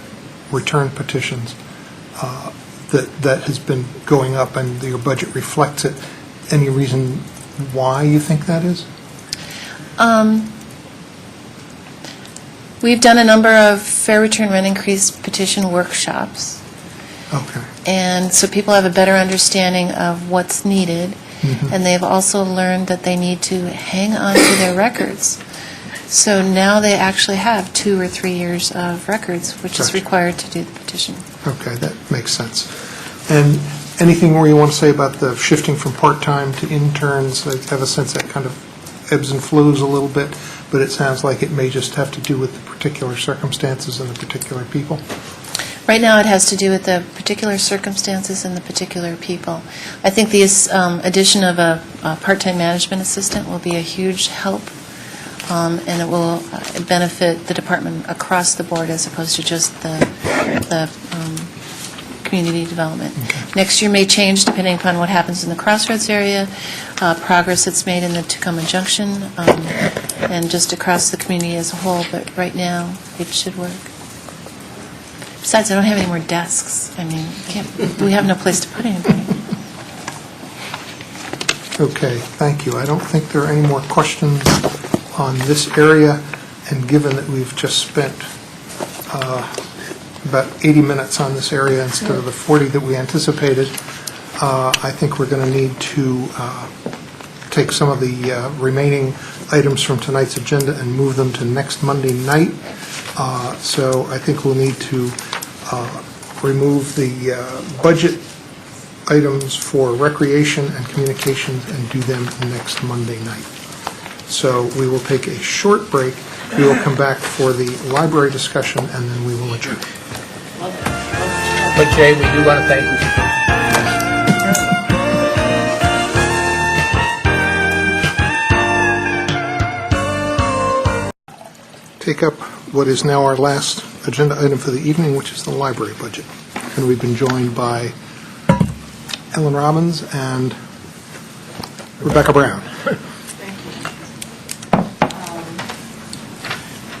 return petitions that has been going up, and your budget reflects it. Any reason why you think that is? We've done a number of fair return rent increase petition workshops. Okay. And so people have a better understanding of what's needed, and they've also learned that they need to hang on to their records. So now they actually have 2 or 3 years of records, which is required to do the petition. Okay, that makes sense. And anything more you want to say about the shifting from part-time to interns? I have a sense that kind of ebbs and flows a little bit, but it sounds like it may just have to do with the particular circumstances and the particular people. Right now, it has to do with the particular circumstances and the particular people. I think the addition of a part-time management assistant will be a huge help, and it will benefit the department across the board as opposed to just the community development. Okay. Next year may change depending upon what happens in the Crossroads area, progress that's made in the Tacoma Junction, and just across the community as a whole, but right now, it should work. Besides, I don't have any more desks. I mean, we have no place to put anybody. Okay, thank you. I don't think there are any more questions on this area, and given that we've just spent about 80 minutes on this area instead of the 40 that we anticipated, I think we're going to need to take some of the remaining items from tonight's agenda and move them to next Monday night. So I think we'll need to remove the budget items for recreation and communications and do them next Monday night. So we will take a short break. We will come back for the library discussion, and then we will adjourn. But Jay, we do want to thank you. Take up what is now our last agenda item for the evening, which is the library budget. And we've been joined by Ellen Robbins and Rebecca Brown.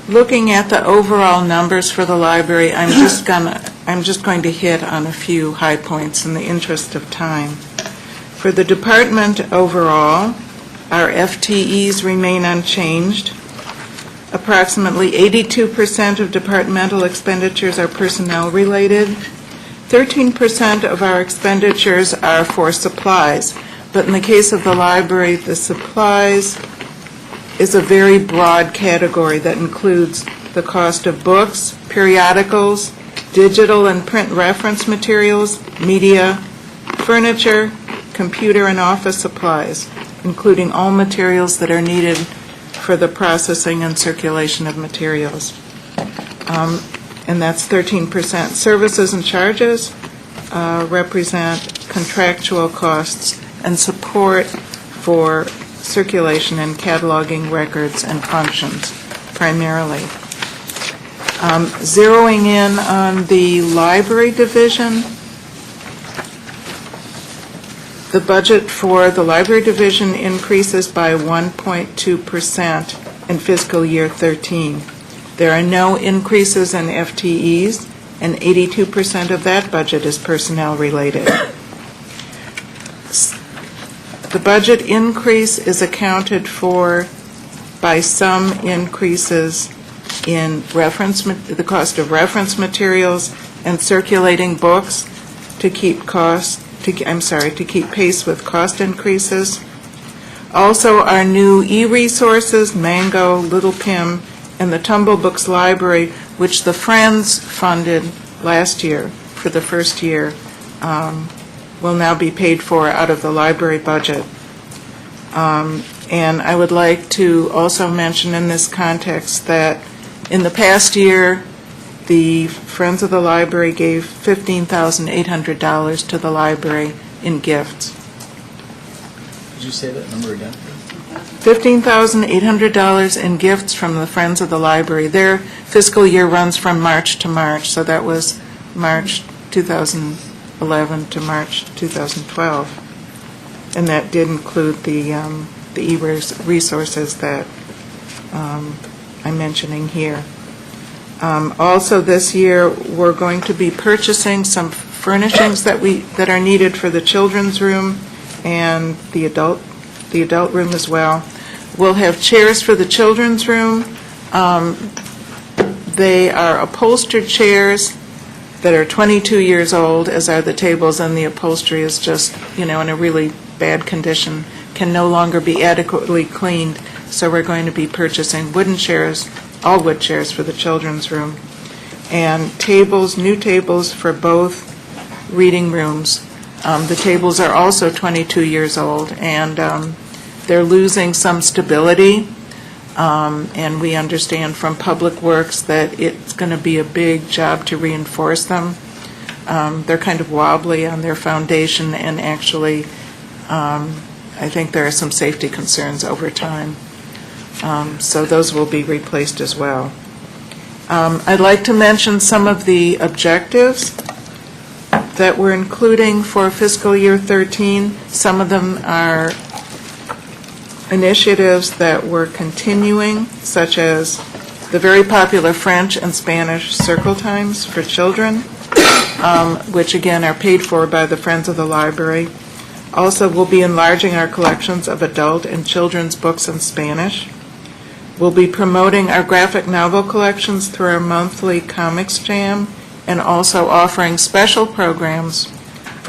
Looking at the overall numbers for the library, I'm just going to hit on a few high points in the interest of time. For the department overall, our FTEs remain unchanged. Approximately 82% of departmental expenditures are personnel-related. 13% of our expenditures are for supplies, but in the case of the library, the supplies is a very broad category that includes the cost of books, periodicals, digital and print reference materials, media, furniture, computer and office supplies, including all materials that are needed for the processing and circulation of materials. And that's 13%. Services and charges represent contractual costs and support for circulation and cataloging records and functions, primarily. Zeroing in on the library division, the budget for the library division increases by 1.2% in fiscal year 13. There are no increases in FTEs, and 82% of that budget is personnel-related. The budget increase is accounted for by some increases in the cost of reference materials and circulating books to keep pace with cost increases. Also, our new e-resources, Mango, Little Pim, and the Tumble Books Library, which the Friends funded last year for the first year, will now be paid for out of the library budget. And I would like to also mention in this context that in the past year, the Friends of the Library gave $15,800 to the library in gifts. Did you say that number again? $15,800 in gifts from the Friends of the Library. Their fiscal year runs from March to March, so that was March 2011 to March 2012. And that did include the e-resources that I'm mentioning here. Also this year, we're going to be purchasing some furnishings that are needed for the children's room and the adult room as well. We'll have chairs for the children's room. They are upholstered chairs that are 22 years old, as are the tables, and the upholstery is just, in a really bad condition, can no longer be adequately cleaned. So we're going to be purchasing wooden chairs, all wood chairs for the children's room, and tables, new tables for both reading rooms. The tables are also 22 years old, and they're losing some stability, and we understand from Public Works that it's going to be a big job to reinforce them. They're kind of wobbly on their foundation, and actually, I think there are some safety concerns over time. So those will be replaced as well. I'd like to mention some of the objectives that we're including for fiscal year 13. Some of them are initiatives that we're continuing, such as the very popular French and Spanish circle times for children, which again are paid for by the Friends of the Library. Also, we'll be enlarging our collections of adult and children's books in Spanish. We'll be promoting our graphic novel collections through our monthly Comics Jam, and also offering special programs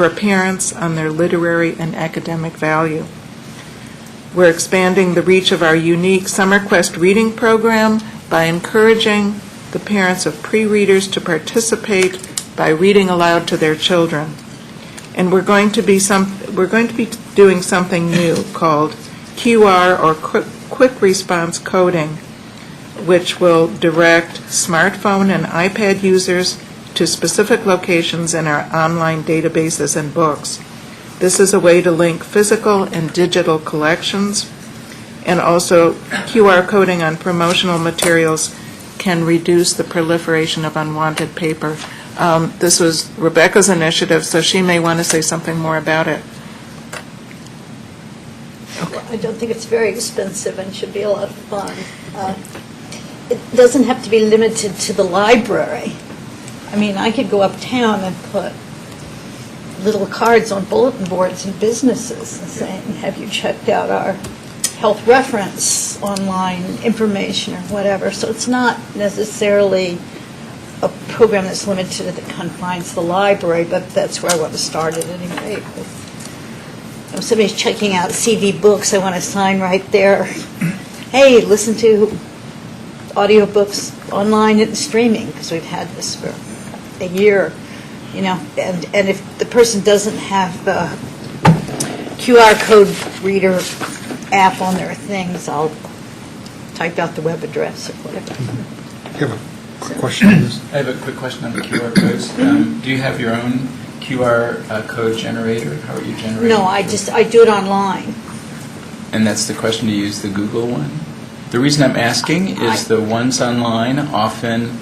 for parents on their literary and academic value. We're expanding the reach of our unique Summer Quest reading program by encouraging the parents of pre-readers to participate by reading aloud to their children. And we're going to be doing something new called QR, or Quick Response Coding, which will direct smartphone and iPad users to specific locations in our online databases and books. This is a way to link physical and digital collections, and also QR coding on promotional materials can reduce the proliferation of unwanted paper. This was Rebecca's initiative, so she may want to say something more about it. I don't think it's very expensive and should be a lot of fun. It doesn't have to be limited to the library. I mean, I could go uptown and put little cards on bulletin boards in businesses and saying, have you checked out our health reference online information or whatever. So it's not necessarily a program that's limited to the confines of the library, but that's where I want to start at any rate. If somebody's checking out CV Books, I want a sign right there. Hey, listen to audiobooks online and streaming, because we've had this for a year, you know. And if the person doesn't have the QR code reader app on their things, I'll type out the web address or whatever. You have a quick question on this? I have a quick question on the QR codes. Do you have your own QR code generator? How are you generating? No, I do it online. And that's the question, to use the Google one? The reason I'm asking is the ones online often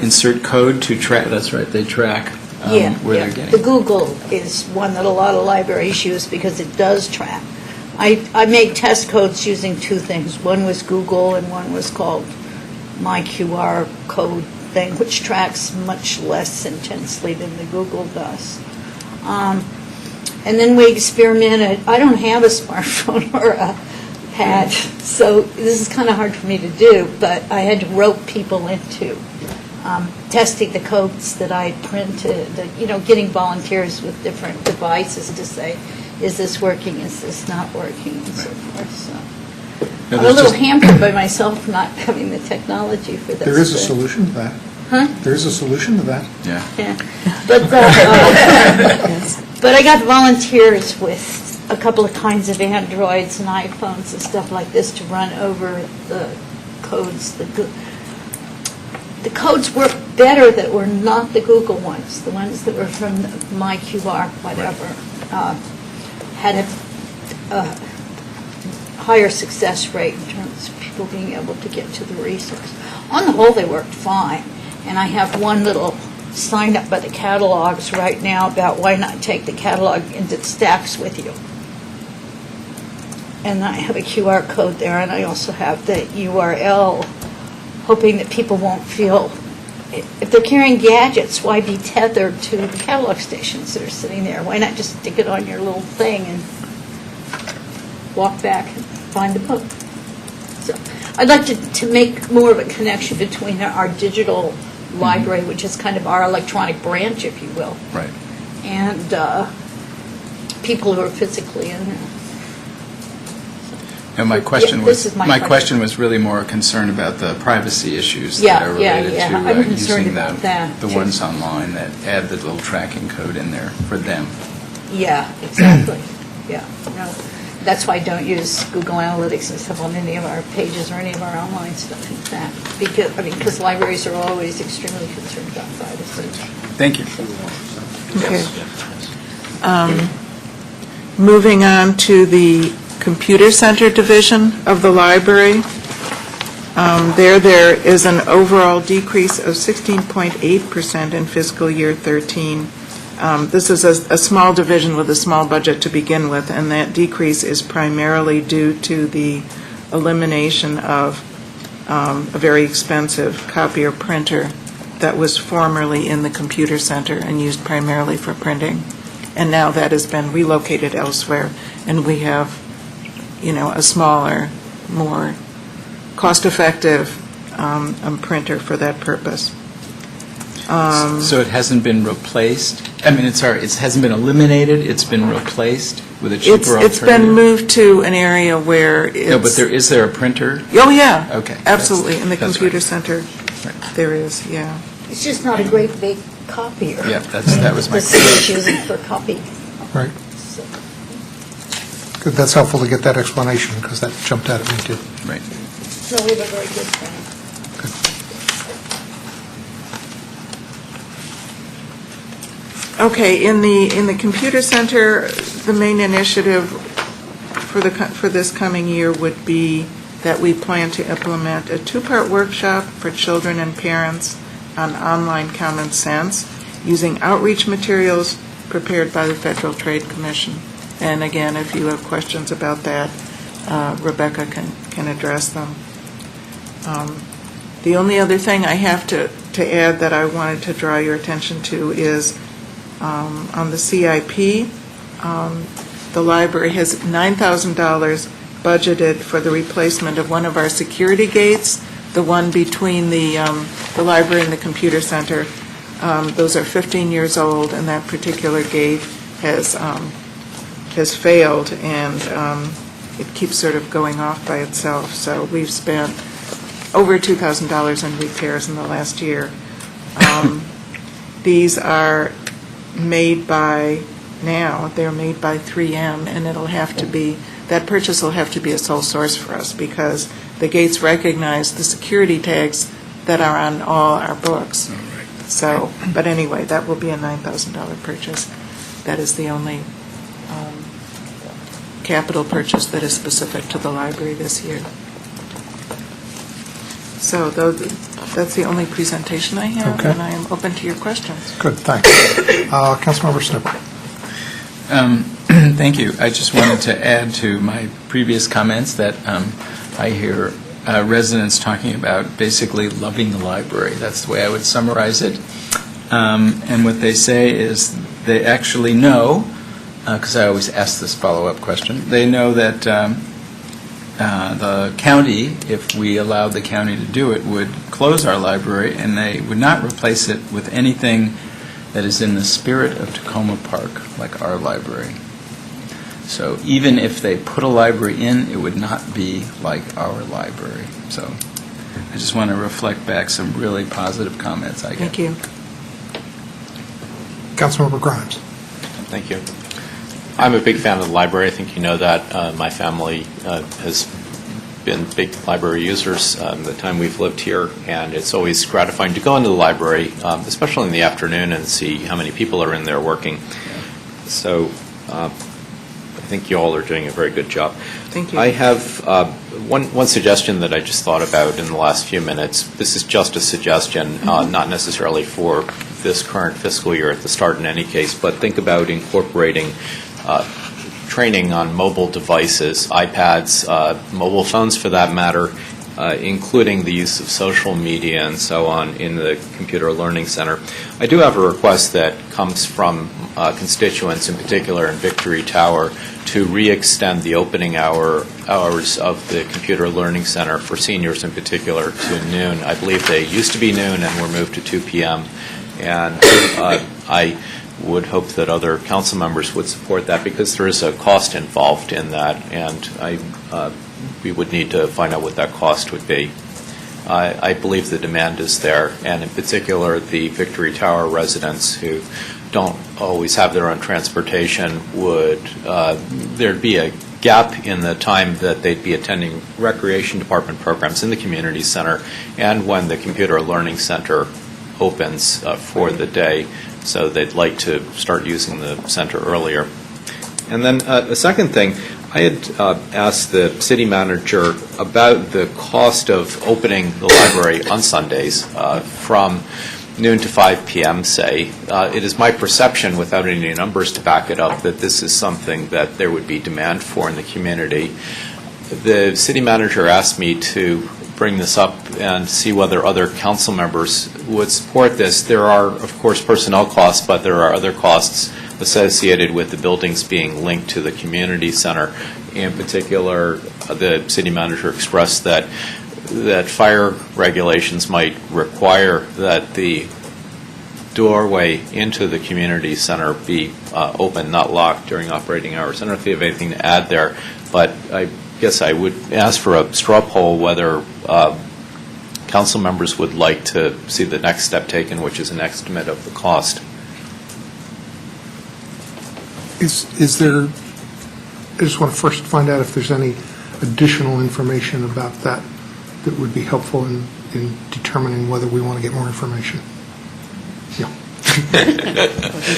insert code to track. That's right, they track where they're getting. The Google is one that a lot of libraries use because it does track. I made test codes using two things. One was Google and one was called My QR Code thing, which tracks much less intensely than the Google does. And then we experimented. I don't have a smartphone or a pad, so this is kind of hard for me to do, but I had to rope people into testing the codes that I printed, getting volunteers with different devices to say, is this working, is this not working, and so forth. So I'm a little hampered by myself not having the technology for this. There is a solution to that. Huh? There is a solution to that. Yeah. But I got volunteers with a couple of kinds of Androids and iPhones and stuff like this to run over the codes. The codes work better that were not the Google ones. The ones that were from My QR, whatever, had a higher success rate in terms of people being able to get to the resource. On the whole, they worked fine. And I have one little sign up by the catalogs right now about why not take the catalog into the stacks with you. And I have a QR code there, and I also have the URL, hoping that people won't feel, if they're carrying gadgets, why be tethered to the catalog stations that are sitting there? Why not just stick it on your little thing and walk back and find the book? So I'd like to make more of a connection between our digital library, which is kind of our electronic branch, if you will, right, and people who are physically in there. And my question Yeah, was this is my question was really more a concern about the privacy issues Yeah, that are yeah, related yeah. to I'm concerned using about that, the too. ones online that add the little tracking code in there for them. Yeah, exactly. Yeah, no, that's why I don't use Google Analytics and stuff on any of our pages or any of our online stuff, in fact, because libraries are always extremely concerned about privacy. Thank you. Okay. Moving on to the Computer Center Division of the library. There is an overall decrease of 16.8% in fiscal year 13. This is a small division with a small budget to begin with, and that decrease is primarily due to the elimination of a very expensive copier printer that was formerly in the computer center and used primarily for printing. And now that has been relocated elsewhere, and we have, a smaller, more cost-effective printer for that purpose. So it hasn't been replaced? I mean, it hasn't been eliminated, it's been replaced with a cheaper alternative? It's been moved to an area where it's... No, but is there a printer? Oh, yeah. Okay. Absolutely, in the that's computer right. center, there is, yeah. It's just not a great big copier. Yeah, that was my The city's using for copy. Right. Good, that's helpful to get that explanation, because that jumped out at me, too. Right. So we have a very good plan. Okay, in the computer center, the main initiative for this coming year would be that we plan to implement a 2-part workshop for children and parents on online common sense using outreach materials prepared by the Federal Trade Commission. And again, if you have questions about that, Rebecca can address them. The only other thing I have to add that I wanted to draw your attention to is on the CIP, the library has $9,000 budgeted for the replacement of one of our security gates, the one between the library and the computer center. Those are 15 years old, and that particular gate has failed, and it keeps sort of going off by itself. So we've spent over $2,000 in repairs in the last year. These are made by 3M, and it'll have to be, that purchase will have to be a sole source for us, because the gates recognize the security tags that are on all our books. So, but anyway, that will be a $9,000 purchase. That is the only capital purchase that is specific to the library this year. So that's the only presentation I have, Okay. and I am open to your questions. Good, thanks. Councilmember Snipper. Thank you. I just wanted to add to my previous comments that I hear residents talking about basically loving the library. That's the way I would summarize it. And what they say is they actually know, because I always ask this follow-up question, they know that the county, if we allowed the county to do it, would close our library, and they would not replace it with anything that is in the spirit of Tacoma Park, like our library. So even if they put a library in, it would not be like our library. So I just want to reflect back some really positive comments I get. Thank you. Councilmember Grimes. Thank you. I'm a big fan of the library. I think you know that. My family has been big library users the time we've lived here, and it's always gratifying to go into the library, especially in the afternoon, and see how many people are in there working. So I think you all are doing a very good job. Thank you. I have one suggestion that I just thought about in the last few minutes. This is just a suggestion, not necessarily for this current fiscal year at the start in any case, but think about incorporating training on mobile devices, iPads, mobile phones for that matter, including the use of social media and so on in the Computer Learning Center. I do have a request that comes from constituents, in particular in Victory Tower, to re-extend the opening hours of the Computer Learning Center for seniors in particular to noon. I believe they used to be noon and were moved to 2 p.m. And I would hope that other council members would support that, because there is a cost involved in that, and we would need to find out what that cost would be. I believe the demand is there, and in particular, the Victory Tower residents who don't always have their own transportation would, there'd be a gap in the time that they'd be attending recreation department programs in the community center and when the Computer Learning Center opens for the day. So they'd like to start using the center earlier. And then the second thing, I had asked the city manager about the cost of opening the library on Sundays from noon to 5 p.m., say. It is my perception, without any numbers to back it up, that this is something that there would be demand for in the community. The city manager asked me to bring this up and see whether other council members would support this. There are, of course, personnel costs, but there are other costs associated with the buildings being linked to the community center. In particular, the city manager expressed that fire regulations might require that the doorway into the community center be open, not locked during operating hours. I don't know if you have anything to add there, but I guess I would ask for a straw poll whether council members would like to see the next step taken, which is an estimate of the cost. Is there, I just want to first find out if there's any additional information about that that would be helpful in determining whether we want to get more information. Yeah.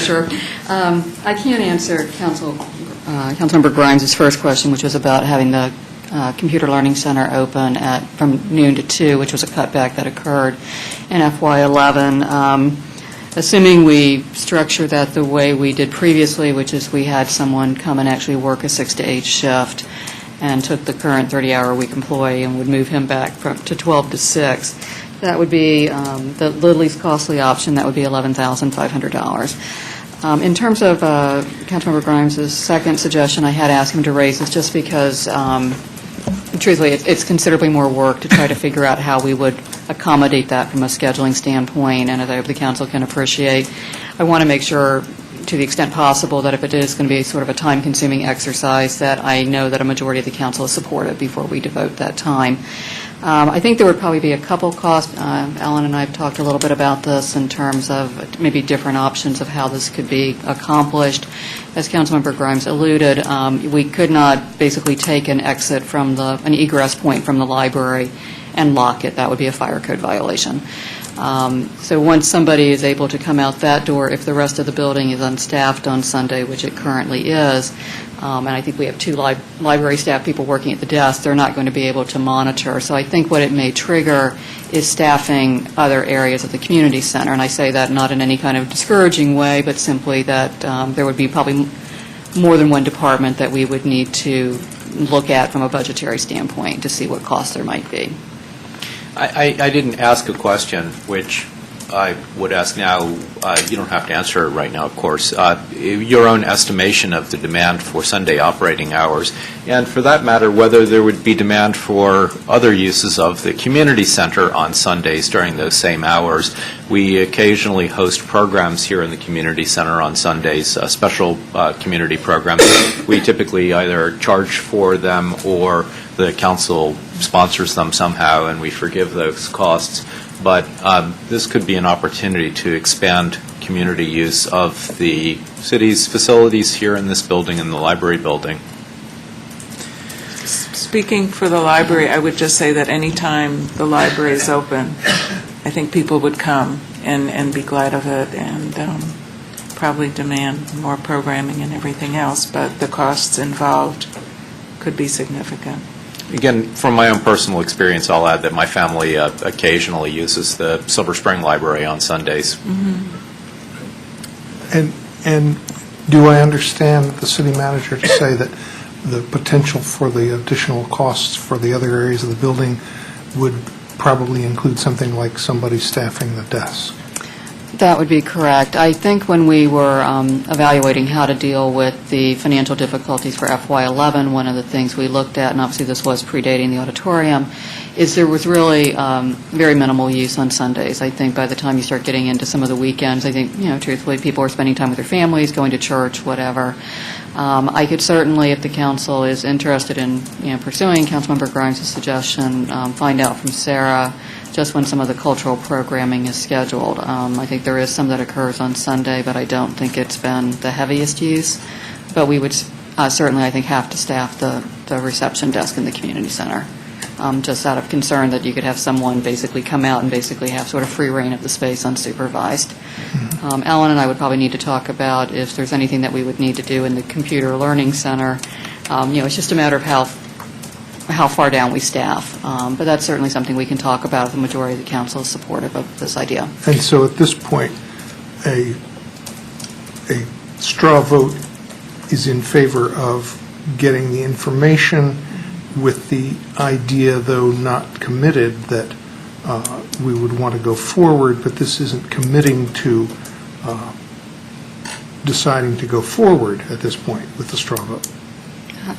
Sure. I can't answer Councilmember Grimes' first question, which was about having the Computer Learning Center open from noon to 2, which was a cutback that occurred in FY11. Assuming we structure that the way we did previously, which is we had someone come and actually work a 6 to 8 shift and took the current 30-hour-a-week employee and would move him back to 12 to 6, that would be the least costly option. That would be $11,500. In terms of Councilmember Grimes' second suggestion, I had asked him to raise this just because, truthfully, it's considerably more work to try to figure out how we would accommodate that from a scheduling standpoint, and as I hope the council can appreciate, I want to make sure, to the extent possible, that if it is going to be sort of a time-consuming exercise, that I know that a majority of the council is supportive before we devote that time. I think there would probably be a couple costs. Alan and I have talked a little bit about this in terms of maybe different options of how this could be accomplished. As Councilmember Grimes alluded, we could not basically take an exit from an egress point from the library and lock it. That would be a fire code violation. So once somebody is able to come out that door, if the rest of the building is unstaffed on Sunday, which it currently is, and I think we have 2 library staff people working at the desk, they're not going to be able to monitor. So I think what it may trigger is staffing other areas of the community center. And I say that not in any kind of discouraging way, but simply that there would be probably more than one department that we would need to look at from a budgetary standpoint to see what costs there might be. I didn't ask a question, which I would ask now. You don't have to answer it right now, of course. Your own estimation of the demand for Sunday operating hours, and for that matter, whether there would be demand for other uses of the community center on Sundays during those same hours. We occasionally host programs here in the community center on Sundays, special community programs. We typically either charge for them or the council sponsors them somehow, and we forgive those costs. But this could be an opportunity to expand community use of the city's facilities here in this building and the library building. Speaking for the library, I would just say that any time the library is open, I think people would come and be glad of it and probably demand more programming and everything else, but the costs involved could be significant. Again, from my own personal experience, I'll add that my family occasionally uses the Silver Spring Library on Sundays. Mm-hmm. And do I understand the city manager to say that the potential for the additional costs for the other areas of the building would probably include something like somebody staffing the desk? That would be correct. I think when we were evaluating how to deal with the financial difficulties for FY11, one of the things we looked at, and obviously this was predating the auditorium, is there was really very minimal use on Sundays. I think by the time you start getting into some of the weekends, I think, truthfully, people are spending time with their families, going to church, whatever. I could certainly, if the council is interested in pursuing Councilmember Grimes' suggestion, find out from Sarah just when some of the cultural programming is scheduled. I think there is some that occurs on Sunday, but I don't think it's been the heaviest use. But we would certainly, I think, have to staff the reception desk in the community center, just out of concern that you could have someone basically come out and basically have sort of free reign of the space unsupervised. Alan and I would probably need to talk about if there's anything that we would need to do in the computer learning center. It's just a matter of how far down we staff. But that's certainly something we can talk about if the majority of the council is supportive of this idea. And so at this point, a straw vote is in favor of getting the information with the idea, though not committed, that we would want to go forward, but this isn't committing to deciding to go forward at this point with the straw vote.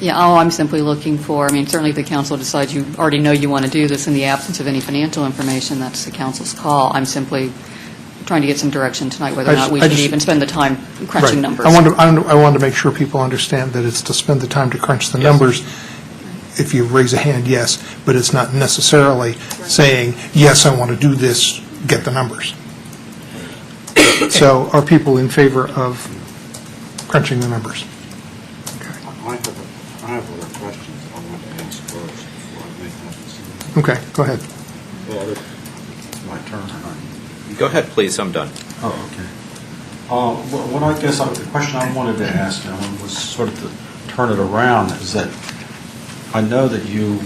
Yeah, all I'm simply looking for, certainly if the council decides you already know you want to do this in the absence of any financial information, that's the council's call. I'm simply trying to get some direction tonight, whether or I not just- we I should just- even spend the time crunching Right. numbers. I wanted to make sure people understand that it's to spend the time to crunch the numbers. If you raise a hand, yes, but it's not necessarily saying, yes, I want to do this, get the numbers. So are people in favor of crunching the numbers? I have other questions I want to ask first before I make that decision. Okay, go ahead. Well, it's my turn. Go ahead, please, I'm done. Oh, okay. What I guess the question I wanted to ask, was sort of to turn it around, is that I know that your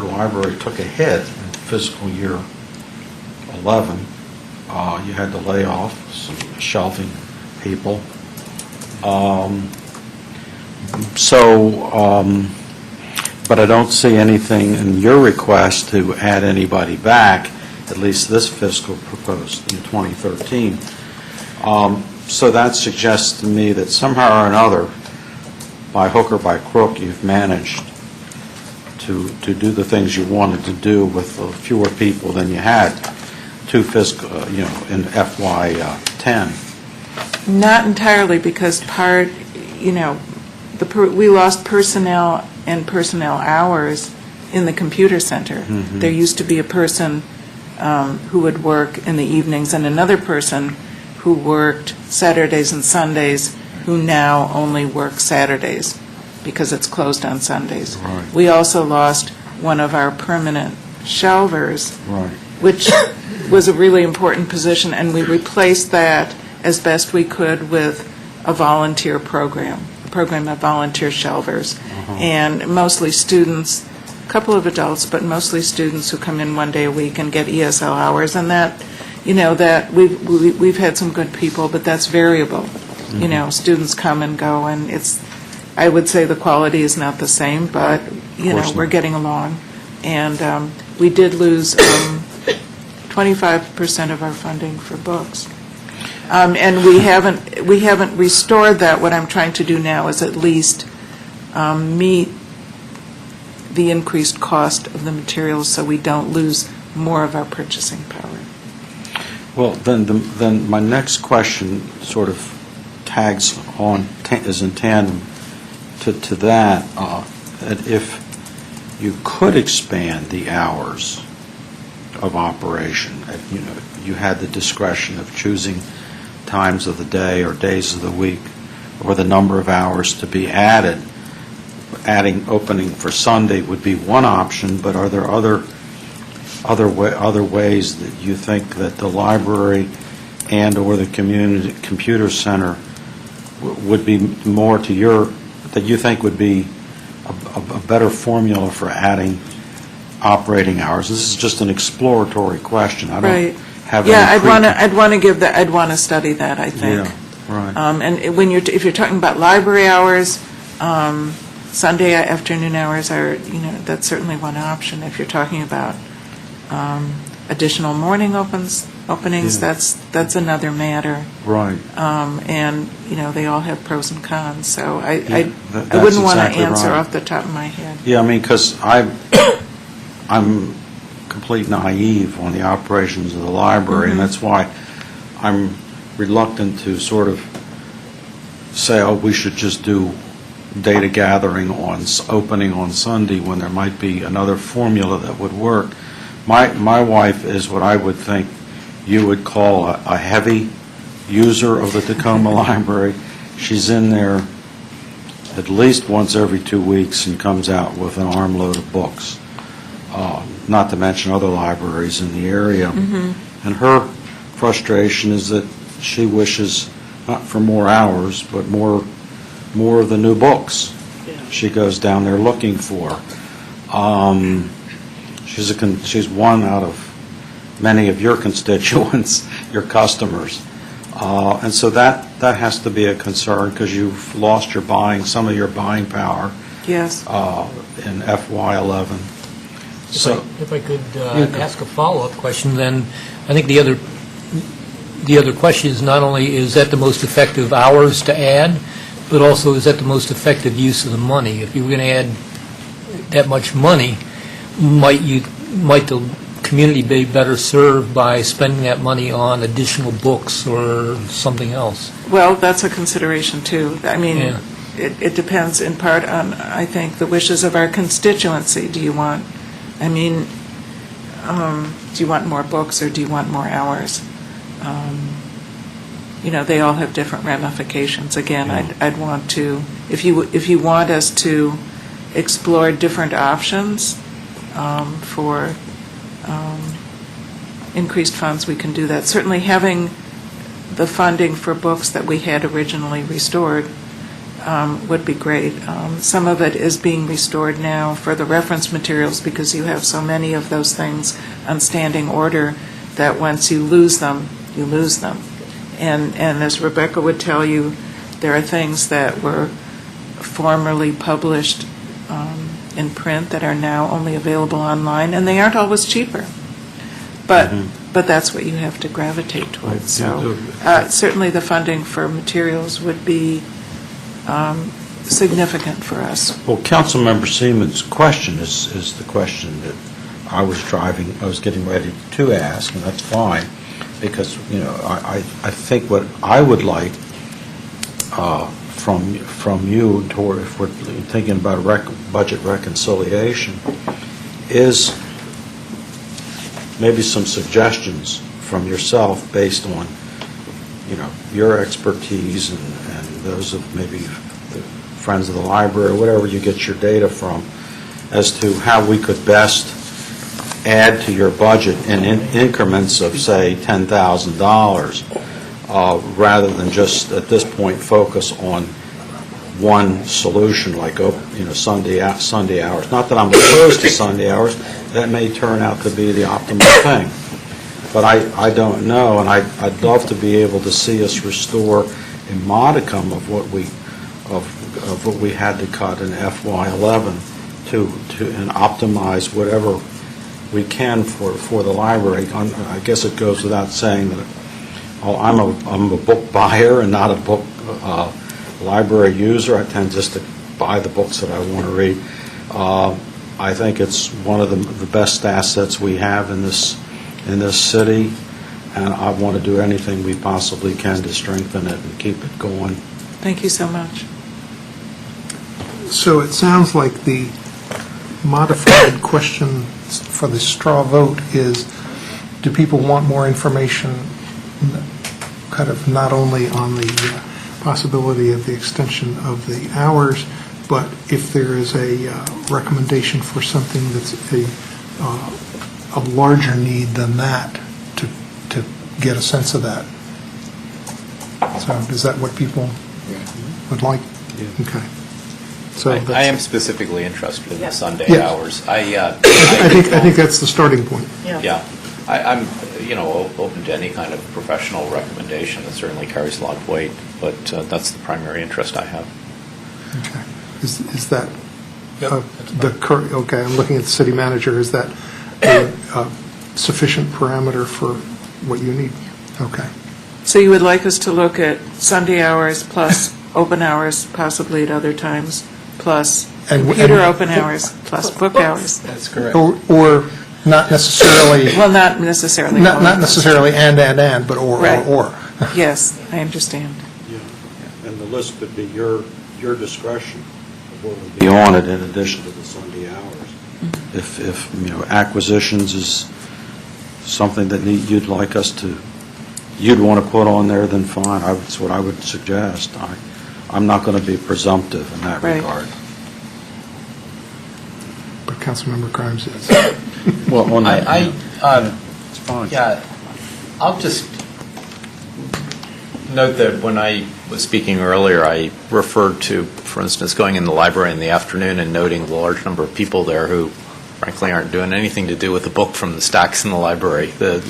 library took a hit in fiscal year 11. You had to lay off some shelving people. But I don't see anything in your request to add anybody back, at least this fiscal proposed in 2013. So that suggests to me that somehow or another, by hook or by crook, you've managed to do the things you wanted to do with fewer people than you had in FY '10. Not entirely, because we lost personnel and personnel hours in the computer center. Mhm. There used to be a person who would work in the evenings and another person who worked Saturdays and Sundays, who now only works Saturdays because it's closed on Sundays. Right. We also lost one of our permanent shelvers, Right. which was a really important position, and we replaced that as best we could with a volunteer program, a program of volunteer shelvers. And mostly students, a couple of adults, but mostly students who come in one day a week and get ESL hours. And that we've had some good people, but that's variable. Students come and go, and I would say the quality is not the same, but, we're getting along. And we did lose 25% of our funding for books. And we haven't restored that. What I'm trying to do now is at least meet the increased cost of the materials so we don't lose more of our purchasing power. Well, then my next question sort of tags on, is in tandem to that. That if you could expand the hours of operation, you had the discretion of choosing times of the day or days of the week, or the number of hours to be added. Opening for Sunday would be one option, but are there other ways that you think that the library and/or the community computer center would be more to that you think would be a better formula for adding operating hours? This is just an exploratory question. I don't have any. Yeah, I'd want to study that, I think. Yeah, right. And if you're talking about library hours, Sunday afternoon hours are, that's certainly one option. If you're talking about additional morning openings, Yeah. that's another matter. Right. And, they all have pros and cons, so I that's wouldn't want to exactly answer right. off the top of my head. Yeah, because I'm complete naive on the operations of the library, and that's why I'm reluctant to sort of say, we should just do data gathering opening on Sunday when there might be another formula that would work. My wife is what I would think you would call a heavy user of the Tacoma Library. She's in there at least once every 2 weeks and comes out with an armload of books, not to mention other libraries in the area. And her frustration is that she wishes not for more hours, but more of the new books she goes down there looking for. She's one out of many of your constituents, your customers. And so that has to be a concern, because you've lost some of your buying power. Yes. In FY11. If I could ask a follow-up question, then I think the other question is not only is that the most effective hours to add, but also is that the most effective use of the money? If you were going to add that much money, might the community be better served by spending that money on additional books or something else? Well, that's a consideration, too. I mean, Yeah. it depends in part on, I think, the wishes of our constituency. Do you want, I mean, do you want more books or do you want more hours? You know, they all have different ramifications. Again, I'd want to, if you want us to explore different options for increased funds, we can do that. Certainly having the funding for books that we had originally restored would be great. Some of it is being restored now for the reference materials because you have so many of those things on standing order that once you lose them, you lose them. And as Rebecca would tell you, there are things that were formerly published in print that are now only available online, and they aren't always cheaper. But that's what you have to gravitate towards. So certainly the funding for materials would be significant for us. Well, Councilmember Seaman's question is the question that I was getting ready to ask, and that's fine, because, you know, I think what I would like from you, toward, if we're thinking about budget reconciliation, is maybe some suggestions from yourself based on, you know, your expertise and those of maybe the Friends of the Library, whatever you get your data from, as to how we could best add to your budget in increments of, say, $10,000, rather than just, at this point, focus on one solution, like, you know, Sunday hours. Not that I'm opposed to Sunday hours. That may turn out to be the optimal thing. But I don't know, and I'd love to be able to see us restore a modicum of what we had to cut in FY11 and optimize whatever we can for the library. I guess it goes without saying that I'm a book buyer and not a book library user. I tend just to buy the books that I want to read. I think it's one of the best assets we have in this city, and I want to do anything we possibly can to strengthen it and keep it going. Thank you so much. So it sounds like the modified question for the straw vote is, do people want more information, kind of not only on the possibility of the extension of the hours, but if there is a recommendation for something that's a larger need than that, to get a sense of that. So is that what people would like? Yeah. Okay. So I am specifically interested in the Sunday Yeah. hours. I think that's the starting point. Yeah. I'm, you know, open to any kind of professional recommendation. That certainly carries a lot of weight, but that's the primary interest I have. Okay. Is that the current? Okay, I'm looking at the city manager. Is that a sufficient parameter for what you need? Okay. So you would like us to look at Sunday hours plus open hours, possibly at other times, plus computer open hours, plus book hours? That's correct. Or not necessarily. Well, not necessarily. Not necessarily and, but or. Yes, I understand. Yeah. And the list could be your discretion of what would be on it in addition to the Sunday hours. If you know, acquisitions is something that you'd like us to, you'd want to put on there, then fine. That's what I would suggest. I'm not going to be presumptive in that regard. But Councilmember Grimes is. Well, on that, it's fine. Yeah, I'll just note that when I was speaking earlier, I referred to, for instance, going in the library in the afternoon and noting the large number of people there who, frankly, aren't doing anything to do with the book from the stacks in the library. The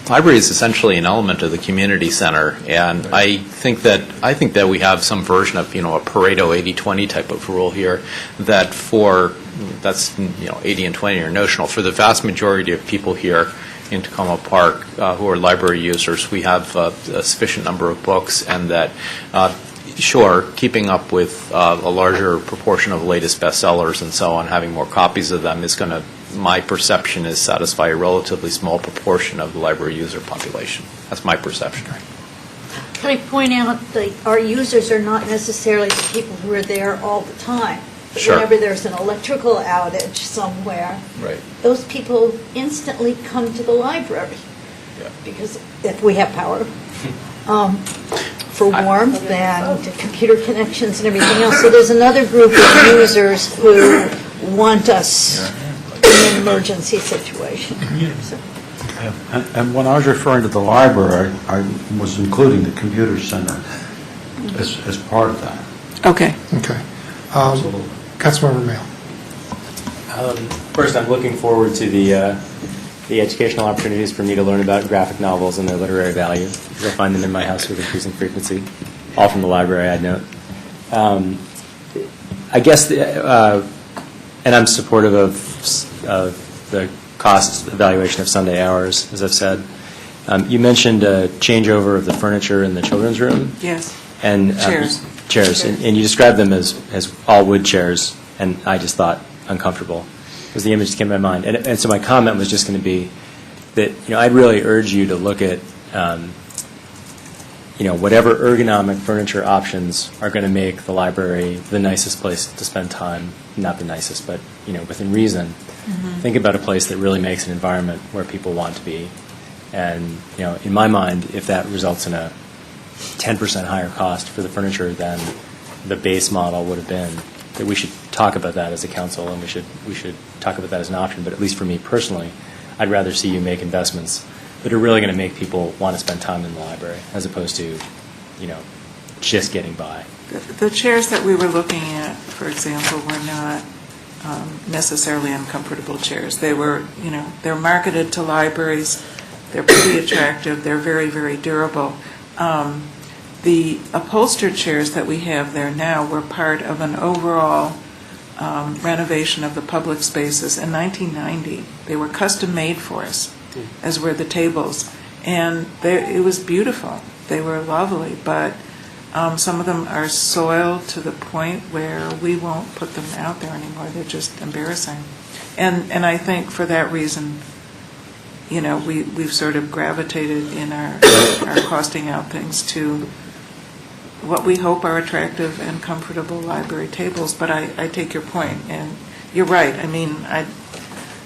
library is essentially an element of the community center, and I think that we have some version of, you know, a Pareto 80-20 type of rule here, that that's, you know, 80 and 20 are notional. For the vast majority of people here in Tacoma Park who are library users, we have a sufficient number of books, and that, sure, keeping up with a larger proportion of latest bestsellers and so on, having more copies of them is going to my perception is satisfy a relatively small proportion of the library user population. That's my perception. Can I point out that our users are not necessarily the people who are there all the time. But Sure. whenever there's an electrical outage somewhere, Right. those people instantly come to the library. Because if we have power, for warmth and computer connections and everything else. So there's another group of users who want us in an emergency situation. So- And when I was referring to the library, I was including the computer center as part of that. Okay. Okay. Councilmember Mayo. First, I'm looking forward to the educational opportunities for me to learn about graphic novels and their literary value, because I find them in my house with increasing frequency, all from the library, I'd note. I guess, and I'm supportive of the cost evaluation of Sunday hours, as I've said. You mentioned a changeover of the furniture in the children's room. Yes. And chairs, and you described them as all wood chairs, and I just thought uncomfortable, because the image came to my mind. And so my comment was just going to be that, I'd really urge you to look at, whatever ergonomic furniture options are going to make the library the nicest place to spend time. Not the nicest, but, within reason. Mhm. Think about a place that really makes an environment where people want to be. And, in my mind, if that results in a 10% higher cost for the furniture than the base model would have been, that we should talk about that as a council, and we should talk about that as an option. But at least for me personally, I'd rather see you make investments that are really going to make people want to spend time in the library, as opposed to, just getting by. The chairs that we were looking at, for example, were not necessarily uncomfortable chairs. They were, they're marketed to libraries. They're pretty attractive. They're very, very durable. The upholstered chairs that we have there now were part of an overall renovation of the public spaces in 1990. They were custom made for us, as were the tables. And it was beautiful. They were lovely, but some of them are soiled to the point where we won't put them out there anymore. They're just embarrassing. And I think for that reason, we've sort of gravitated in our costing out things to what we hope are attractive and comfortable library tables. But I take your point, and you're right. I mean,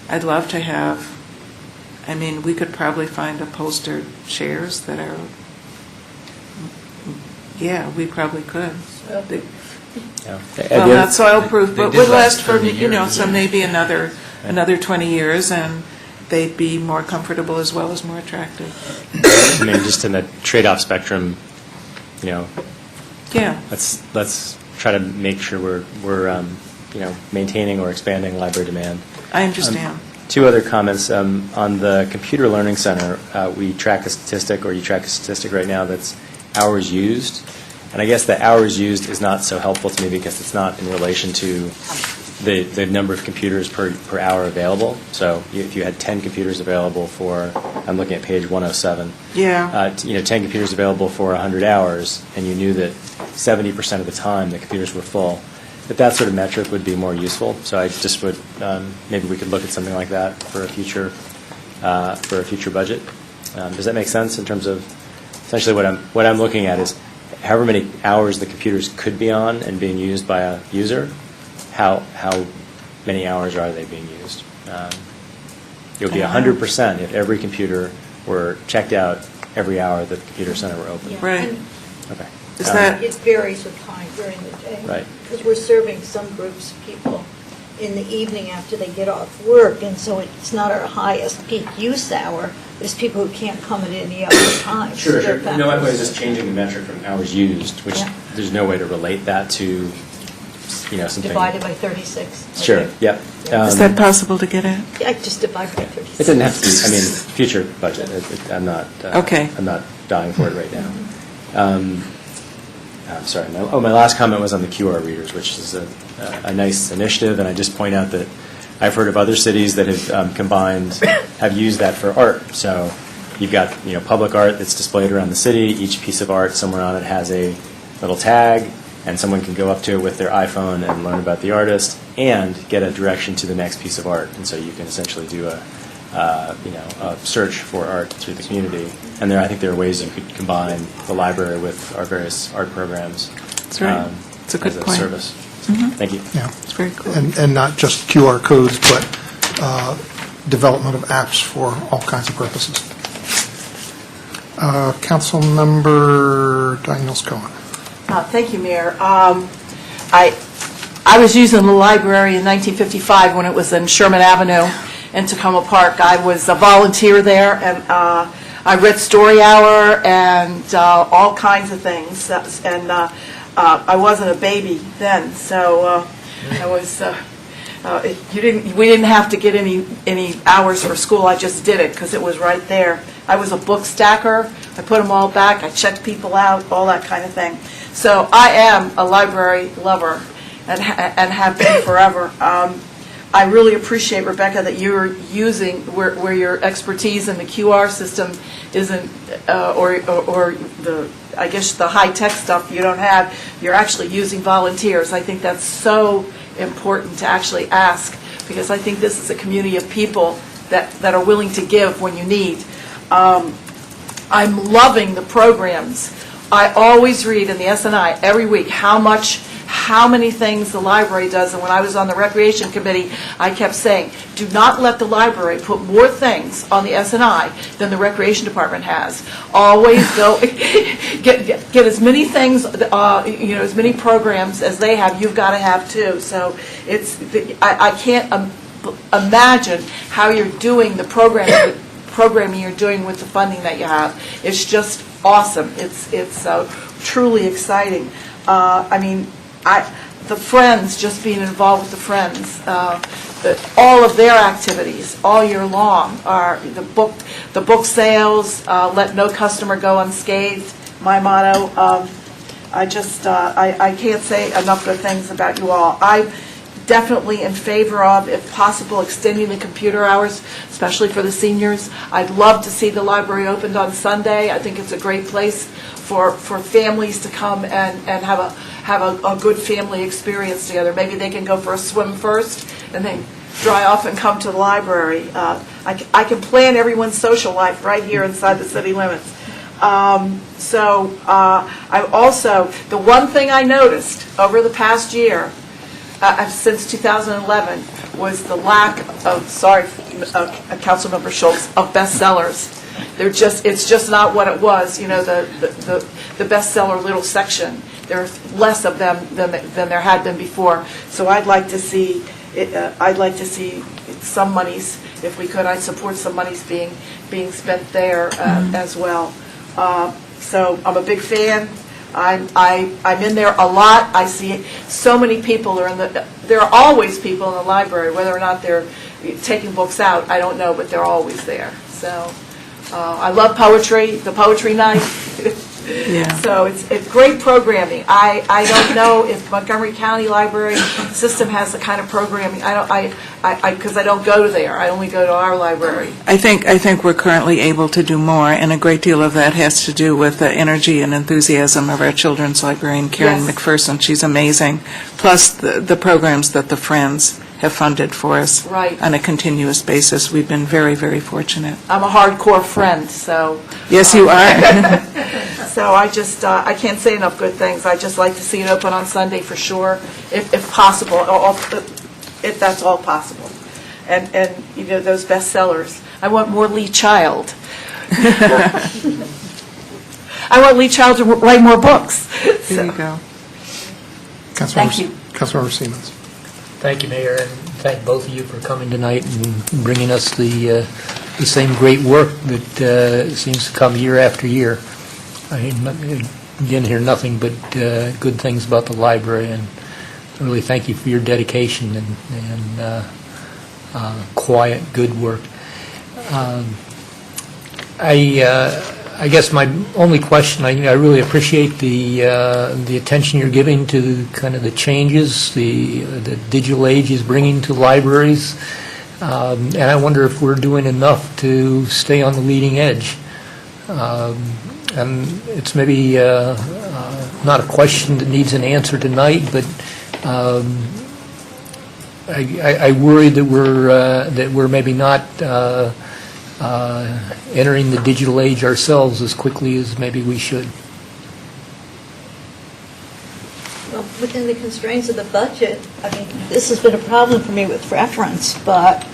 I'd love to have, we could probably find upholstered chairs that are, we probably could. Well, not soil-proof, but would last for, so maybe another 20 years, and they'd be more comfortable as well as more attractive. Just in the trade-off spectrum, Yeah. let's try to make sure we're maintaining or expanding library demand. I understand. Two other comments. On the Computer Learning Center, we track a statistic, or you track a statistic right now that's hours used. And I guess the hours used is not so helpful to me because it's not in relation to the number of computers per hour available. So if you had 10 computers available for, I'm looking at page 107. Yeah. 10 computers available for 100 hours, and you knew that 70% of the time the computers were full, that sort of metric would be more useful. So I just would, maybe we could look at something like that for a future budget. Does that make sense in terms of, essentially what I'm looking at is however many hours the computers could be on and being used by a user, how many hours are they being used? It would be 100% if every computer were checked out every hour that the computer center were open. Yeah. Right. Okay. It varies with time during the day. Right. Because we're serving some groups of people in the evening after they get off work, and so it's not our highest peak use hour. There's people who can't come at any other time. Sure. So they're No, I was just changing the metric from hours used, which there's no way to relate that to, something. Divided by 36. Sure, yep. Is that possible to get at? I just divide by 36. It doesn't have to be, future budget. I'm not. Okay. I'm not dying for it right now. I'm sorry. My last comment was on the QR readers, which is a nice initiative, and I just point out that I've heard of other cities that have used that for art. So you've got public art that's displayed around the city. Each piece of art somewhere on it has a little tag, and someone can go up to it with their iPhone and learn about the artist and get a direction to the next piece of art. And so you can essentially do a search for art through the community. And I think there are ways you could combine the library with our various art programs. That's right. It's a good as point. a service. Thank you. Yeah. It's very cool. And not just QR codes, but development of apps for all kinds of purposes. Councilmember Daniels-Cohen. Thank you, Mayor. I was using the library in 1955 when it was in Sherman Avenue in Tacoma Park. I was a volunteer there, and I read Story Hour and all kinds of things. And I wasn't a baby then, so I was. We didn't have to get any hours for school. I just did it because it was right there. I was a book stacker. I put them all back. I checked people out, all that kind of thing. So I am a library lover and have been forever. I really appreciate, Rebecca, that you're using where your expertise in the QR system isn't, or the, I guess, the high-tech stuff you don't have. You're actually using volunteers. I think that's so important to actually ask, because I think this is a community of people that are willing to give when you need. I'm loving the programs. I always read in the SNI every week how many things the library does, and when I was on the Recreation Committee, I kept saying, do not let the library put more things on the SNI than the Recreation Department has. Always go, get as many things, as many programs as they have, you've got to have too. So I can't imagine how you're doing the programming you're doing with the funding that you have. It's just awesome. It's truly exciting. The Friends, just being involved with the Friends, all of their activities all year long are the book sales, let no customer go unscathed, my motto. I can't say enough good things about you all. I'm definitely in favor of, if possible, extending the computer hours, especially for the seniors. I'd love to see the library opened on Sunday. I think it's a great place for families to come and have a good family experience together. Maybe they can go for a swim first and then dry off and come to the library. I can plan everyone's social life right here inside the city limits. I'm also, the one thing I noticed over the past year, since 2011, was the lack of, Councilmember Schultz, of bestsellers. It's just not what it was, the bestseller little section. There's less of them than there had been before. So I'd like to see some monies, if we could. I'd support some monies being spent there as well. So I'm a big fan. I'm in there a lot. I see so many people there are always people in the library, whether or not they're taking books out, I don't know, but they're always there. So I love poetry, the poetry night. Yeah. So it's great programming. I don't know if Montgomery County Library System has the kind of programming. Because I don't go there. I only go to our library. I think we're currently able to do more, and a great deal of that has to do with the energy and enthusiasm of our children's librarian, Karen McPherson. She's amazing. Plus the programs that the Friends have funded for us on a continuous basis. We've been very, very fortunate. I'm a hardcore friend, so. Yes, you are. So I can't say enough good things. I just like to see it open on Sunday for sure, if possible, if that's all possible. And those bestsellers. I want more Lee Child. I want Lee Child to write more books. There you go. Thank you. Councilmember Siemens. Thank you, Mayor, and thank both of you for coming tonight and bringing us the same great work that seems to come year after year. I didn't hear nothing but good things about the library, and I really thank you for your dedication and quiet, good work. I guess my only question, I really appreciate the attention you're giving to kind of the changes the digital age is bringing to libraries, and I wonder if we're doing enough to stay on the leading edge. And it's maybe not a question that needs an answer tonight, but I worry that we're maybe not entering the digital age ourselves as quickly as maybe we should. Well, within the constraints of the budget, I mean, this has been a problem for me with reference, but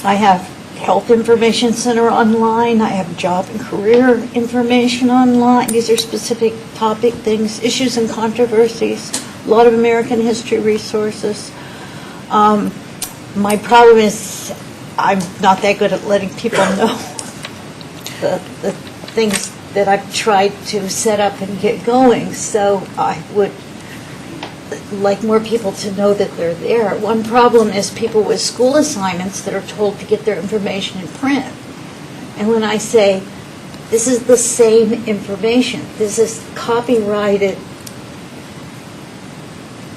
I have health information center online, I have job and career information online. These are specific topic things, issues and controversies, a lot of American history resources. My problem is I'm not that good at letting people know the things that I've tried to set up and get going, so I would like more people to know that they're there. One problem is people with school assignments that are told to get their information in print. And when I say, this is the same information, this is copyrighted,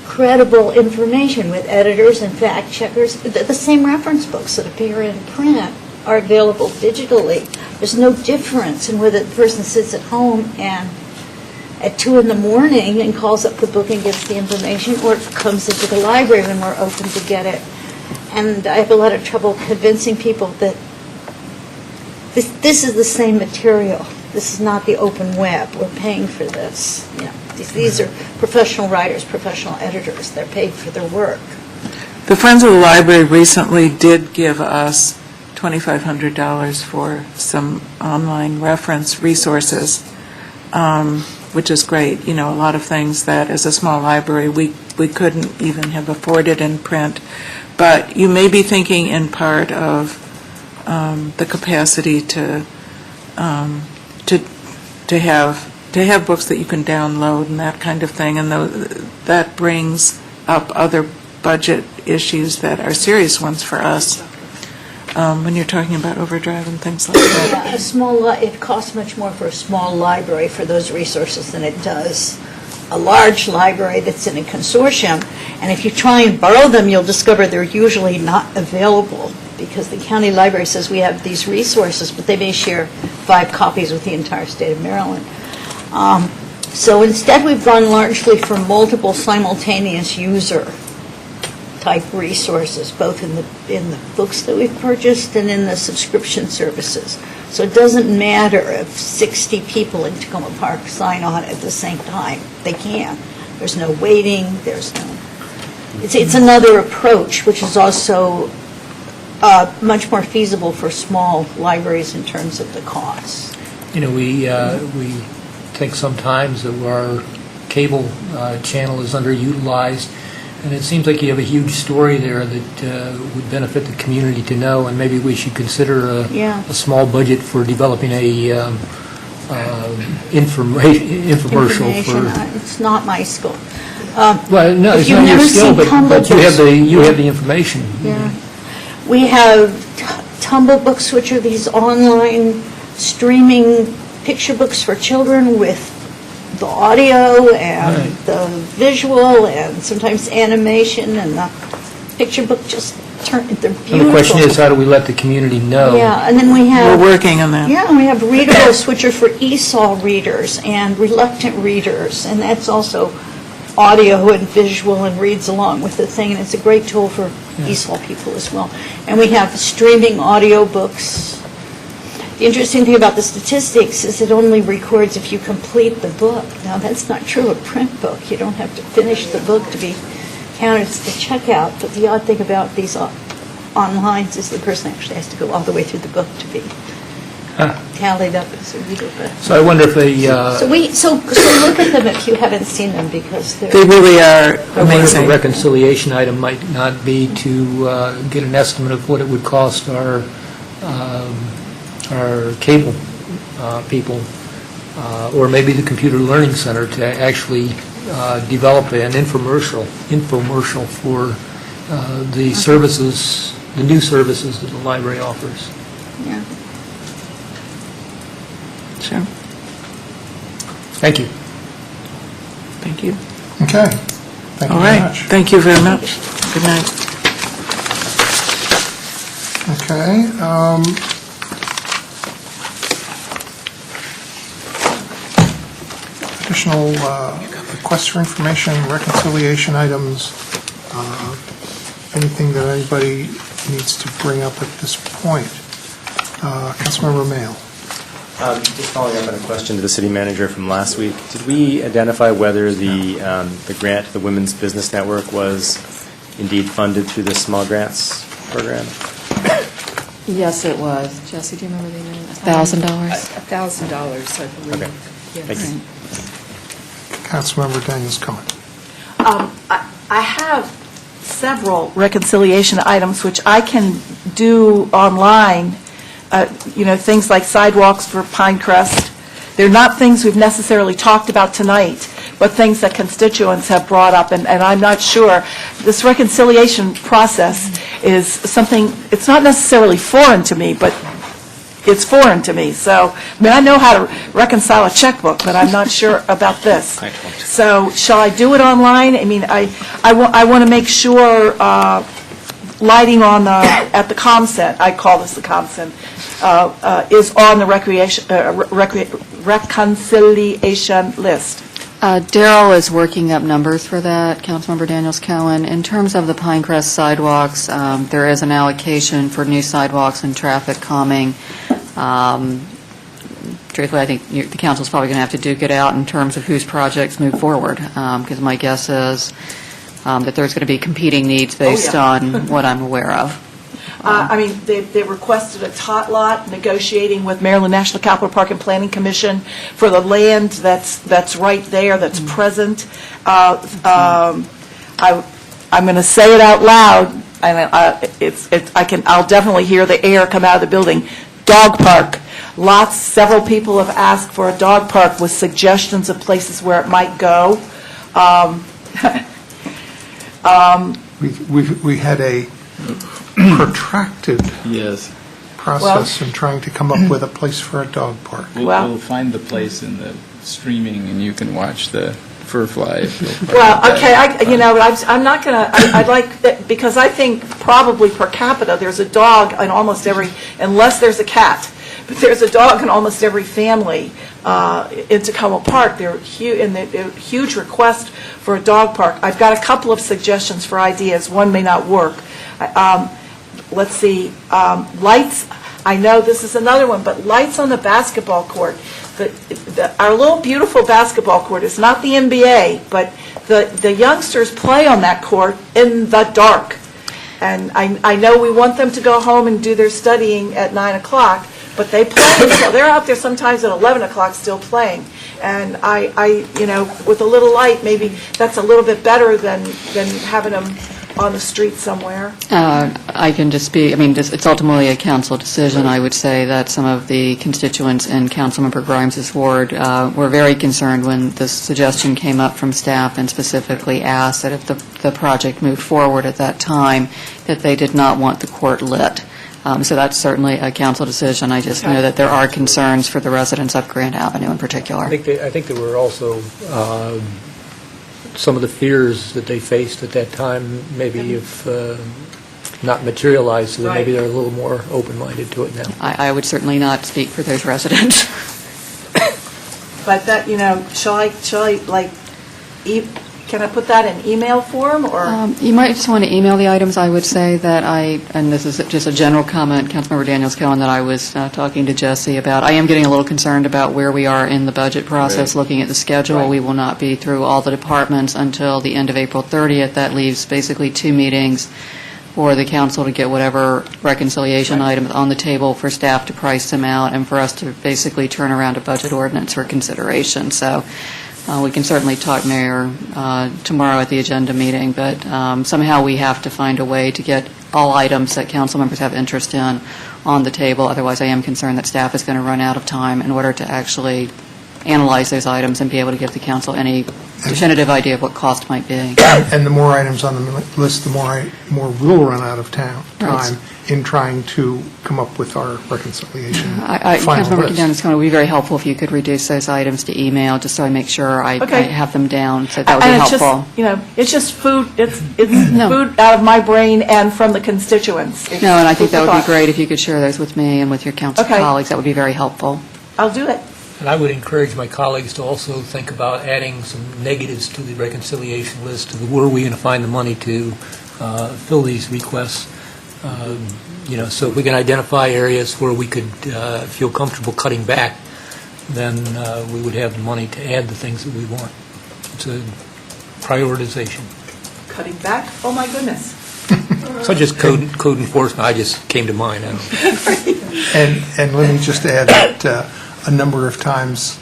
credible information with editors and fact checkers, the same reference books that appear in print are available digitally. There's no difference in whether the person sits at home and at 2 in the morning and calls up the book and gets the information, or it comes into the library when we're open to get it. And I have a lot of trouble convincing people that this is the same material. This is not the open web. We're paying for this. You know, these are professional writers, professional editors. They're paid for their work. The Friends of the Library recently did give us $2,500 for some online reference resources, which is great. You know, a lot of things that as a small library we couldn't even have afforded in print. But you may be thinking in part of the capacity to have books that you can download and that kind of thing, and that brings up other budget issues that are serious ones for us when you're talking about overdrive and things like that. Yeah, it costs much more for a small library for those resources than it does a large library that's in a consortium. And if you try and borrow them, you'll discover they're usually not available because the county library says we have these resources, but they may share 5 copies with the entire state of Maryland. So instead, we've gone largely for multiple simultaneous user type resources, both in the books that we've purchased and in the subscription services. So it doesn't matter if 60 people in Tacoma Park sign on at the same time. They can. There's no waiting. It's another approach, which is also much more feasible for small libraries in terms of the cost. You know, we think sometimes that our cable channel is underutilized, and it seems like you have a huge story there that would benefit the community to know, and maybe we should consider a small budget for developing a infomercial for... It's not my skill. Well, no, it's not your skill, but you have the information. Yeah. We have Tumble Books, which are these online streaming picture books for children with the audio and the visual and sometimes animation, and the picture book just they're beautiful. And the question is, how do we let the community know? Yeah, and then we have... We're working on that. Yeah, and we have readables, which are for ESOL readers and reluctant readers, and that's also audio and visual and reads along with the thing, and it's a great tool for ESOL people as well. And we have streaming audio books. The interesting thing about the statistics is it only records if you complete the book. Now, that's not true of a print book. You don't have to finish the book to be counted as the checkout, but the odd thing about these online is the person actually has to go all the way through the book to be tallied up as a reader. So I wonder if they... So look at them if you haven't seen them, because they really are amazing. I wonder if a reconciliation item might not be to get an estimate of what it would cost our cable people, or maybe the Computer Learning Center, to actually develop an infomercial for the services, the new services that the library offers. Yeah. Sure. Thank you. Thank you. Okay. Thank you very much. Thank you very much. Good night. Okay. additional requests for information, reconciliation items, anything that anybody needs to bring up at this point? Councilmember Mayle. Just following up on a question to the city manager from last week, did we identify whether the grant to the Women's Business Network was indeed funded through the small grants program? Yes, it was. Jesse, do you remember the amount? $1,000? $1,000, I believe. Okay. Yes. Thank you. Councilmember Daniels Cohen. I have several reconciliation items which I can do online, things like sidewalks for Pinecrest. They're not things we've necessarily talked about tonight, but things that constituents have brought up, and I'm not sure. This reconciliation process is something, it's not necessarily foreign to me, but it's foreign to me. So, I know how to reconcile a checkbook, but I'm not sure about this. So, shall I do it online? I want to make sure lighting on at the ComCent, I call this the ComCent, is on the reconciliation list. Daryl is working up numbers for that, Councilmember Daniels Cohen. In terms of the Pinecrest sidewalks, there is an allocation for new sidewalks and traffic calming. Truthfully, I think the council's probably going to have to duke it out in terms of whose projects move forward, because my guess is that there's going to be competing needs based on what I'm aware of. They requested a tot lot, negotiating with Maryland National Capital Park and Planning Commission for the land that's right there, that's present. I'm going to say it out loud, and I'll definitely hear the air come out of the building. Dog park. Several people have asked for a dog park with suggestions of places where it might go. We had a protracted process in trying to come up with a place for a dog park. We'll find the place in the streaming, and you can watch the fur fly. Well, okay, I'm not going to, I'd like, because I think probably per capita, there's a dog in almost every, unless there's a cat, but there's a dog in almost every family in Tacoma Park. There are huge requests for a dog park. I've got a couple of suggestions for ideas. One may not work. Let's see, lights, I know this is another one, but lights on the basketball court. Our little beautiful basketball court is not the NBA, but the youngsters play on that court in the dark. And I know we want them to go home and do their studying at 9 o'clock, but they play, so they're out there sometimes at 11 o'clock still playing. And with a little light, maybe that's a little bit better than having them on the street somewhere. I can just speak, it's ultimately a council decision. I would say that some of the constituents in Councilmember Grimes' ward were very concerned when this suggestion came up from staff and specifically asked that if the project moved forward at that time, that they did not want the court lit. So that's certainly a council decision. I just know that there are concerns for the residents of Grand Avenue in particular. I think there were also some of the fears that they faced at that time maybe have not materialized, so that maybe they're a little more open-minded to it now. I would certainly not speak for those residents. But that, can I put that in email form, or? You might just want to email the items. I would say that and this is just a general comment, Councilmember Daniels Cohen, that I was talking to Jesse about. I am getting a little concerned about where we are in the budget process, looking at the schedule. Right. We will not be through all the departments until the end of April 30th. That leaves basically 2 meetings for the council to get whatever reconciliation items on the table for staff to price them out and for us to basically turn around a budget ordinance for consideration. So we can certainly talk, Mayor, tomorrow at the agenda meeting, but somehow we have to find a way to get all items that council members have interest in on the table. Otherwise, I am concerned that staff is going to run out of time in order to actually analyze those items and be able to give the council any definitive idea of what cost might be. And the more items on the list, the more we'll run out of time in trying to come up with our reconciliation final Councilmember list. Daniels, it would be very helpful if you could reduce those items to email, just so I make sure I have them down. So that would be helpful. It's just food. It's food out of my brain and from the constituents. And I think that would be great if you could share those with me and with your council colleagues. That would be very helpful. I'll do it. And I would encourage my colleagues to also think about adding some negatives to the reconciliation list of where are we going to find the money to fill these requests. So if we can identify areas where we could feel comfortable cutting back, then we would have the money to add the things that we want. It's a prioritization. Cutting back? Oh, my goodness. Such as code enforcement, I just came to mind. I don't know. And let me just add that a number of times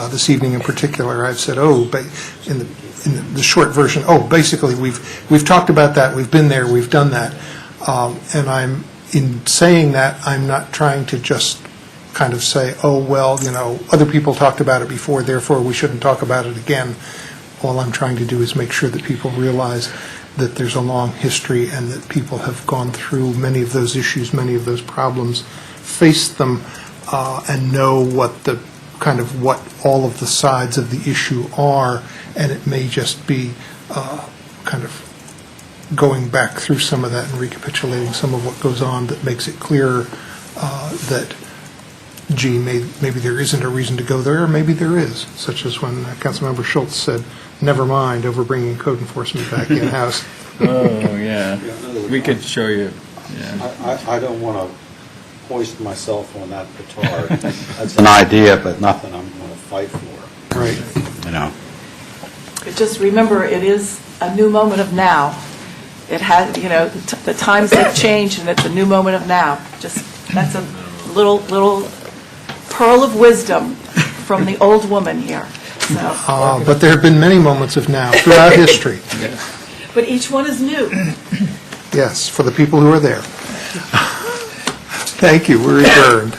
this evening in particular, I've said, in the short version, basically, we've talked about that, we've been there, we've done that. And in saying that, I'm not trying to just kind of say, other people talked about it before, therefore we shouldn't talk about it again. All I'm trying to do is make sure that people realize that there's a long history and that people have gone through many of those issues, many of those problems, faced them, and know what all of the sides of the issue are, and it may just be kind of going back through some of that and recapitulating some of what goes on that makes it clearer that, maybe there isn't a reason to go there, or maybe there is, such as when Councilmember Schultz said, never mind over bringing code enforcement back in-house. Oh, yeah. We could show you. Yeah. I don't want to hoist myself on that petard. That's an idea, but nothing I'm going to fight for. Right. Just remember, it is a new moment of now. It has, the times have changed, and it's a new moment of now. That's a little pearl of wisdom from the old woman here. So. But there have been many moments of now throughout history. But each one is new. Yes, for the people who are there. Thank you. We're adjourned.